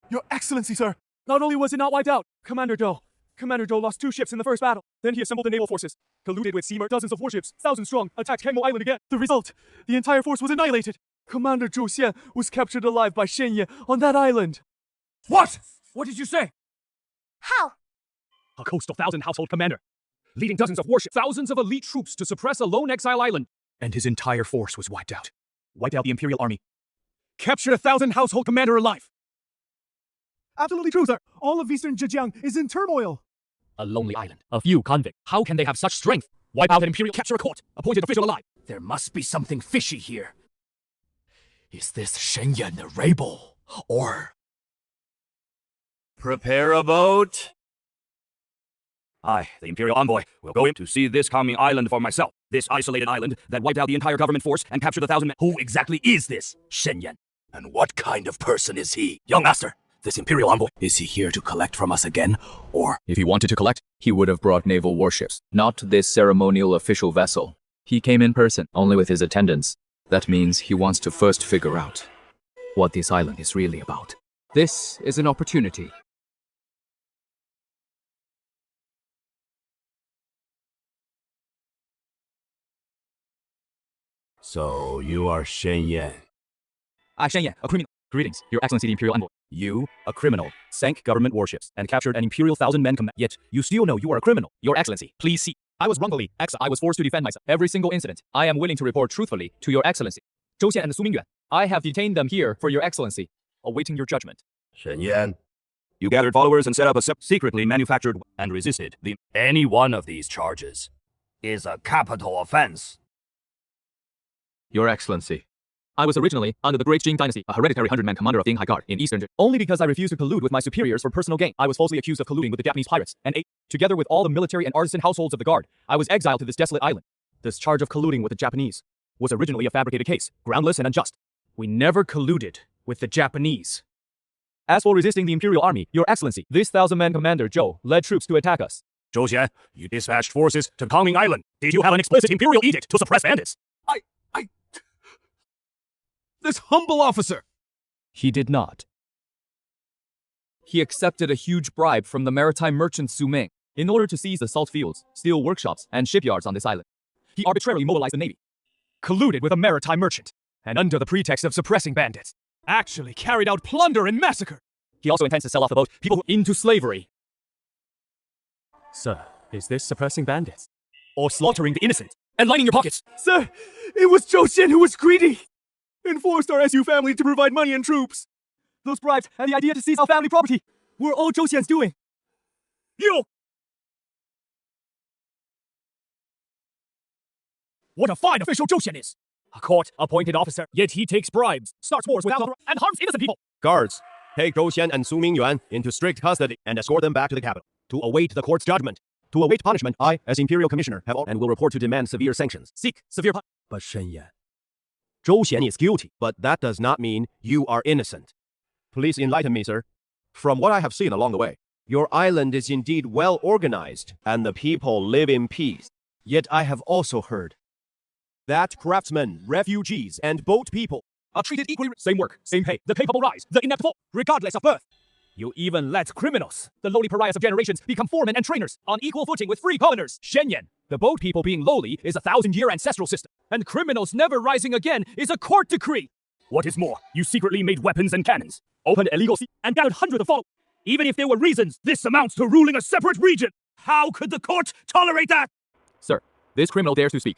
Your Excellency, sir. Not only was it not wiped out, Commander Zhou lost 2 ships in the first battle. Then he assembled the naval forces, colluded with sea dozens of warships, 1,000 strong, attacked Kangmo Island again. The result, the entire force was annihilated. Commander Zhou Xian was captured alive by Shen Ye on that island. What? What did you say? How? A coastal 1,000 household commander, leading dozens of warships, thousands of elite troops to suppress a lone exile island. And his entire force was wiped out. Wiped out the Imperial army. Captured 1,000 household commander alive. Absolutely true, sir. All of eastern Zhejiang is in turmoil. A lonely island, a few convicts. How can they have such strength? Wipe out an Imperial, capture a court, appointed official alive. There must be something fishy here. Is this Shen Yan the rebel? Or... Prepare a boat. I, the Imperial Envoy, will go in to see this calming island for myself. This isolated island that wiped out the entire government force and captured 1,000 men. Who exactly is this Shen Yan? And what kind of person is he? Young Master, this Imperial Envoy, is he here to collect from us again, or... If he wanted to collect, he would have brought naval warships, not this ceremonial official vessel. He came in person, only with his attendants. That means he wants to first figure out what this island is really about. This is an opportunity. So you are Shen Yan. I Shen Yan, a criminal. Greetings, Your Excellency the Imperial Envoy. You, a criminal, sank government warships and captured an Imperial 1,000-man command. Yet, you still know you are a criminal. Your Excellency, please see. I was wrongfully exiled. I was forced to defend myself. Every single incident, I am willing to report truthfully to Your Excellency. Zhou Xian and Su Mingyuan, I have detained them here for Your Excellency, awaiting your judgment. Shen Yan, you gathered followers and set up a secretly manufactured and resisted the... Any one of these charges is a capital offense. Your Excellency, I was originally, under the Great Jing Dynasty, a hereditary 100-man commander of the High Guard in Eastern Jing. Only because I refused to collude with my superiors for personal gain, I was falsely accused of colluding with the Japanese pirates, and together with all the military and artisan households of the Guard, I was exiled to this desolate island. This charge of colluding with the Japanese was originally a fabricated case, groundless and unjust. We never colluded with the Japanese. As for resisting the Imperial Army, Your Excellency, this 1,000-man commander Zhou led troops to attack us. Zhou Xian, you dispatched forces to Kangming Island. Did you have an explicit Imperial edict to suppress bandits? This humble officer! He did not. He accepted a huge bribe from the maritime merchant Su Ming in order to seize the salt fields, steel workshops, and shipyards on this island. He arbitrarily mobilized the navy, Colluded with a maritime merchant, and under the pretext of suppressing bandits, actually carried out plunder and massacre. He also intends to sell off the boat people into slavery. Sir, is this suppressing bandits? Or slaughtering the innocent and lining your pockets? Sir, it was Zhou Xian who was greedy and forced our SU family to provide money and troops. Those bribes and the idea to seize our family property were all Zhou Xian's doing. You! What a fine official Zhou Xian is! A court-appointed officer, yet he takes bribes, starts wars without authority, and harms innocent people! Guards, take Zhou Xian and Su Mingyuan into strict custody and escort them back to the capital to await the court's judgment. To await punishment, I, as Imperial Commissioner, have and will report to demand severe sanctions. Seek severe punishment. But Shen Yan, Zhou Xian is guilty, but that does not mean you are innocent. Please enlighten me, sir. From what I have seen along the way, your island is indeed well organized, and the people live in peace. Yet I have also heard that craftsmen, refugees, and boat people are treated equally. Same work, same pay, the capable rise, the inept fall, regardless of birth. You even let criminals, the lowly pariahs of generations, become foremen and trainers on equal footing with free commoners. Shen Yan, the boat people being lowly is a 1,000-year ancestral system, and criminals never rising again is a court decree. What is more, you secretly made weapons and cannons, opened illegal sea, and gathered hundreds of followers. Even if there were reasons, this amounts to ruling a separate region. How could the court tolerate that? Sir, this criminal dares to speak.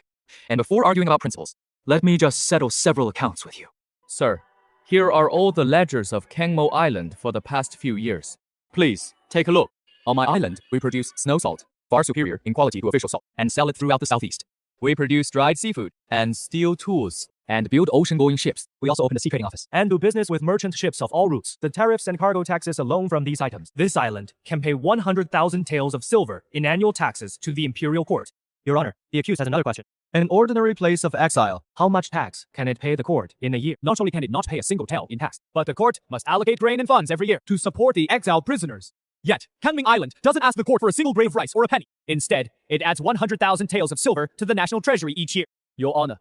And before arguing about principles, let me just settle several accounts with you. Sir, here are all the ledgers of Kangmo Island for the past few years. Please, take a look. On my island, we produce snow salt, far superior in quality to official salt, and sell it throughout the southeast. We produce dried seafood and steel tools, and build ocean-going ships. We also open a sea trading office and do business with merchant ships of all routes. The tariffs and cargo taxes alone from these items. This island can pay 100,000 taels of silver in annual taxes to the imperial court. Your Honor, the accused has another question. An ordinary place of exile, how much tax can it pay the court in a year? Not only can it not pay a single tael in tax, but the court must allocate grain and funds every year to support the exiled prisoners. Yet, Kangming Island doesn't ask the court for a single grain of rice or a penny. Instead, it adds 100,000 taels of silver to the national treasury each year. Your Honor,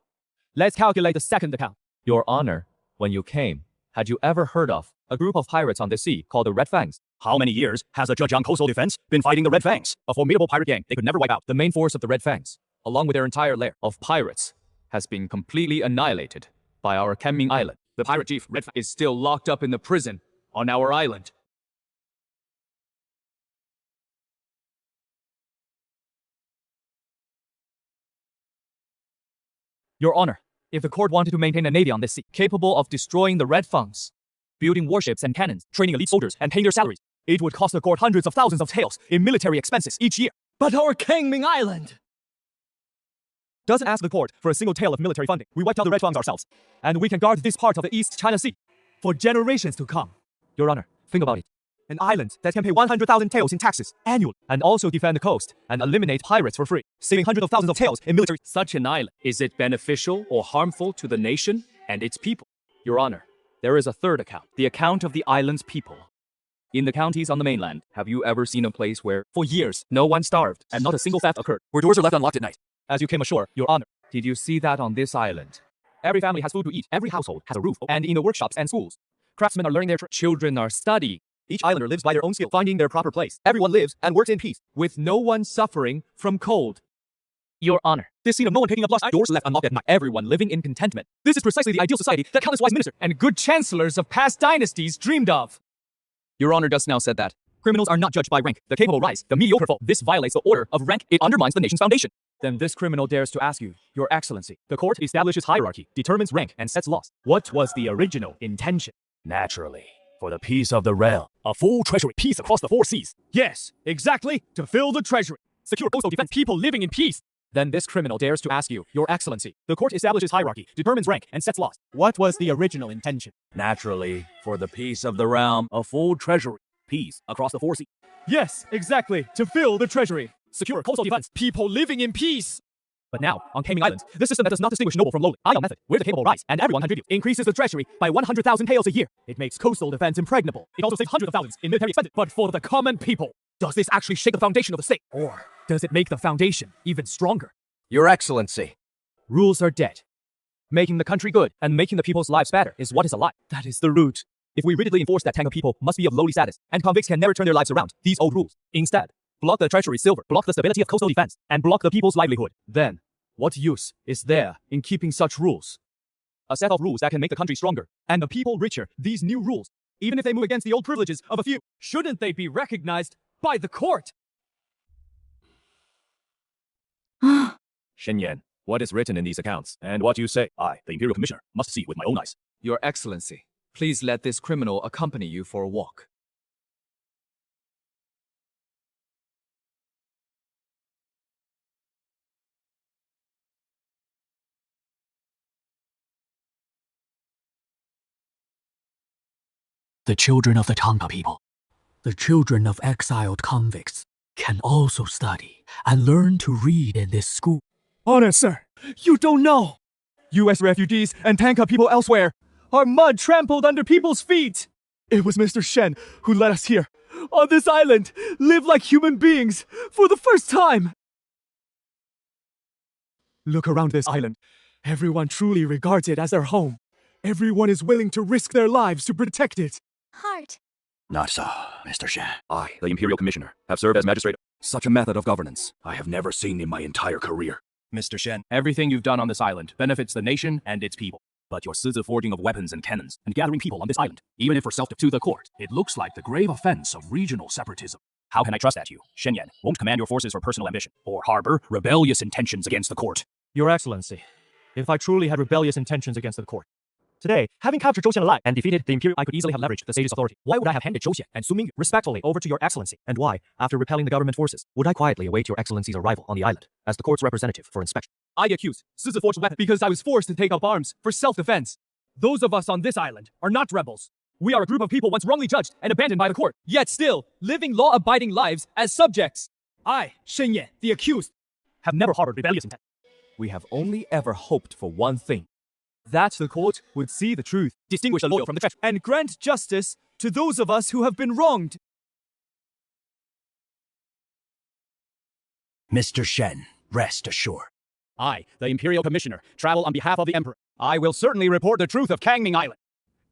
let's calculate the second account. Your Honor, when you came, had you ever heard of a group of pirates on the sea called the Red Fangs? How many years has the Zhejiang Coastal Defense been fighting the Red Fangs? A formidable pirate gang they could never wipe out. The main force of the Red Fangs, along with their entire lair of pirates, has been completely annihilated by our Kangming Island. The pirate chief, Red Fang, is still locked up in the prison on our island. Your Honor, if the court wanted to maintain a navy on this sea, capable of destroying the Red Fangs, building warships and cannons, training elite soldiers, and paying their salaries, it would cost the court hundreds of thousands of taels in military expenses each year. But our Kangming Island doesn't ask the court for a single tael of military funding. We wiped out the Red Fangs ourselves, and we can guard this part of the East China Sea for generations to come. Your Honor, think about it. An island that can pay 100,000 taels in taxes annually, and also defend the coast and eliminate pirates for free, saving hundreds of thousands of taels in military. Such an island, is it beneficial or harmful to the nation and its people? Your Honor, there is a third account, the account of the island's people. In the counties on the mainland, have you ever seen a place where, for years, no one starved and not a single theft occurred, where doors are left unlocked at night? As you came ashore, Your Honor, did you see that on this island? Every family has food to eat, every household has a roof, and in the workshops and schools, craftsmen are learning their trade. Children are studying. Each islander lives by their own skill, finding their proper place. Everyone lives and works in peace, with no one suffering from cold. Your Honor. This scene of no one picking up lost doors left unlocked at night, everyone living in contentment. This is precisely the ideal society that countless wise ministers and good chancellors of past dynasties dreamed of. Your Honor just now said that. Criminals are not judged by rank. The capable rise, the mediocre fall. This violates the order of rank. It undermines the nation's foundation. Then this criminal dares to ask you, Your Excellency. The court establishes hierarchy, determines rank, and sets laws. What was the original intention? Naturally, for the peace of the realm. A full treasury, peace across the 4 seas. Yes, exactly, to fill the treasury. Secure coastal defense, people living in peace. Then this criminal dares to ask you, Your Excellency. The court establishes hierarchy, determines rank, and sets laws. What was the original intention? Naturally, for the peace of the realm, a full treasury. Peace across the 4 seas. Yes, exactly, to fill the treasury. Secure coastal defense, people living in peace. But now, on Kaming Island, the system that does not distinguish noble from lowly, Ion method, where the capable rise and everyone contributes, increases the treasury by 100,000 taels a year. It makes coastal defense impregnable. It also saves hundreds of thousands in military expenses. But for the common people, does this actually shake the foundation of the state? Or does it make the foundation even stronger? Your Excellency. Rules are dead. Making the country good and making the people's lives better is what is alive. That is the root. If we rigidly enforce that Tanga people must be of lowly status, and convicts can never turn their lives around, these old rules, instead, block the treasury's silver, block the stability of coastal defense, and block the people's livelihood, then what use is there in keeping such rules? A set of rules that can make the country stronger, and the people richer, these new rules, even if they move against the old privileges of a few, shouldn't they be recognized by the court? Shenyan, what is written in these accounts, and what you say, I, the Imperial Commissioner, must see with my own eyes. Your Excellency, please let this criminal accompany you for a walk. The children of the Tanga people, the children of exiled convicts, can also study and learn to read in this school. Honor, sir, you don't know. U.S. refugees and Tanka people elsewhere are mud trampled under people's feet. It was Mr. Shen who led us here, on this island, live like human beings for the first time. Look around this island. Everyone truly regards it as their home. Everyone is willing to risk their lives to protect it. Heart. Not so, Mr. Shen. I, the Imperial Commissioner, have served as magistrate. Such a method of governance I have never seen in my entire career. Mr. Shen, everything you've done on this island benefits the nation and its people. But your forging of weapons and cannons, and gathering people on this island, even if for to the court, it looks like the grave offense of regional separatism. How can I trust that you, Shenyan, won't command your forces for personal ambition, or harbor rebellious intentions against the court? Your Excellency, if I truly had rebellious intentions against the court, today, having captured Zhou Xian alive and defeated the Imperial, I could easily have leveraged the sage's authority. Why would I have handed Zhou Xian and Su Mingyu respectfully over to your Excellency? And why, after repelling the government forces, would I quietly await your Excellency's arrival on the island as the court's representative for inspection? I accused forged weapon because I was forced to take up arms for self-defense. Those of us on this island are not rebels. We are a group of people once wrongly judged and abandoned by the court, yet still living law-abiding lives as subjects. I, Shen Ye, the accused, have never harbored rebellious intent. We have only ever hoped for one thing. That the court would see the truth, distinguish the loyal from the treacherous, and grant justice to those of us who have been wronged. Mr. Shen, rest assured. I, the Imperial Commissioner, travel on behalf of the Emperor. I will certainly report the truth of Kaming Island,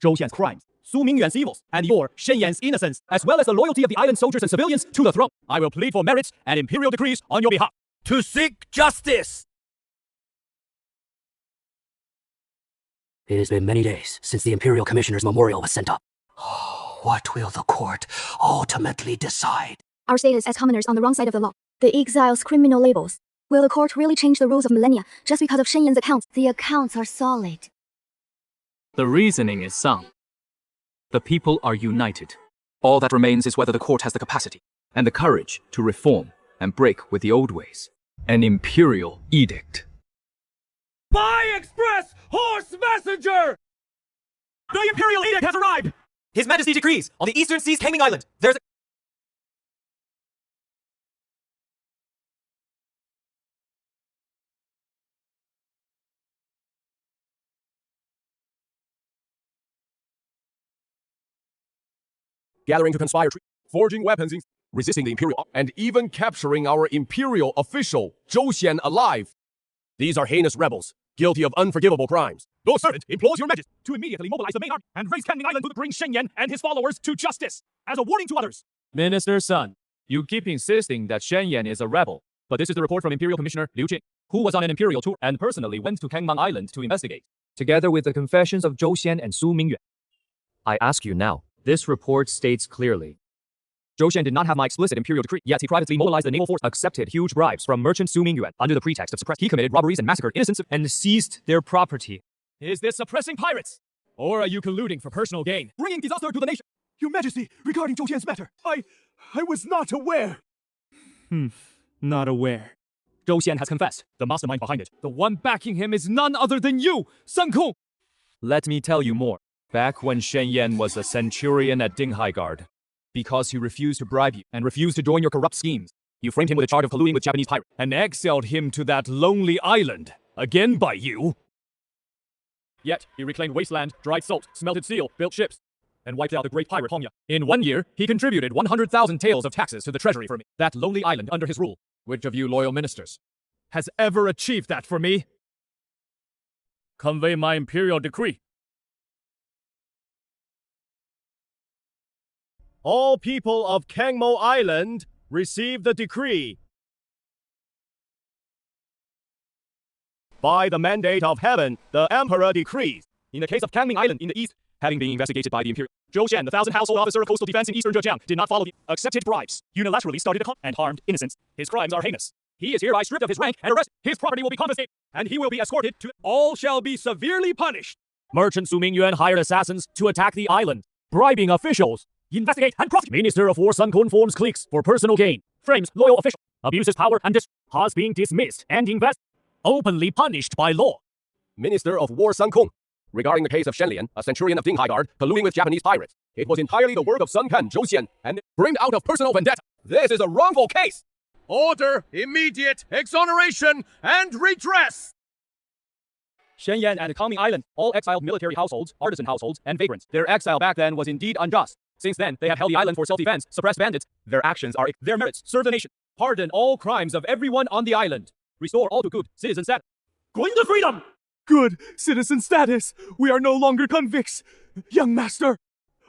Zhou Xian's crimes, Su Mingyuan's evils, and your Shen Yan's innocence, as well as the loyalty of the island soldiers and civilians to the throne. I will plead for merits and imperial decrees on your behalf. To seek justice! It has been many days since the Imperial Commissioner's memorial was sent up. What will the court ultimately decide? Our status as commoners on the wrong side of the law. The exile's criminal labels. Will the court really change the rules of millennia just because of Shen Yan's accounts? The accounts are solid. The reasoning is sound. The people are united. All that remains is whether the court has the capacity and the courage to reform and break with the old ways. An imperial edict. By express horse messenger! The Imperial Edict has arrived! His Majesty decrees, on the eastern seas Kaming Island, there's a... Gathering to conspire, forging weapons, resisting the Imperial, and even capturing our Imperial official, Zhou Xian, alive. These are heinous rebels, guilty of unforgivable crimes. Your servant implores your Majesty to immediately mobilize the main army and raise Kaming Island to bring Shen Yan and his followers to justice, as a warning to others. Minister Sun, you keep insisting that Shen Yan is a rebel, but this is the report from Imperial Commissioner Liu Qing. who was on an imperial tour and personally went to Kangmang Island to investigate, together with the confessions of Zhou Xian and Su Mingyuan. I ask you now, this report states clearly. Zhou Xian did not have my explicit imperial decree, yet he privately mobilized the naval force, accepted huge bribes from merchant Su Mingyuan under the pretext of suppressing. He committed robberies and massacred innocents and seized their property. Is this suppressing pirates? Or are you colluding for personal gain? bringing disaster to the nation? Your Majesty, regarding Zhou Xian's matter, I was not aware. Not aware. Zhou Xian has confessed, the mastermind behind it. The one backing him is none other than you, Sun Kong! Let me tell you more. Back when Shen Yan was a centurion at Dinghai Guard, because he refused to bribe you and refused to join your corrupt schemes, you framed him with a charge of colluding with Japanese pirates and exiled him to that lonely island, again by you. Yet, he reclaimed wasteland, dried salt, smelted steel, built ships, and wiped out the great pirate Hongya. In 1 year, he contributed 100,000 taels of taxes to the treasury for me, that lonely island under his rule. Which of you loyal ministers has ever achieved that for me? Convey my imperial decree. All people of Kangmo Island receive the decree. By the mandate of heaven, the Emperor decrees. In the case of Kangming Island in the east, having been investigated by the Imperial, Zhou Xian, the 1,000 household officer of coastal defense in eastern Zhejiang, did not follow the accepted bribes, unilaterally started a con and harmed innocents. His crimes are heinous. He is hereby stripped of his rank and arrested. His property will be confiscated, and he will be escorted to... All shall be severely punished. Merchant Su Mingyuan hired assassins to attack the island, bribing officials. Investigate and prosecute. Minister of War Sun Kun forms cliques for personal gain, frames loyal officials, abuses power and has been dismissed and openly punished by law. Minister of War Sun Kung. Regarding the case of Shen Lian, a centurion of Dinghai Guard, colluding with Japanese pirates, it was entirely the work of Sun Kan Zhou Xian and brimmed out of personal vendetta. This is a wrongful case. Order, immediate exoneration, and redress! Shen Yan and Kangming Island, all exiled military households, artisan households, and vagrants. Their exile back then was indeed unjust. Since then, they have held the island for self-defense, suppressed bandits. Their actions are their merits. Serve the nation. Pardon all crimes of everyone on the island. Restore all to good citizen status. Going to freedom! Good citizen status. We are no longer convicts. Young master,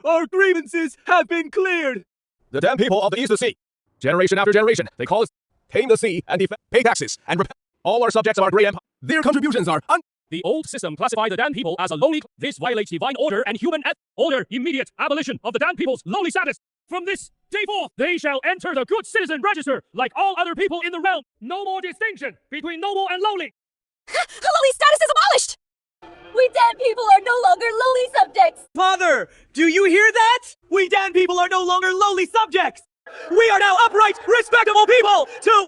our grievances have been cleared. The damn people of the Eastern Sea. Generation after generation, they call us tame the sea and pay taxes and repel. All are subjects of our great empire. Their contributions are The old system classified the Dan people as a lowly. This violates divine order and human order. Immediate abolition of the Dan people's lowly status. From this day forth, they shall enter the good citizen register like all other people in the realm. No more distinction between noble and lowly. Lowly status is abolished! We Dan people are no longer lowly subjects! Father, do you hear that? We Dan people are no longer lowly subjects! We are now upright, respectable people to,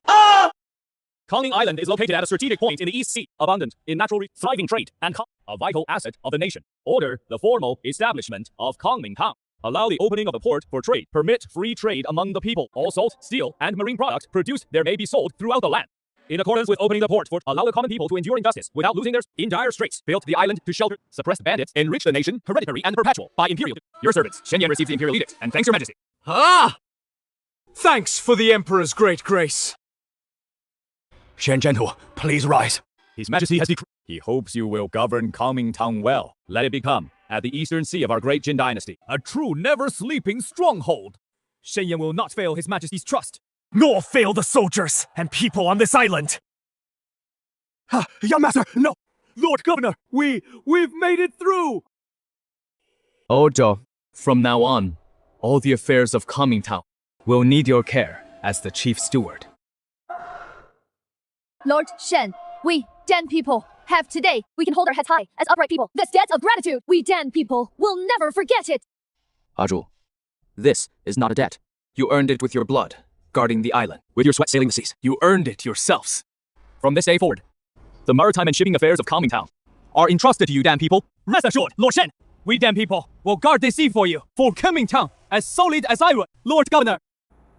Kangming Island is located at a strategic point in the East Sea, abundant in natural thriving trade and a vital asset of the nation. Order the formal establishment of Kangming Town. Allow the opening of the port for trade. Permit free trade among the people. All salt, steel, and marine products produced there may be sold throughout the land. In accordance with opening the port for allow the common people to endure injustice without losing theirs. In dire straits, built the island to shelter suppressed bandits, enrich the nation, hereditary and perpetual, by imperial. Your servants, Shen Yan receives the imperial edict, and thanks your majesty. Thanks for the Emperor's great grace. Shen Gentle, please rise. His Majesty has decreed. He hopes you will govern Kangming Town well. Let it become, at the eastern sea of our great Jin dynasty, a true never-sleeping stronghold. Shen Yan will not fail His Majesty's trust, nor fail the soldiers and people on this island. Young master, no! Lord Governor, we've made it through! Ojo, from now on, all the affairs of Kangming Town will need your care as the chief steward. Lord Shen, we, Dan people, have today. We can hold our heads high as upright people. This debt of gratitude, we Dan people will never forget it. Ajul, this is not a debt. You earned it with your blood, guarding the island. With your sweat sailing the seas. You earned it yourselves. From this day forward, the maritime and shipping affairs of Kangming Town are entrusted to you, Dan people. Rest assured, Lord Shen, we Dan people will guard this sea for you, for Kangming Town, as solid as iron. Lord Governor,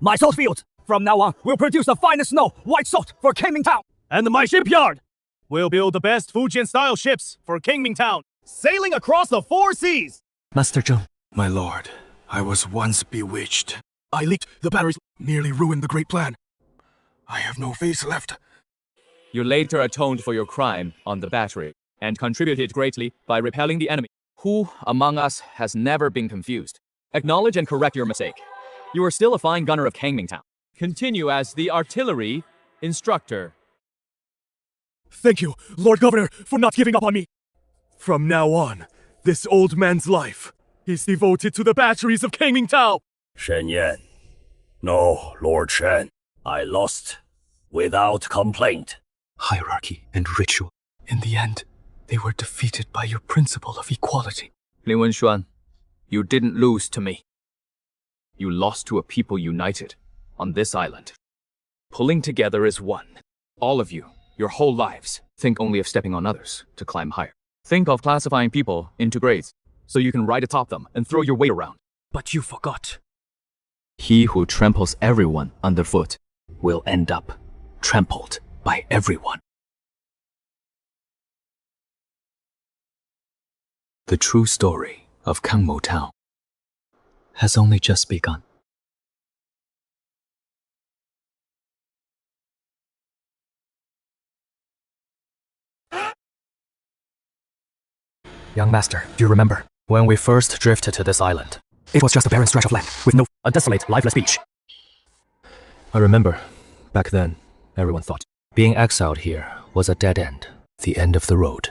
my salt fields, from now on, will produce the finest snow, white salt, for Kangming Town. And my shipyard will build the best Fujian-style ships for Kangming Town, sailing across the 4 seas. Master Zheng. My lord, I was once bewitched. I leaked the batteries, nearly ruined the great plan. I have no face left. You later atoned for your crime on the battery, and contributed greatly by repelling the enemy. Who among us has never been confused? Acknowledge and correct your mistake. You are still a fine gunner of Kangming Town. Continue as the artillery instructor. Thank you, Lord Governor, for not giving up on me. From now on, this old man's life is devoted to the batteries of Kangming Tao. Shen Yan. No, Lord Shen. I lost without complaint. Hierarchy and ritual. In the end, they were defeated by your principle of equality. Lin Wenshuan, you didn't lose to me. You lost to a people united on this island. Pulling together as one. All of you, your whole lives, think only of stepping on others to climb higher. Think of classifying people into grades, so you can ride atop them and throw your weight around. But you forgot. He who tramples everyone underfoot will end up trampled by everyone. The true story of Kangmo Town has only just begun. Young master, do you remember when we first drifted to this island? It was just a barren stretch of land with a desolate, lifeless beach. I remember. Back then, everyone thought being exiled here was a dead end, the end of the road.